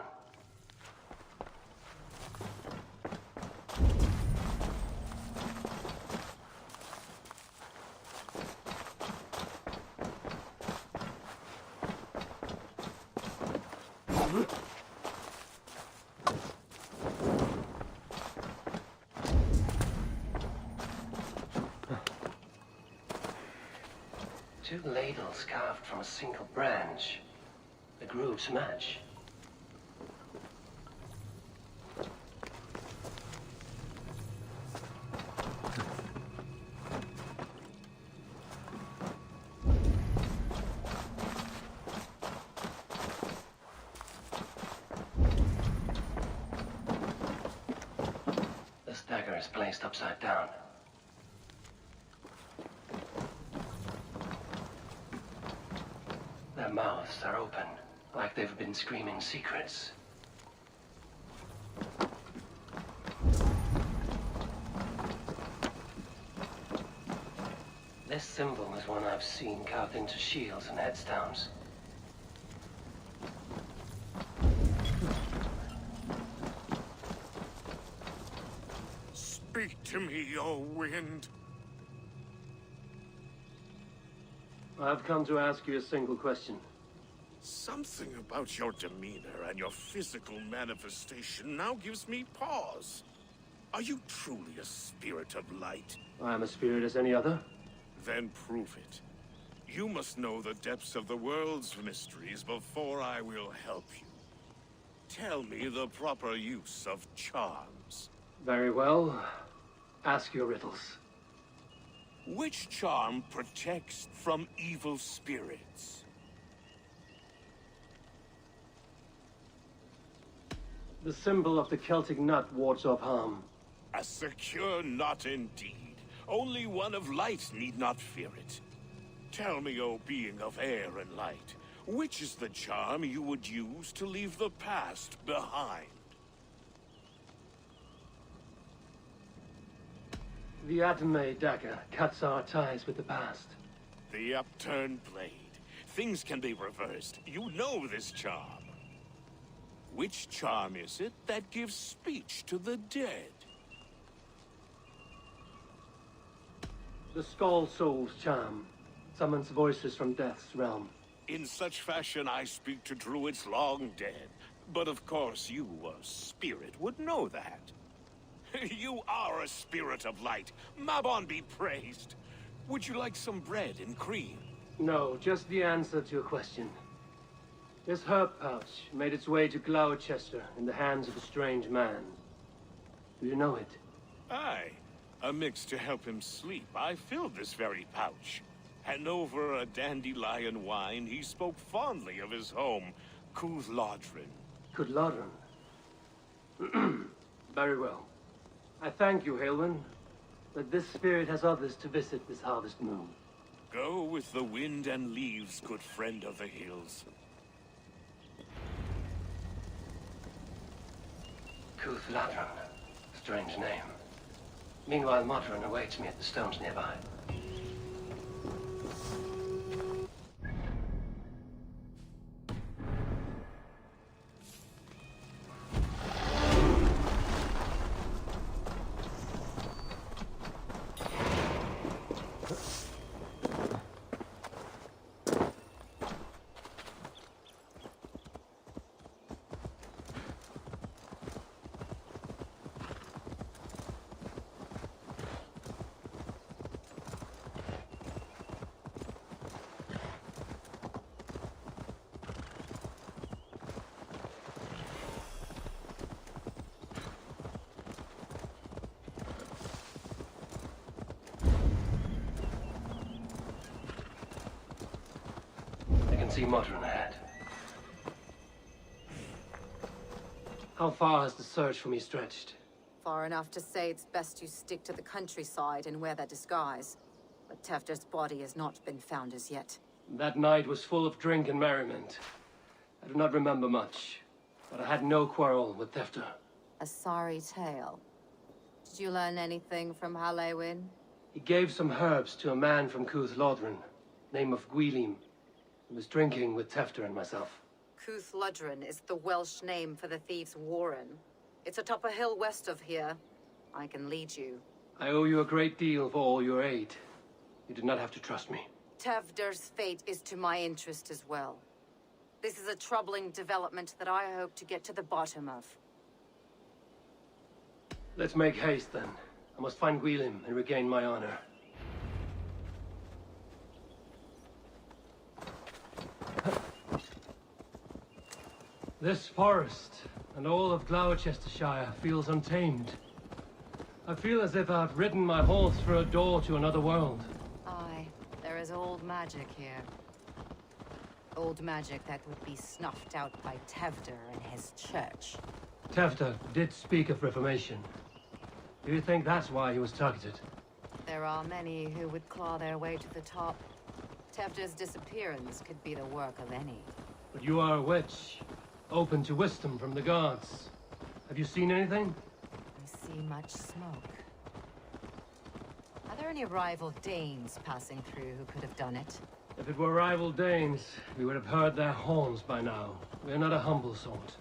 Two ladles carved from a single branch. The grooves match. This dagger is placed upside down. Their mouths are open, like they've been screaming secrets. This symbol is one I've seen carved into shields and headstones. Speak to me, O wind. I've come to ask you a single question. Something about your demeanor and your physical manifestation now gives me pause. Are you truly a spirit of light? I am a spirit as any other. Then prove it. You must know the depths of the world's mysteries before I will help you. Tell me the proper use of charms. Very well. Ask your riddles. Which charm protects from evil spirits? The symbol of the Celtic nut wards off harm. A secure knot indeed. Only one of light need not fear it. Tell me, O being of air and light, which is the charm you would use to leave the past behind? The Adame dagger cuts our ties with the past. The upturned blade. Things can be reversed. You know this charm. Which charm is it that gives speech to the dead? The Skull Soul's charm summons voices from death's realm. In such fashion I speak to druids long dead. But of course you, a spirit, would know that. You are a spirit of light. Mabon be praised. Would you like some bread and cream? No, just the answer to your question. This herb pouch made its way to Gloucester in the hands of a strange man. Do you know it? Aye. A mix to help him sleep. I filled this very pouch. And over a dandelion wine, he spoke fondly of his home, Cooth-Lodrin. Cooth-Lodrin? Very well. I thank you, Haelwyn, that this spirit has others to visit this harvest moon. Go with the wind and leaves, good friend of the hills. Cooth-Lodrin. Strange name. Meanwhile, Modron awaits me at the stones nearby. see Modron ahead. How far has the search for me stretched? Far enough to say it's best you stick to the countryside and wear that disguise. But Tefter's body has not been found as yet. That night was full of drink and merriment. I do not remember much, but I had no quarrel with Tefter. A sorry tale. Did you learn anything from Halewin? He gave some herbs to a man from Cuth Lodren, name of Gwilim. He was drinking with Tefter and myself. Cuth Lodren is the Welsh name for the thieves' warren. It's atop a hill west of here. I can lead you. I owe you a great deal for all your aid. You did not have to trust me. Tefder's fate is to my interest as well. This is a troubling development that I hope to get to the bottom of. Let's make haste then. I must find Gwilim and regain my honor. This forest and all of Gloucestershire feels untamed. I feel as if I've ridden my horse through a door to another world. Aye, there is old magic here. Old magic that would be snuffed out by Tefder and his church. Tefter did speak of reformation. Do you think that's why he was targeted? There are many who would claw their way to the top. Tefder's disappearance could be the work of any. But you are a witch, open to wisdom from the gods. Have you seen anything? I see much smoke. Are there any rival Danes passing through who could have done it? If it were rival Danes, we would have heard their horns by now. We are not a humble sort.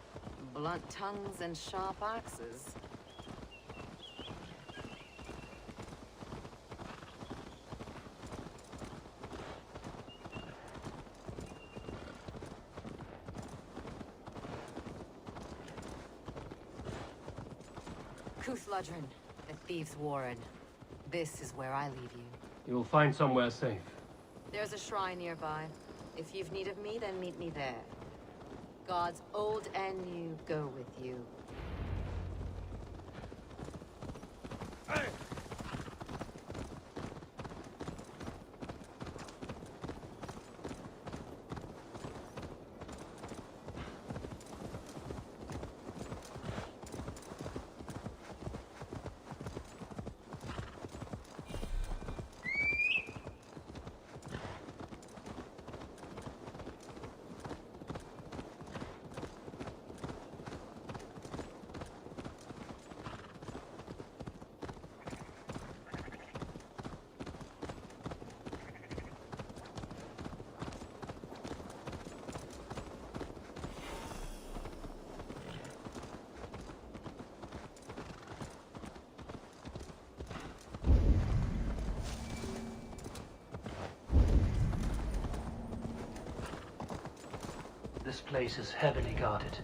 Blunt tongues and sharp axes. Cuth Lodren, the thieves' warren. This is where I leave you. You will find somewhere safe. There's a shrine nearby. If you've need of me, then meet me there. Gods old and new go with you. Hey! This place is heavily guarded.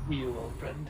You, old friend.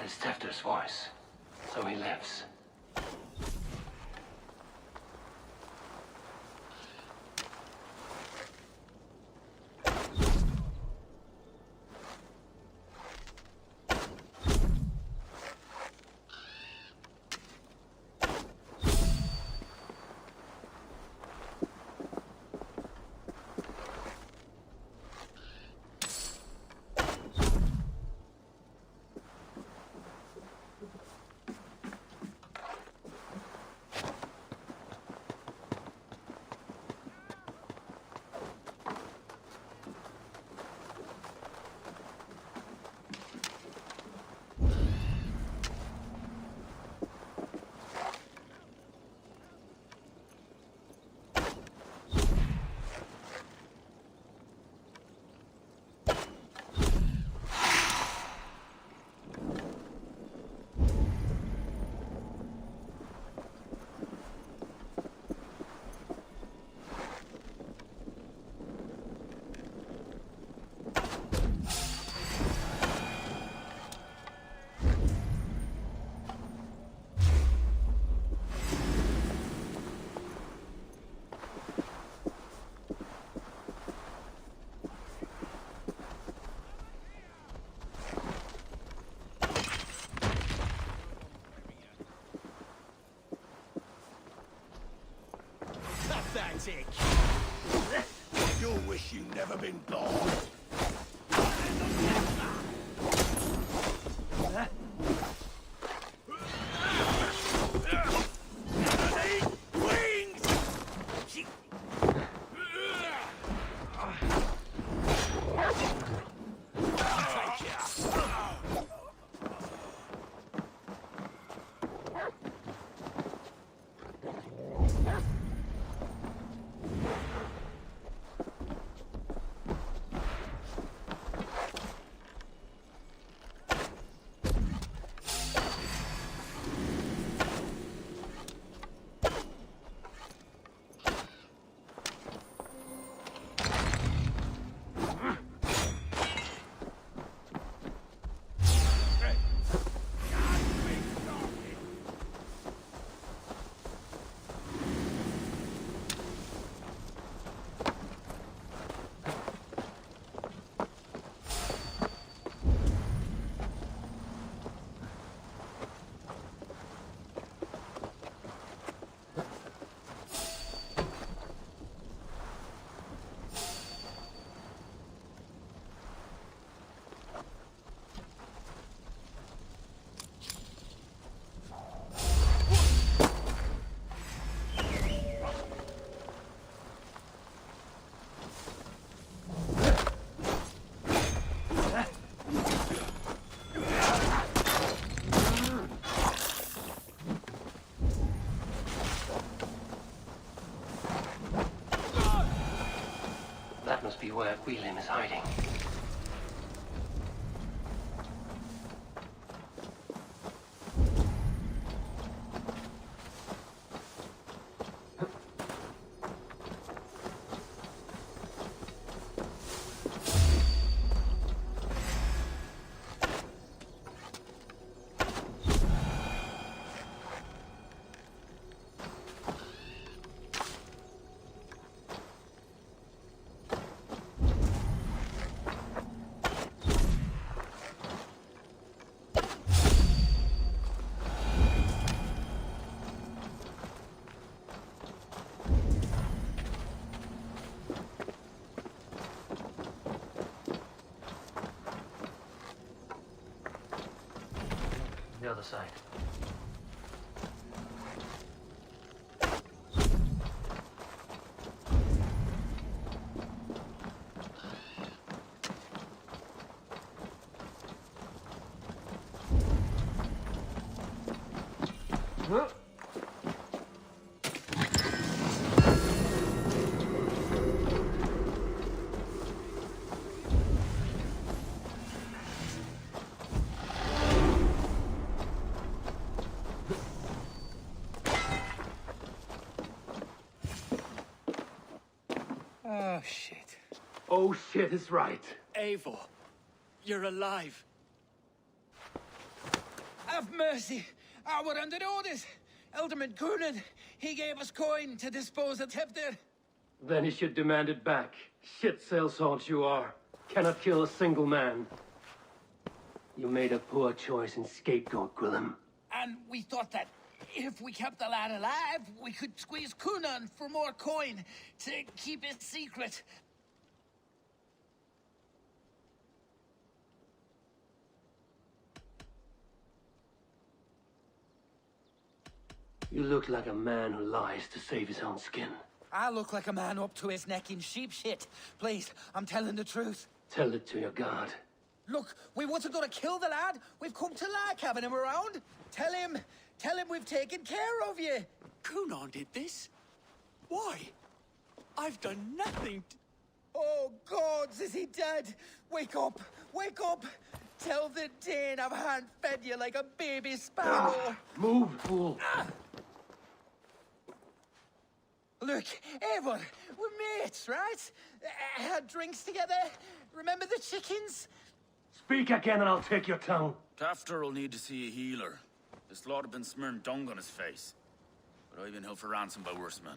is Tefter's voice, so he lives. Pathetic! You wish you'd never been born. That must be where William is hiding. The other side. Oh, shit. Oh, shit is right. Eivor, you're alive. Have mercy. We're under orders. Alderman Coonan, he gave us coin to dispose of Tefter. Then he should demand it back. Shit sellswords you are. Cannot kill a single man. You made a poor choice in scapegoat, Gwillem. And we thought that if we kept the lad alive, we could squeeze Coonan for more coin to keep it secret. You look like a man who lies to save his own skin. I look like a man up to his neck in sheep shit. Please, I'm telling the truth. Tell it to your guard. Look, we wasn't gonna kill the lad. We've come to like having him around. Tell him we've taken care of you. Coonan did this? Why? I've done nothing to... Oh, gods, is he dead? Wake up, wake up. Tell the Dane I've hand-fed you like a baby sparrow. Move, fool. Look, Eivor, we're mates, right? Had drinks together. Remember the chickens? Speak again and I'll take your tongue. Tafter will need to see a healer. This lot have been smearing dung on his face. But I've been held for ransom by worse men.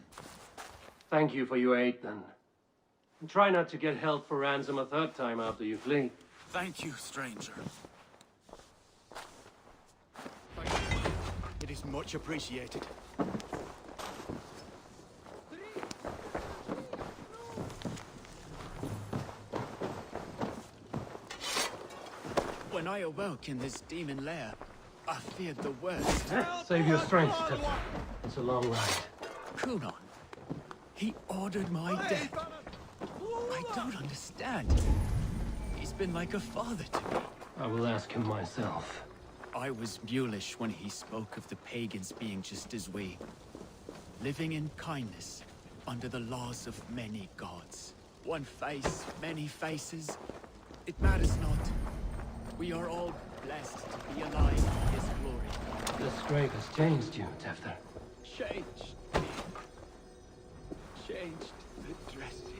Thank you for your aid, then. And try not to get held for ransom a third time after you flee. Thank you, stranger. It is much appreciated. When I awoke in this demon lair, I feared the worst. Save your strength, Tefter. It's a long ride. Coonan, he ordered my death. I don't understand. He's been like a father to me. I will ask him myself. I was mulish when he spoke of the pagans being just as we. Living in kindness, under the laws of many gods. One face, many faces. It matters not. We are all blessed to be alive in his glory. The scrape has changed you, Tefter. Changed me. Changed the dressings.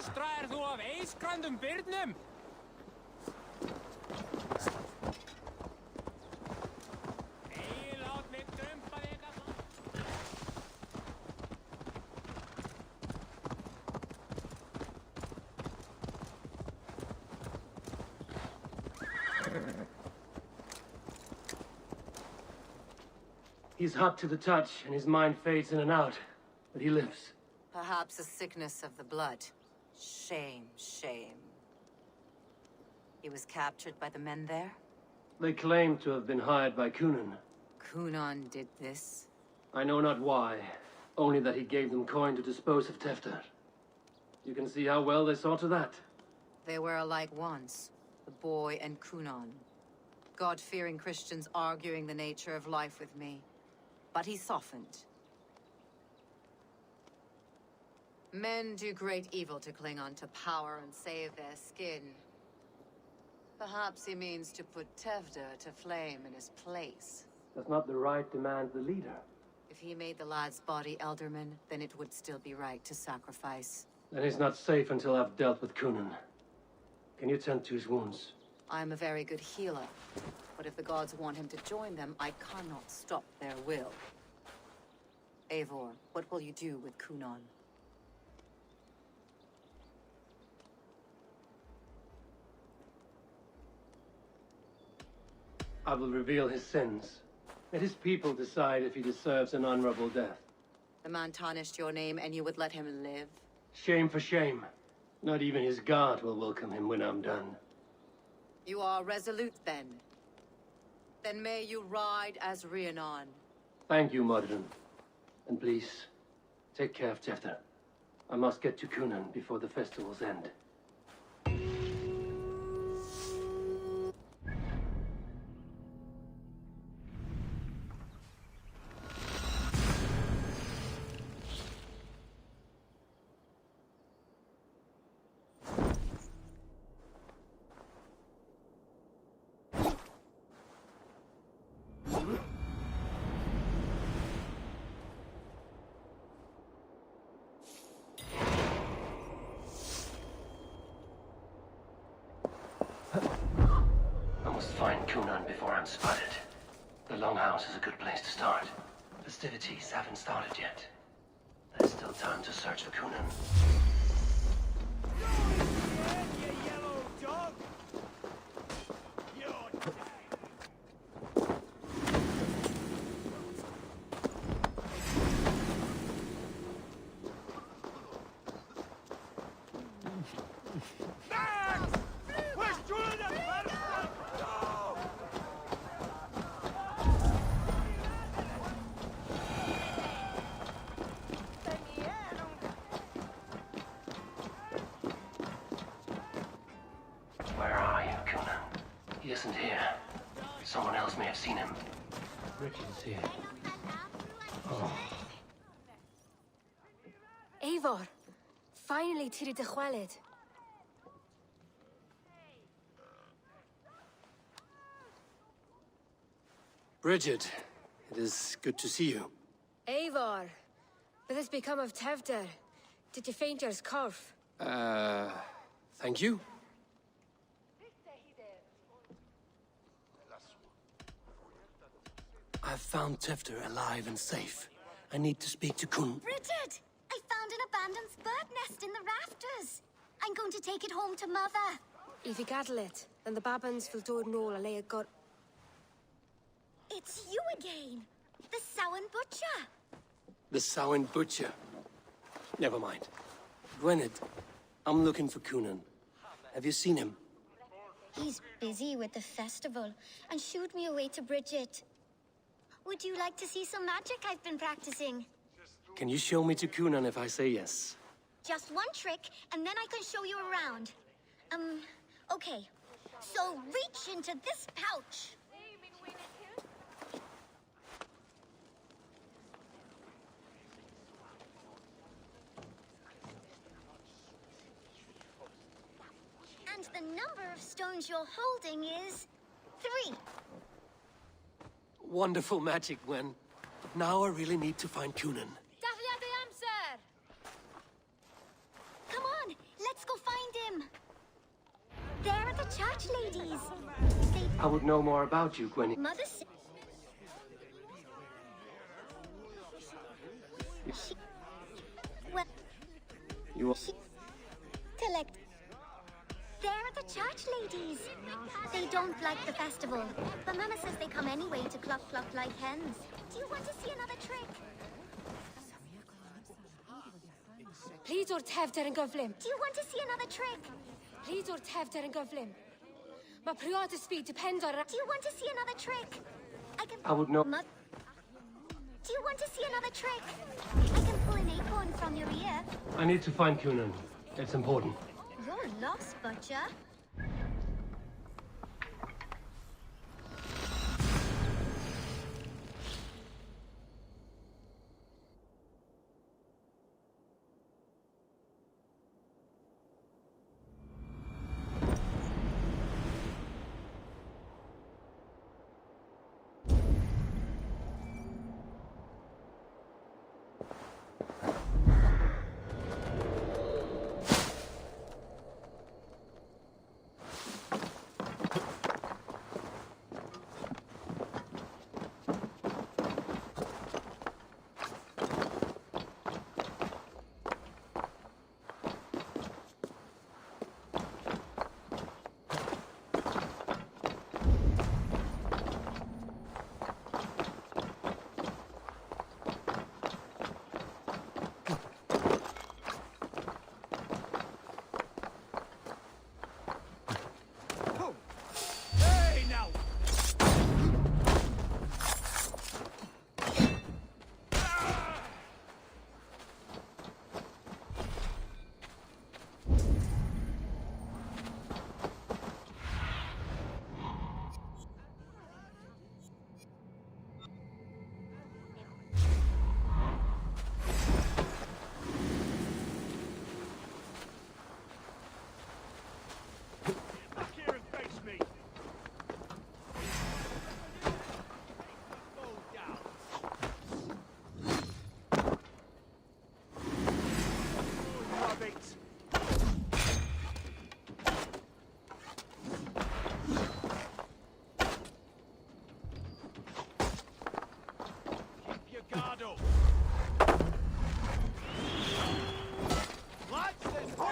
Straer þú af eisgrandum byrnum? Ei, lát mig drömpa þig að He's hot to the touch, and his mind fades in and out. But he lives. Perhaps a sickness of the blood. Shame, shame. He was captured by the men there? They claim to have been hired by Coonan. Coonan did this? I know not why, only that he gave them coin to dispose of Tefter. You can see how well they saw to that. They were alike once, the boy and Coonan. God-fearing Christians arguing the nature of life with me. But he softened. Men do great evil to cling on to power and save their skin. Perhaps he means to put Tevder to flame in his place. Does not the right demand the leader? If he made the lad's body Elderman, then it would still be right to sacrifice. Then he's not safe until I've dealt with Kunan. Can you tend to his wounds? I am a very good healer, but if the gods want him to join them, I cannot stop their will. Eivor, what will you do with Kunan? I will reveal his sins. Let his people decide if he deserves an honorable death. The man tarnished your name and you would let him live? Shame for shame. Not even his guard will welcome him when I'm done. You are resolute, then. Then may you ride as Rhiannon. Thank you, Modern. And please, take care of Tevder. I must get to Kunan before the festivals end. Find Kunan before I'm spotted. The Longhouse is a good place to start. Festivities haven't started yet. There's still time to search for Kunan. You yellow dog! You're Where are you, Kunan? He isn't here. Someone else may have seen him. Richard's here. Oh. Eivor, finally tiri de chwaled. Bridget, it is good to see you. Eivor, what has become of Tevder? Did you faint your scarf? Thank you. I've found Tevder alive and safe. I need to speak to Kun. Richard! I found an abandoned bird nest in the rafters. I'm going to take it home to Mother. If you gather it, then the Babans will do it all a lay got. It's you again! The Samhain Butcher! The Samhain Butcher. Never mind. Gwynedd, I'm looking for Kunan. Have you seen him? He's busy with the festival and shooed me away to Bridget. Would you like to see some magic I've been practicing? Can you show me to Kunan if I say yes? Just one trick, and then I can show you around. Okay. So reach into this pouch. And the number of stones you're holding is 3. Wonderful magic, Gwen. But now I really need to find Kunan. Come on, let's go find him. There are the church ladies. I would know more about you, Gwen. Mother well, You collect. There are the church ladies. They don't like the festival, but Mama says they come anyway to cluck cluck like hens. Do you want to see another trick? Please or Tevder and Govlim. Do you want to see another trick? Please or Tevder and Govlim. My priority speed depends on. Do you want to see another trick? I would know. Do you want to see another trick? I can pull an acorn from your ear. I need to find Kunan. It's important. You're lost, Butcher.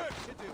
work to do.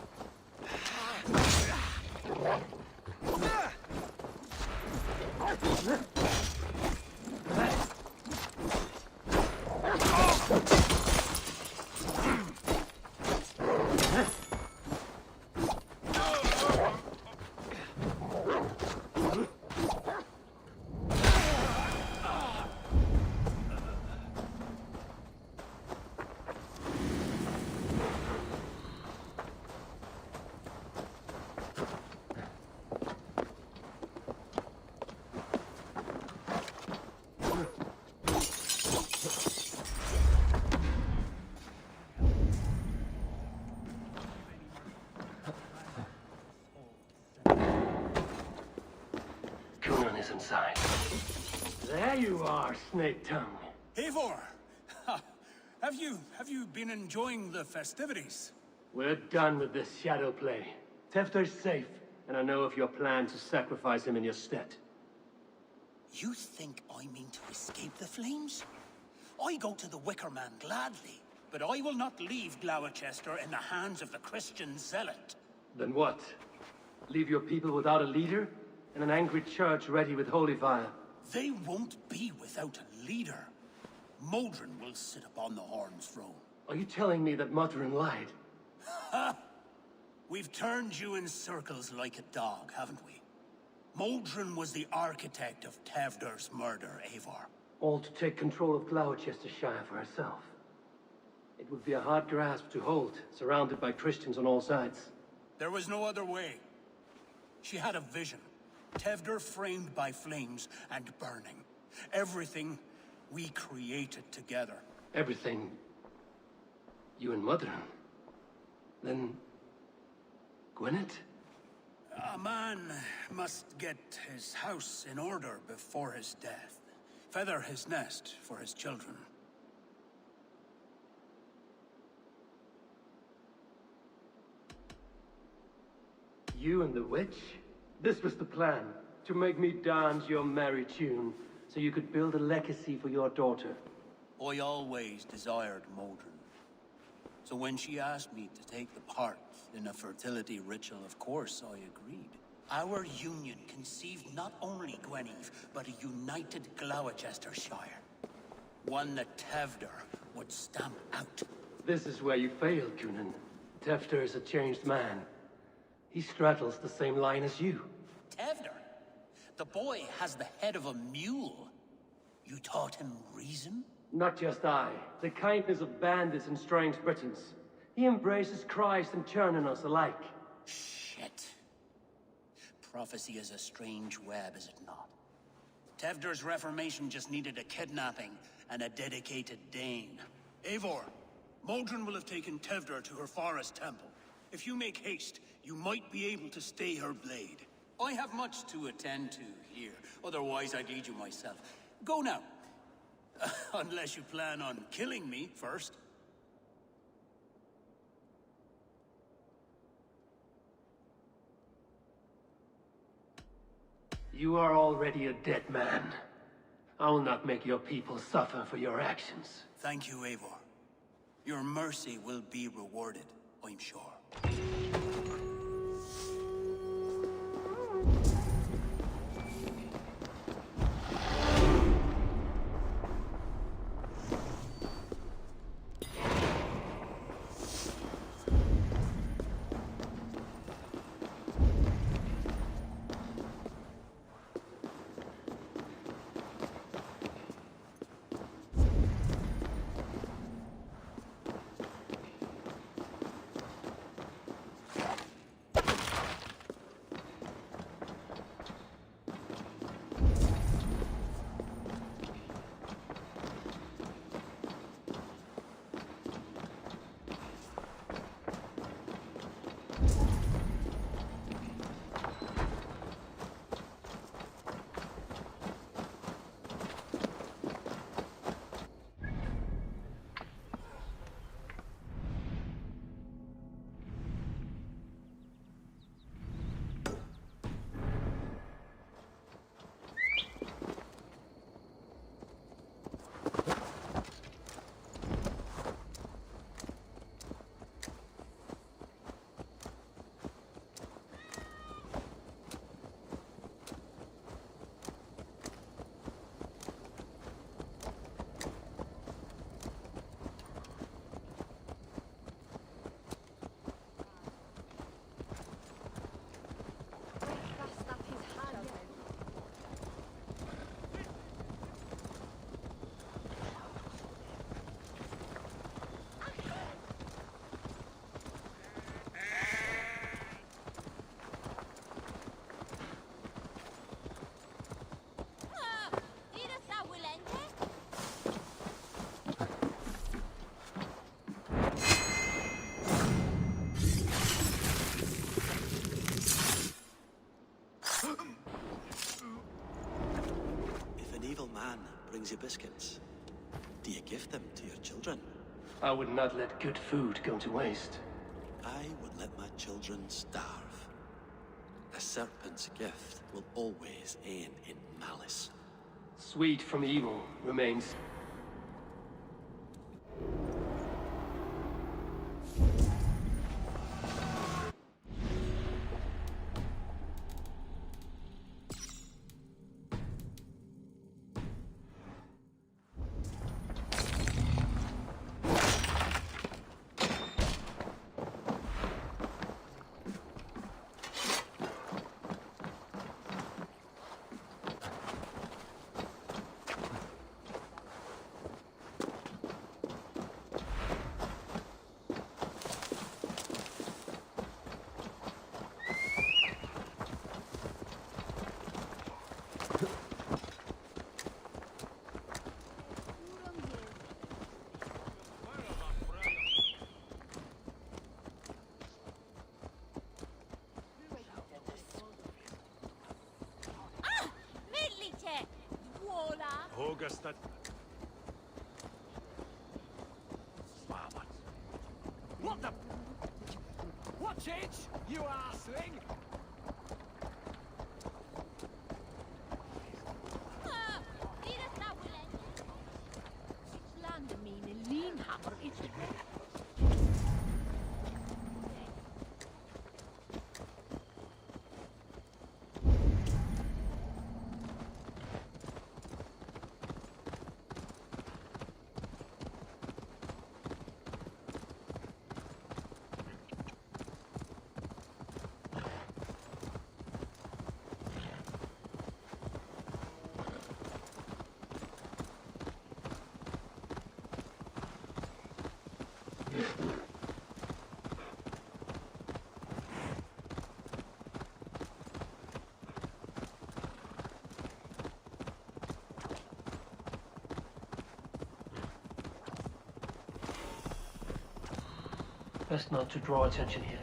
Inside. There you are, Snake Tongue. Eivor! Have you been enjoying the festivities? We're done with this shadow play. Tefter's safe, and I know of your plan to sacrifice him in your stead. You think I mean to escape the flames? I go to the Wicker Man gladly, but I will not leave Gloucester in the hands of the Christian zealot. Then what? Leave your people without a leader? And an angry church ready with holy fire? They won't be without a leader. Modron will sit upon the Horn's throne. Are you telling me that Modron lied? Ha! We've turned you in circles like a dog, haven't we? Modron was the architect of Tevder's murder, Eivor. All to take control of Gloucestershire for herself. It would be a hard grasp to hold, surrounded by Christians on all sides. There was no other way. She had a vision. Tevder framed by flames and burning. Everything we created together. Everything? You and Modron? Then... Gwyneth? A man must get his house in order before his death. Feather his nest for his children. You and the witch? This was the plan, to make me dance your merry tune, so you could build a legacy for your daughter. I always desired Modron. So when she asked me to take the part in a fertility ritual, of course I agreed. Our union conceived not only Gweneve, but a united Gloucestershire. One that Tevder would stamp out. This is where you failed, Cunan. Tefter is a changed man. He straddles the same line as you. Tevder? The boy has the head of a mule. You taught him reason? Not just I. The kindness of bandits and strange Britons. He embraces Christ and churning us alike. Shit. Prophecy is a strange web, is it not? Tevder's reformation just needed a kidnapping and a dedicated Dane. Eivor, Modron will have taken Tevder to her forest temple. If you make haste, you might be able to stay her blade. I have much to attend to here. Otherwise, I'd lead you myself. Go now. Unless you plan on killing me first. You are already a dead man. I will not make your people suffer for your actions. Thank you, Eivor. Your mercy will be rewarded, I'm sure. brings you biscuits. Do you give them to your children? I would not let good food go to waste. I would let my children starve. A serpent's gift will always end in malice. Sweet from evil remains. Augusta. What the? Watch it, you arseling! Best not to draw attention here.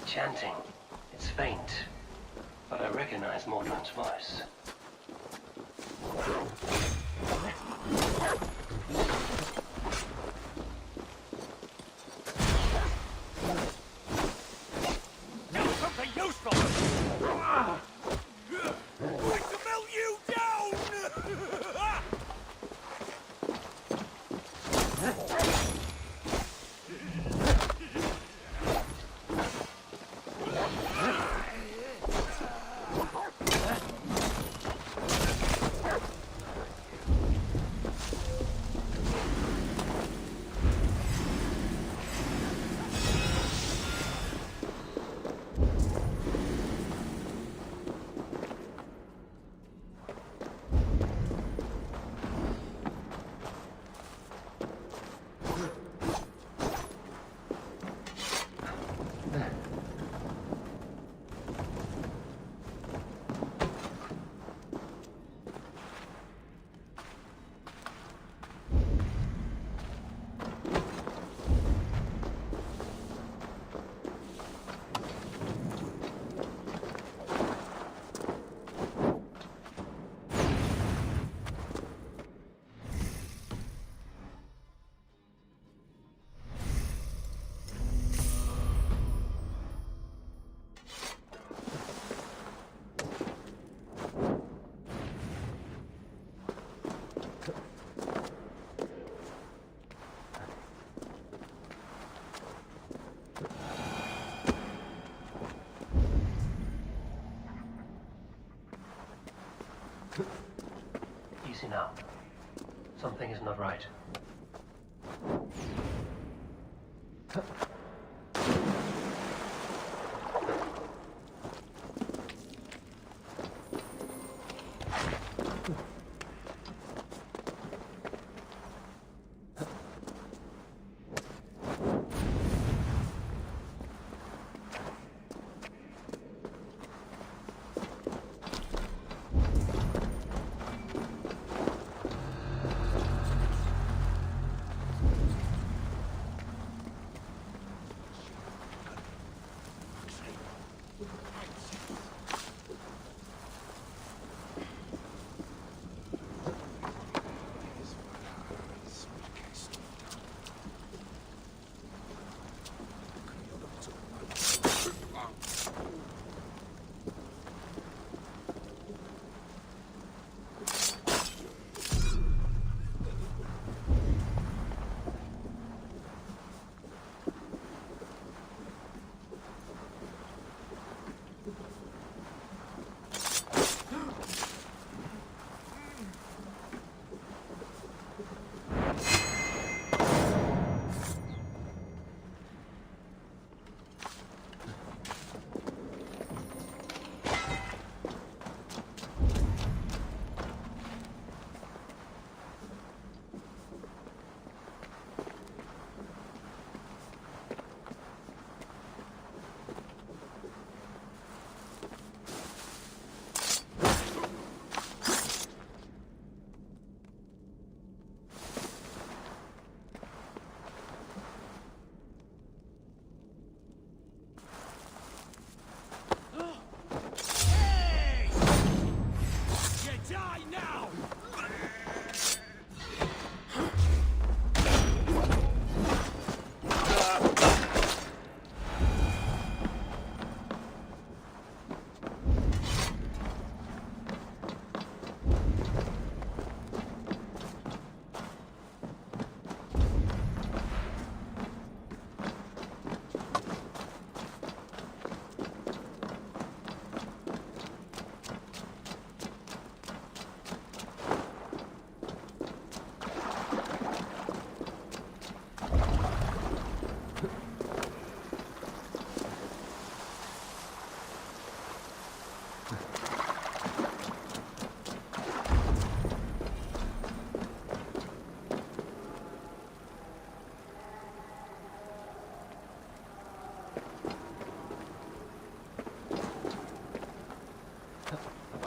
Chanting. It's faint, but I reckon recognize Mordred's voice. Now something useful! Going to melt you down! Easy now. Something is not right.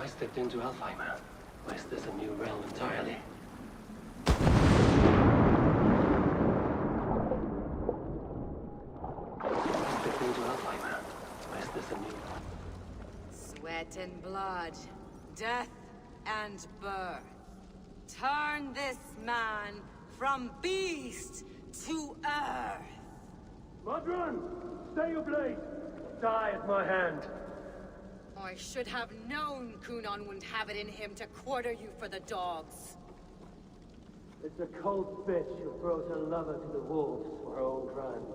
Stepped into Alfheim. Or is this a new realm entirely? Stepped into Alfheim. Or is this a new... Sweat and blood, death and birth. Turn this man from beast to earth. Modron, stay your blade. Die at my hand. I should have known Kunon wouldn't have it in him to quarter you for the dogs. It's a cold bitch who throws her lover to the wolves for her own crimes.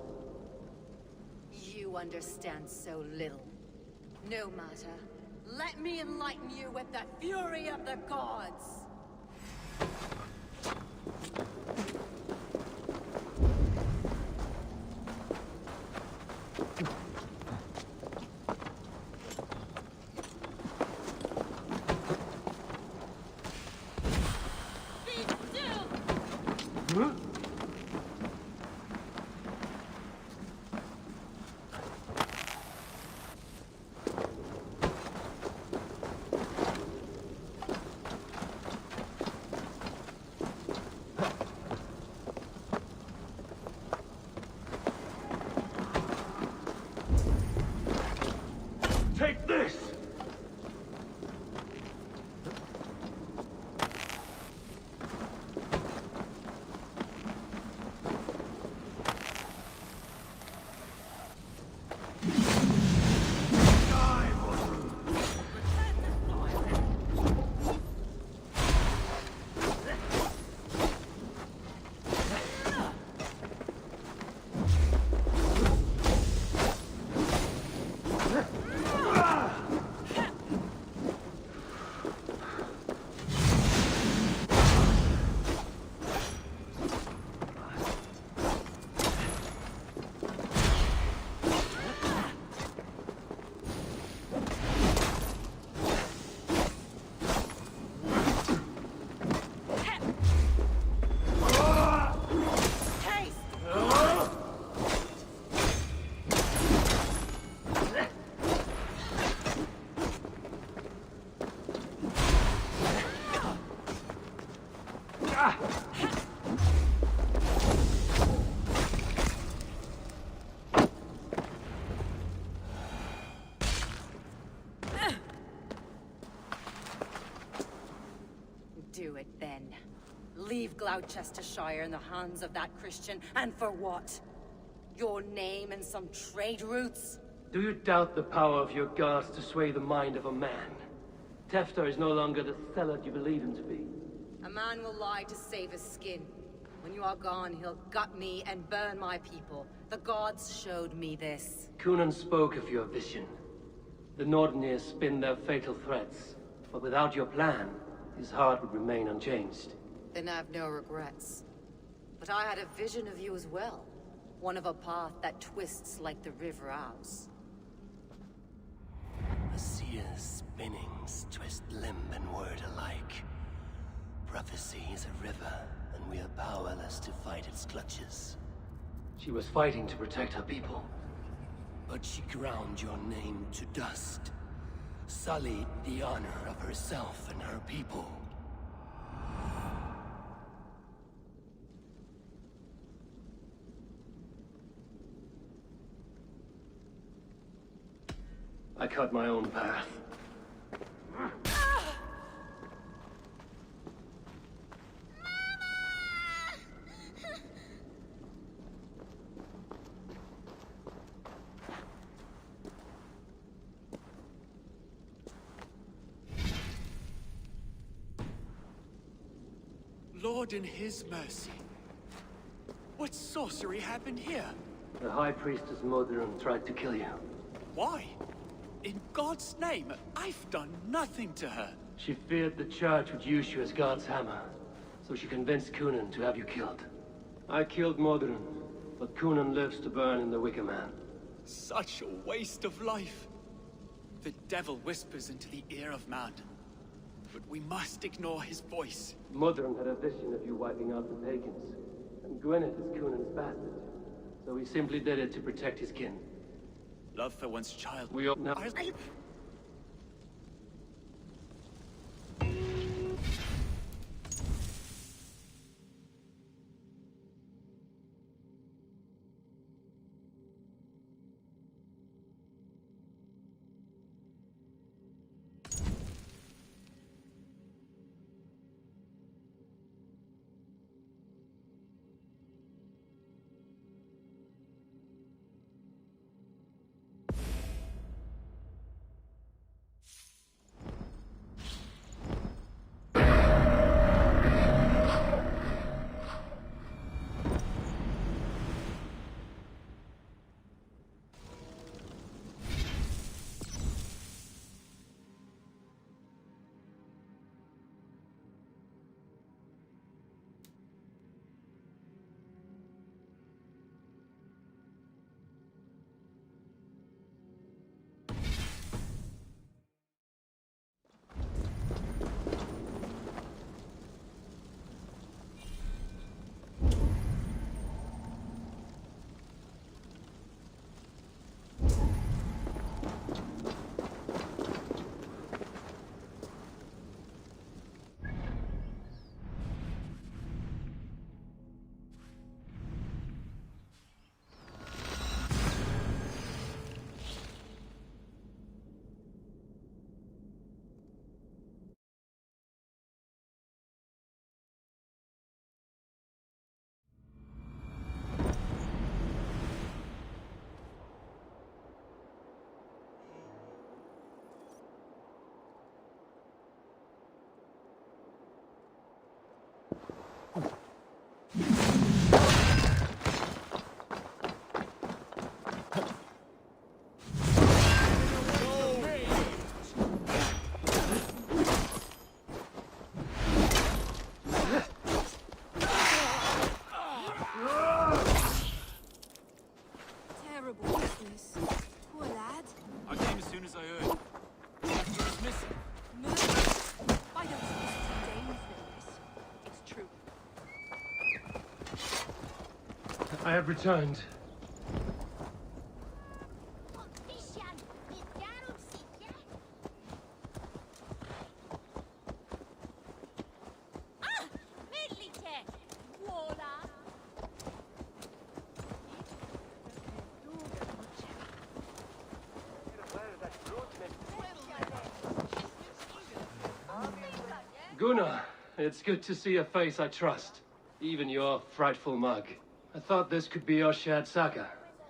You understand so little. No matter. Let me enlighten you with the fury of the gods. Take this! Do it then. Leave Gloucestershire in the hands of that Christian, and for what? Your name and some trade routes? Do you doubt the power of your gods to sway the mind of a man? Tefter is no longer the zealot you believe him to be. A man will lie to save his skin. When you are gone, he'll gut me and burn my people. The gods showed me this. Kunan spoke of your vision. The Nordenir spin their fatal threats, but without your plan, his heart would remain unchanged. Then I have no regrets. But I had a vision of you as well. One of a path that twists like the River Ouse. A seer's spinnings twist limb and word alike. Prophecy is a river, and we are powerless to fight its clutches. She was fighting to protect her people. But she ground your name to dust. Sullied the honor of herself and her people. I cut my own path. Lord in his mercy. What sorcery happened here? The High Priestess Modron tried to kill you. Why? In God's name, I've done nothing to her. She feared the Church would use you as God's hammer, so she convinced Kunan to have you killed. I killed Modron, but Kunan lives to burn in the Wicker Man. Such a waste of life. The devil whispers into the ear of man. But we must ignore his voice. Modron had a vision of you wiping out the pagans, and Gwyneth is Kunan's bastard, so he simply did it to protect his kin. Love for one's child. We all know. Yes. Poor lad. I came as soon as I heard. He's missing. No. I don't suppose Danes know this. It's true. I have returned. Gunnar, it's good to see a face I trust, even your frightful mug. I thought this could be our shared saga,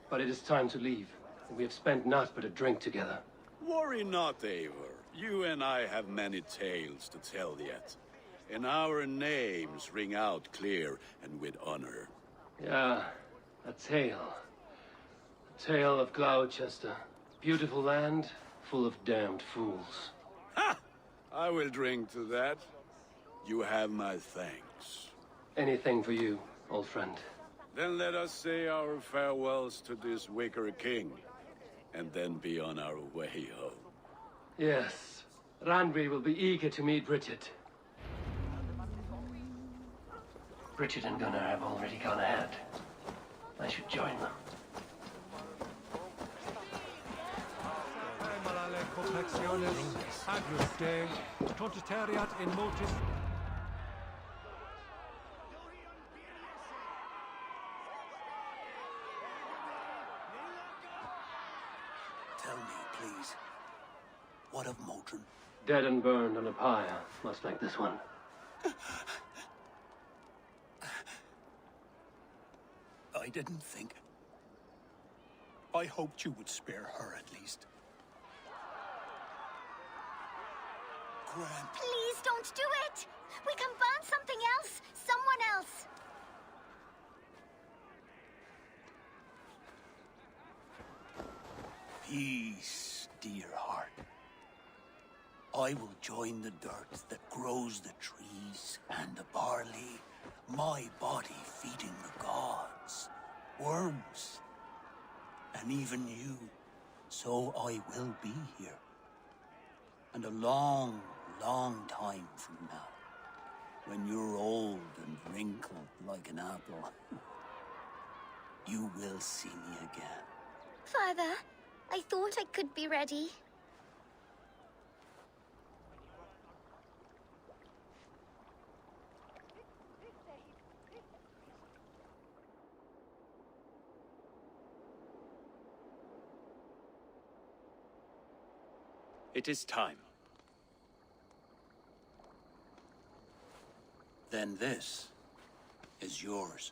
but it is time to leave. We have spent naught but a drink together. Worry not, Eivor. You and I have many tales to tell yet. And our names ring out clear and with honor. Yeah, a tale. A tale of Gloucester. Beautiful land, full of damned fools. Ha! I will drink to that. You have my thanks. Anything for you, old friend. Then let us say our farewells to this wicker king, and then be on our way home. Yes, Randvi will be eager to meet Bridget. Bridget and Gunnar have already gone ahead. I should join them. Tell me, please, what of Modron? Dead and burned on a pyre, much like this one. I didn't think. I hoped you would spare her at least. Grant. Please don't do it! We can burn something else! Someone else! Peace, dear heart. I will join the dirt that grows the trees and the barley, my body feeding the gods, worms, and even you. So I will be here. And a long, long time from now, when you're old and wrinkled like an apple, you will see me again. Father, I thought I could be ready. It is time. Then this is yours.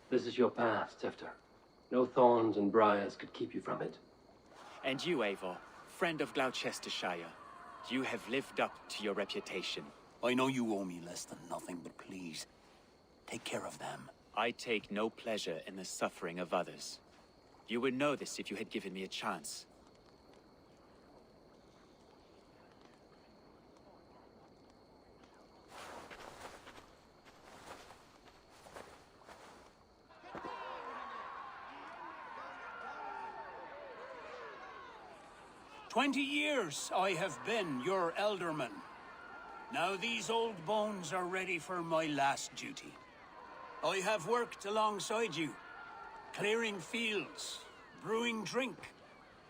This is your path, Tifter. No thorns and briars could keep you from it. And you, Eivor, friend of Gloucestershire, you have lived up to your reputation. I know you owe me less than nothing, but please, take care of them. I take no pleasure in the suffering of others. You would know this if you had given me a chance. "20 years I have been your elderman. Now these old bones are ready for my last duty. I have worked alongside you, clearing fields, brewing drink,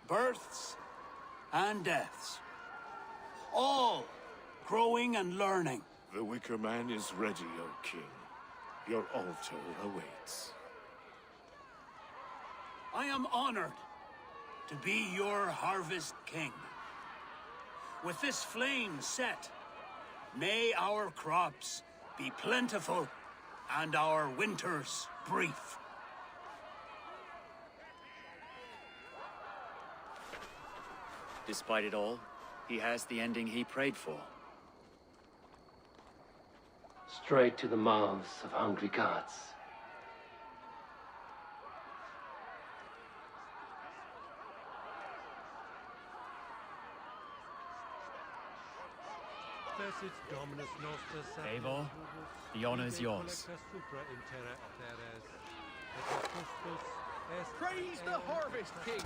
births and deaths. All growing and learning. The Wicker Man is ready, O King. Your altar awaits. I am honored to be your harvest king. With this flame set, may our crops be plentiful and our winters brief. Despite it all, he has the ending he prayed for. Straight to the mouths of hungry gods. Eivor, the honor is yours. Praise the Harvest King!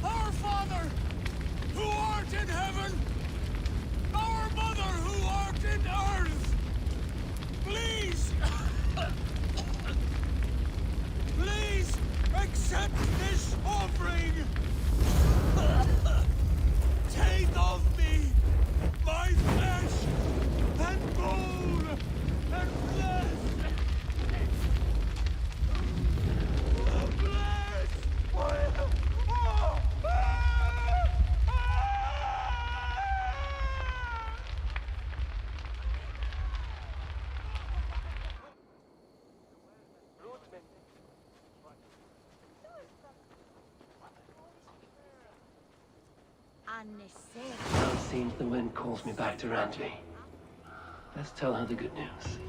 Our Father, who art in heaven, our Mother, who art in earth, please, please accept this offering. Take of me my flesh and bone and blood. Now it seems the wind calls me back to Randvi. Let's tell her the good news.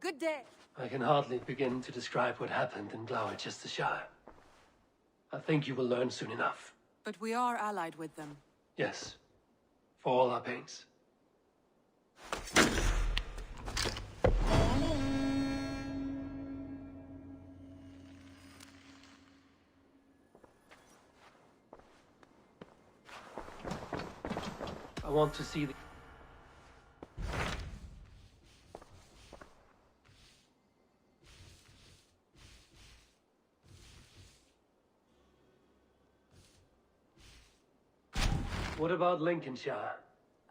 Good day. I can hardly begin to describe what happened in Gloucestershire. I think you will learn soon enough. But we are allied with them. Yes, for all our pains. I want to see the... What about Lincolnshire?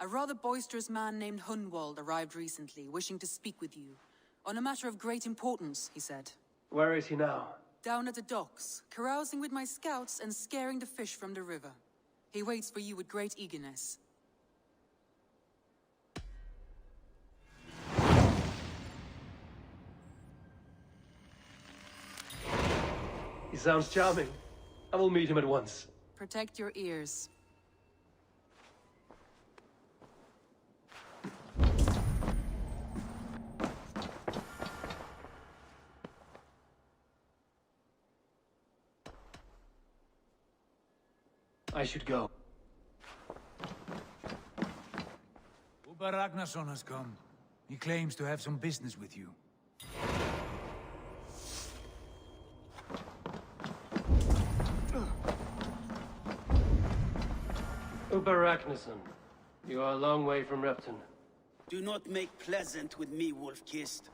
A rather boisterous man named Hunwald arrived recently, wishing to speak with you. On a matter of great importance, he said. Where is he now? Down at the docks, carousing with my scouts and scaring the fish from the river. He waits for you with great eagerness. He sounds charming. I will meet him at once. Protect your ears. I should go. Uber Ragnarsson has come. He claims to have some business with you. Uber Ragnarsson, you are a long way from Repton. Do not make pleasant with me, Wolf-Kissed.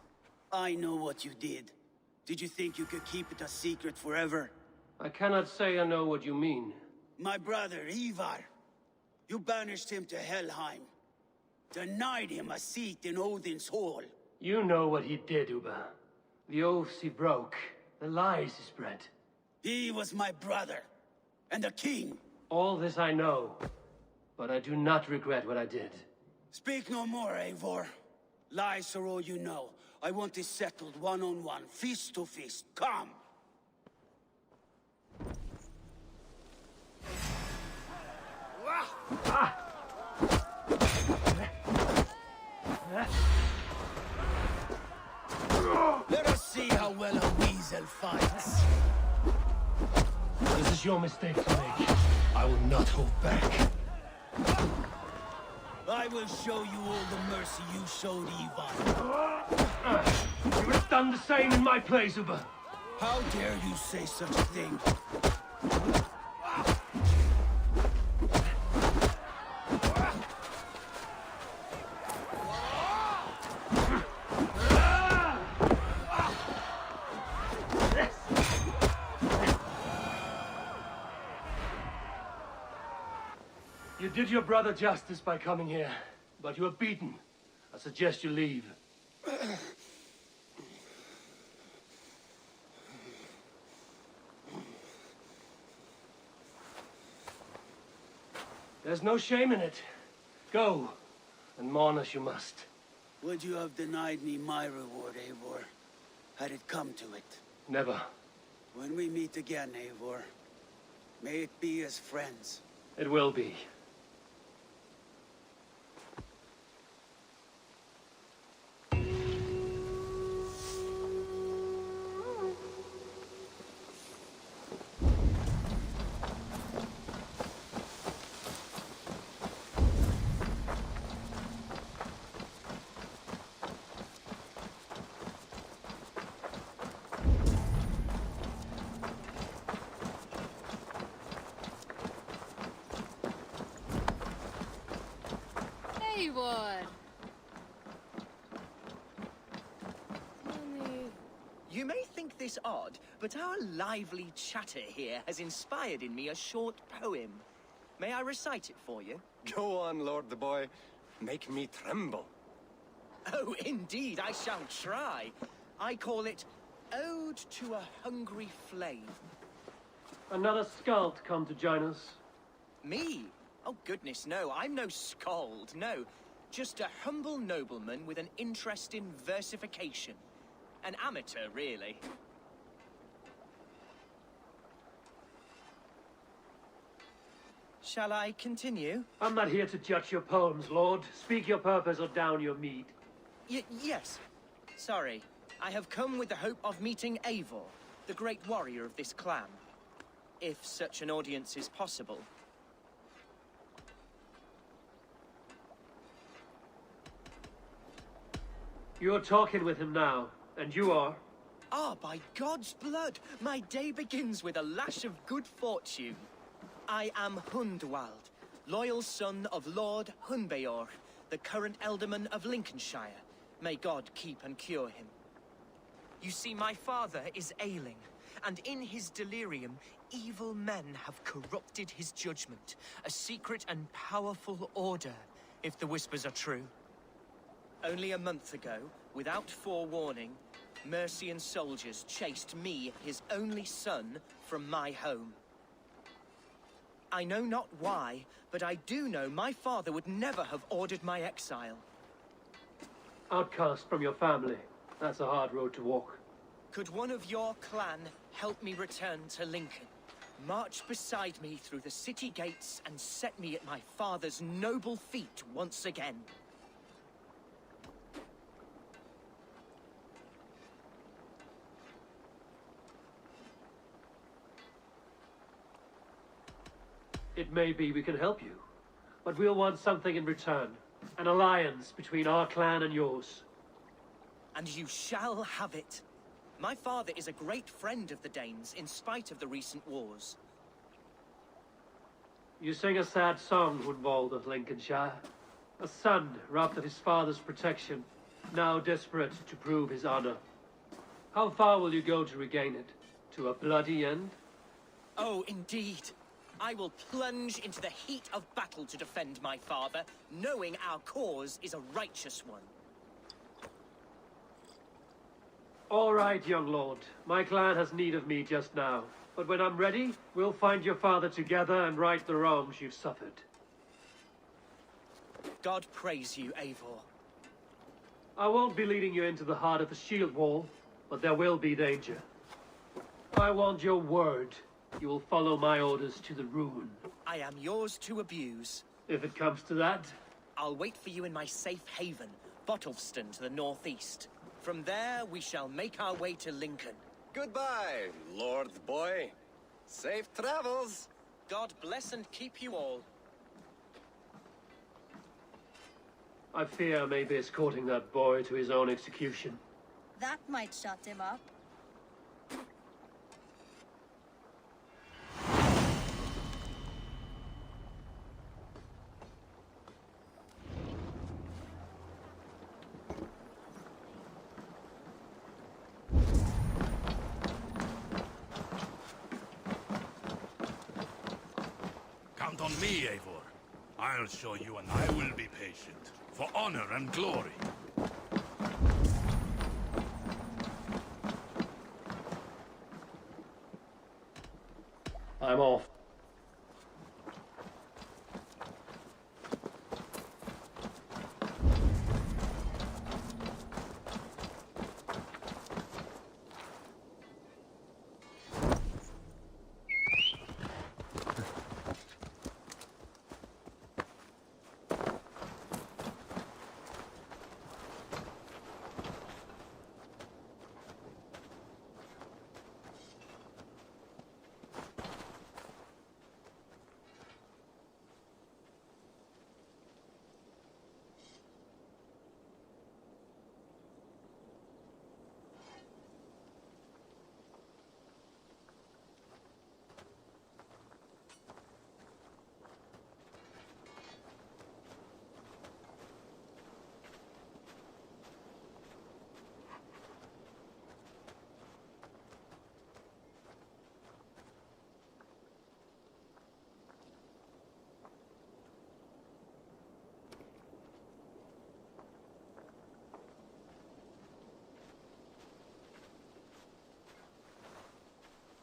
I know what you did. Did you think you could keep it a secret forever? I cannot say I know what you mean. My brother, Ivar. You banished him to Helheim. Denied him a seat in Odin's hall. You know what he did, Uber. The oaths he broke. The lies he spread. He was my brother. And a king. All this I know. but I do not regret what I did. Speak no more, Eivor. Lies are all you know. I want this settled one-on-one, fist to fist. Come! Let us see how well a weasel fights. This is your mistake to make. I will not hold back. I will show you all the mercy you showed Ivan. You would have done the same in my place, Uber. How dare you say such a thing? You did your brother justice by coming here, but you were beaten. I suggest you leave. There's no shame in it. Go, and mourn as you must. Would you have denied me my reward, Eivor, had it come to it? Never. When we meet again, Eivor, may it be as friends. It will be. You may think this odd, but our lively chatter here has inspired in me a short poem. May I recite it for you? Go on, Lord the Boy. Make me tremble. Oh, indeed, I shall try. I call it Ode to a Hungry Flame. Another skald come to join us. Me? Oh, goodness, no. I'm no skald, no. Just a humble nobleman with an interest in versification. An amateur, really. Shall I continue? I'm not here to judge your poems, Lord. Speak your purpose or down your mead. Yes. Sorry. I have come with the hope of meeting Eivor, the great warrior of this clan. If such an audience is possible. You're talking with him now, and you are? Ah, by God's blood, my day begins with a lash of good fortune. I am Hundwald, loyal son of Lord Hunbeor, the current Alderman of Lincolnshire. May God keep and cure him. You see, my father is ailing, and in his delirium, evil men have corrupted his judgment. A secret and powerful order, if the whispers are true. Only a month ago, without forewarning, Mercian soldiers chased me, his only son, from my home. I know not why, but I do know my father would never have ordered my exile. Outcast from your family. That's a hard road to walk. Could one of your clan help me return to Lincoln? March beside me through the city gates and set me at my father's noble feet once again. It may be we can help you, but we'll want something in return. An alliance between our clan and yours. And you shall have it. My father is a great friend of the Danes, in spite of the recent wars. You sing a sad song, Hundwald of Lincolnshire. A son robbed of his father's protection, now desperate to prove his honor. How far will you go to regain it? To a bloody end? Oh, indeed. I will plunge into the heat of battle to defend my father, knowing our cause is a righteous one. All right, young lord. My clan has need of me just now. But when I'm ready, we'll find your father together and right the wrongs you've suffered. God praise you, Eivor. I won't be leading you into the heart of the shield wall, but there will be danger. I want your word. You will follow my orders to the ruin. I am yours to abuse. If it comes to that, I'll wait for you in my safe haven, Bottleston to the northeast. From there, we shall make our way to Lincoln. Goodbye, Lord Boy. Safe travels. God bless and keep you all. I fear I may be escorting that boy to his own execution. That might shut him up. Count on me, Eivor. I'll show you and I will be patient. For honor and glory. I'm off.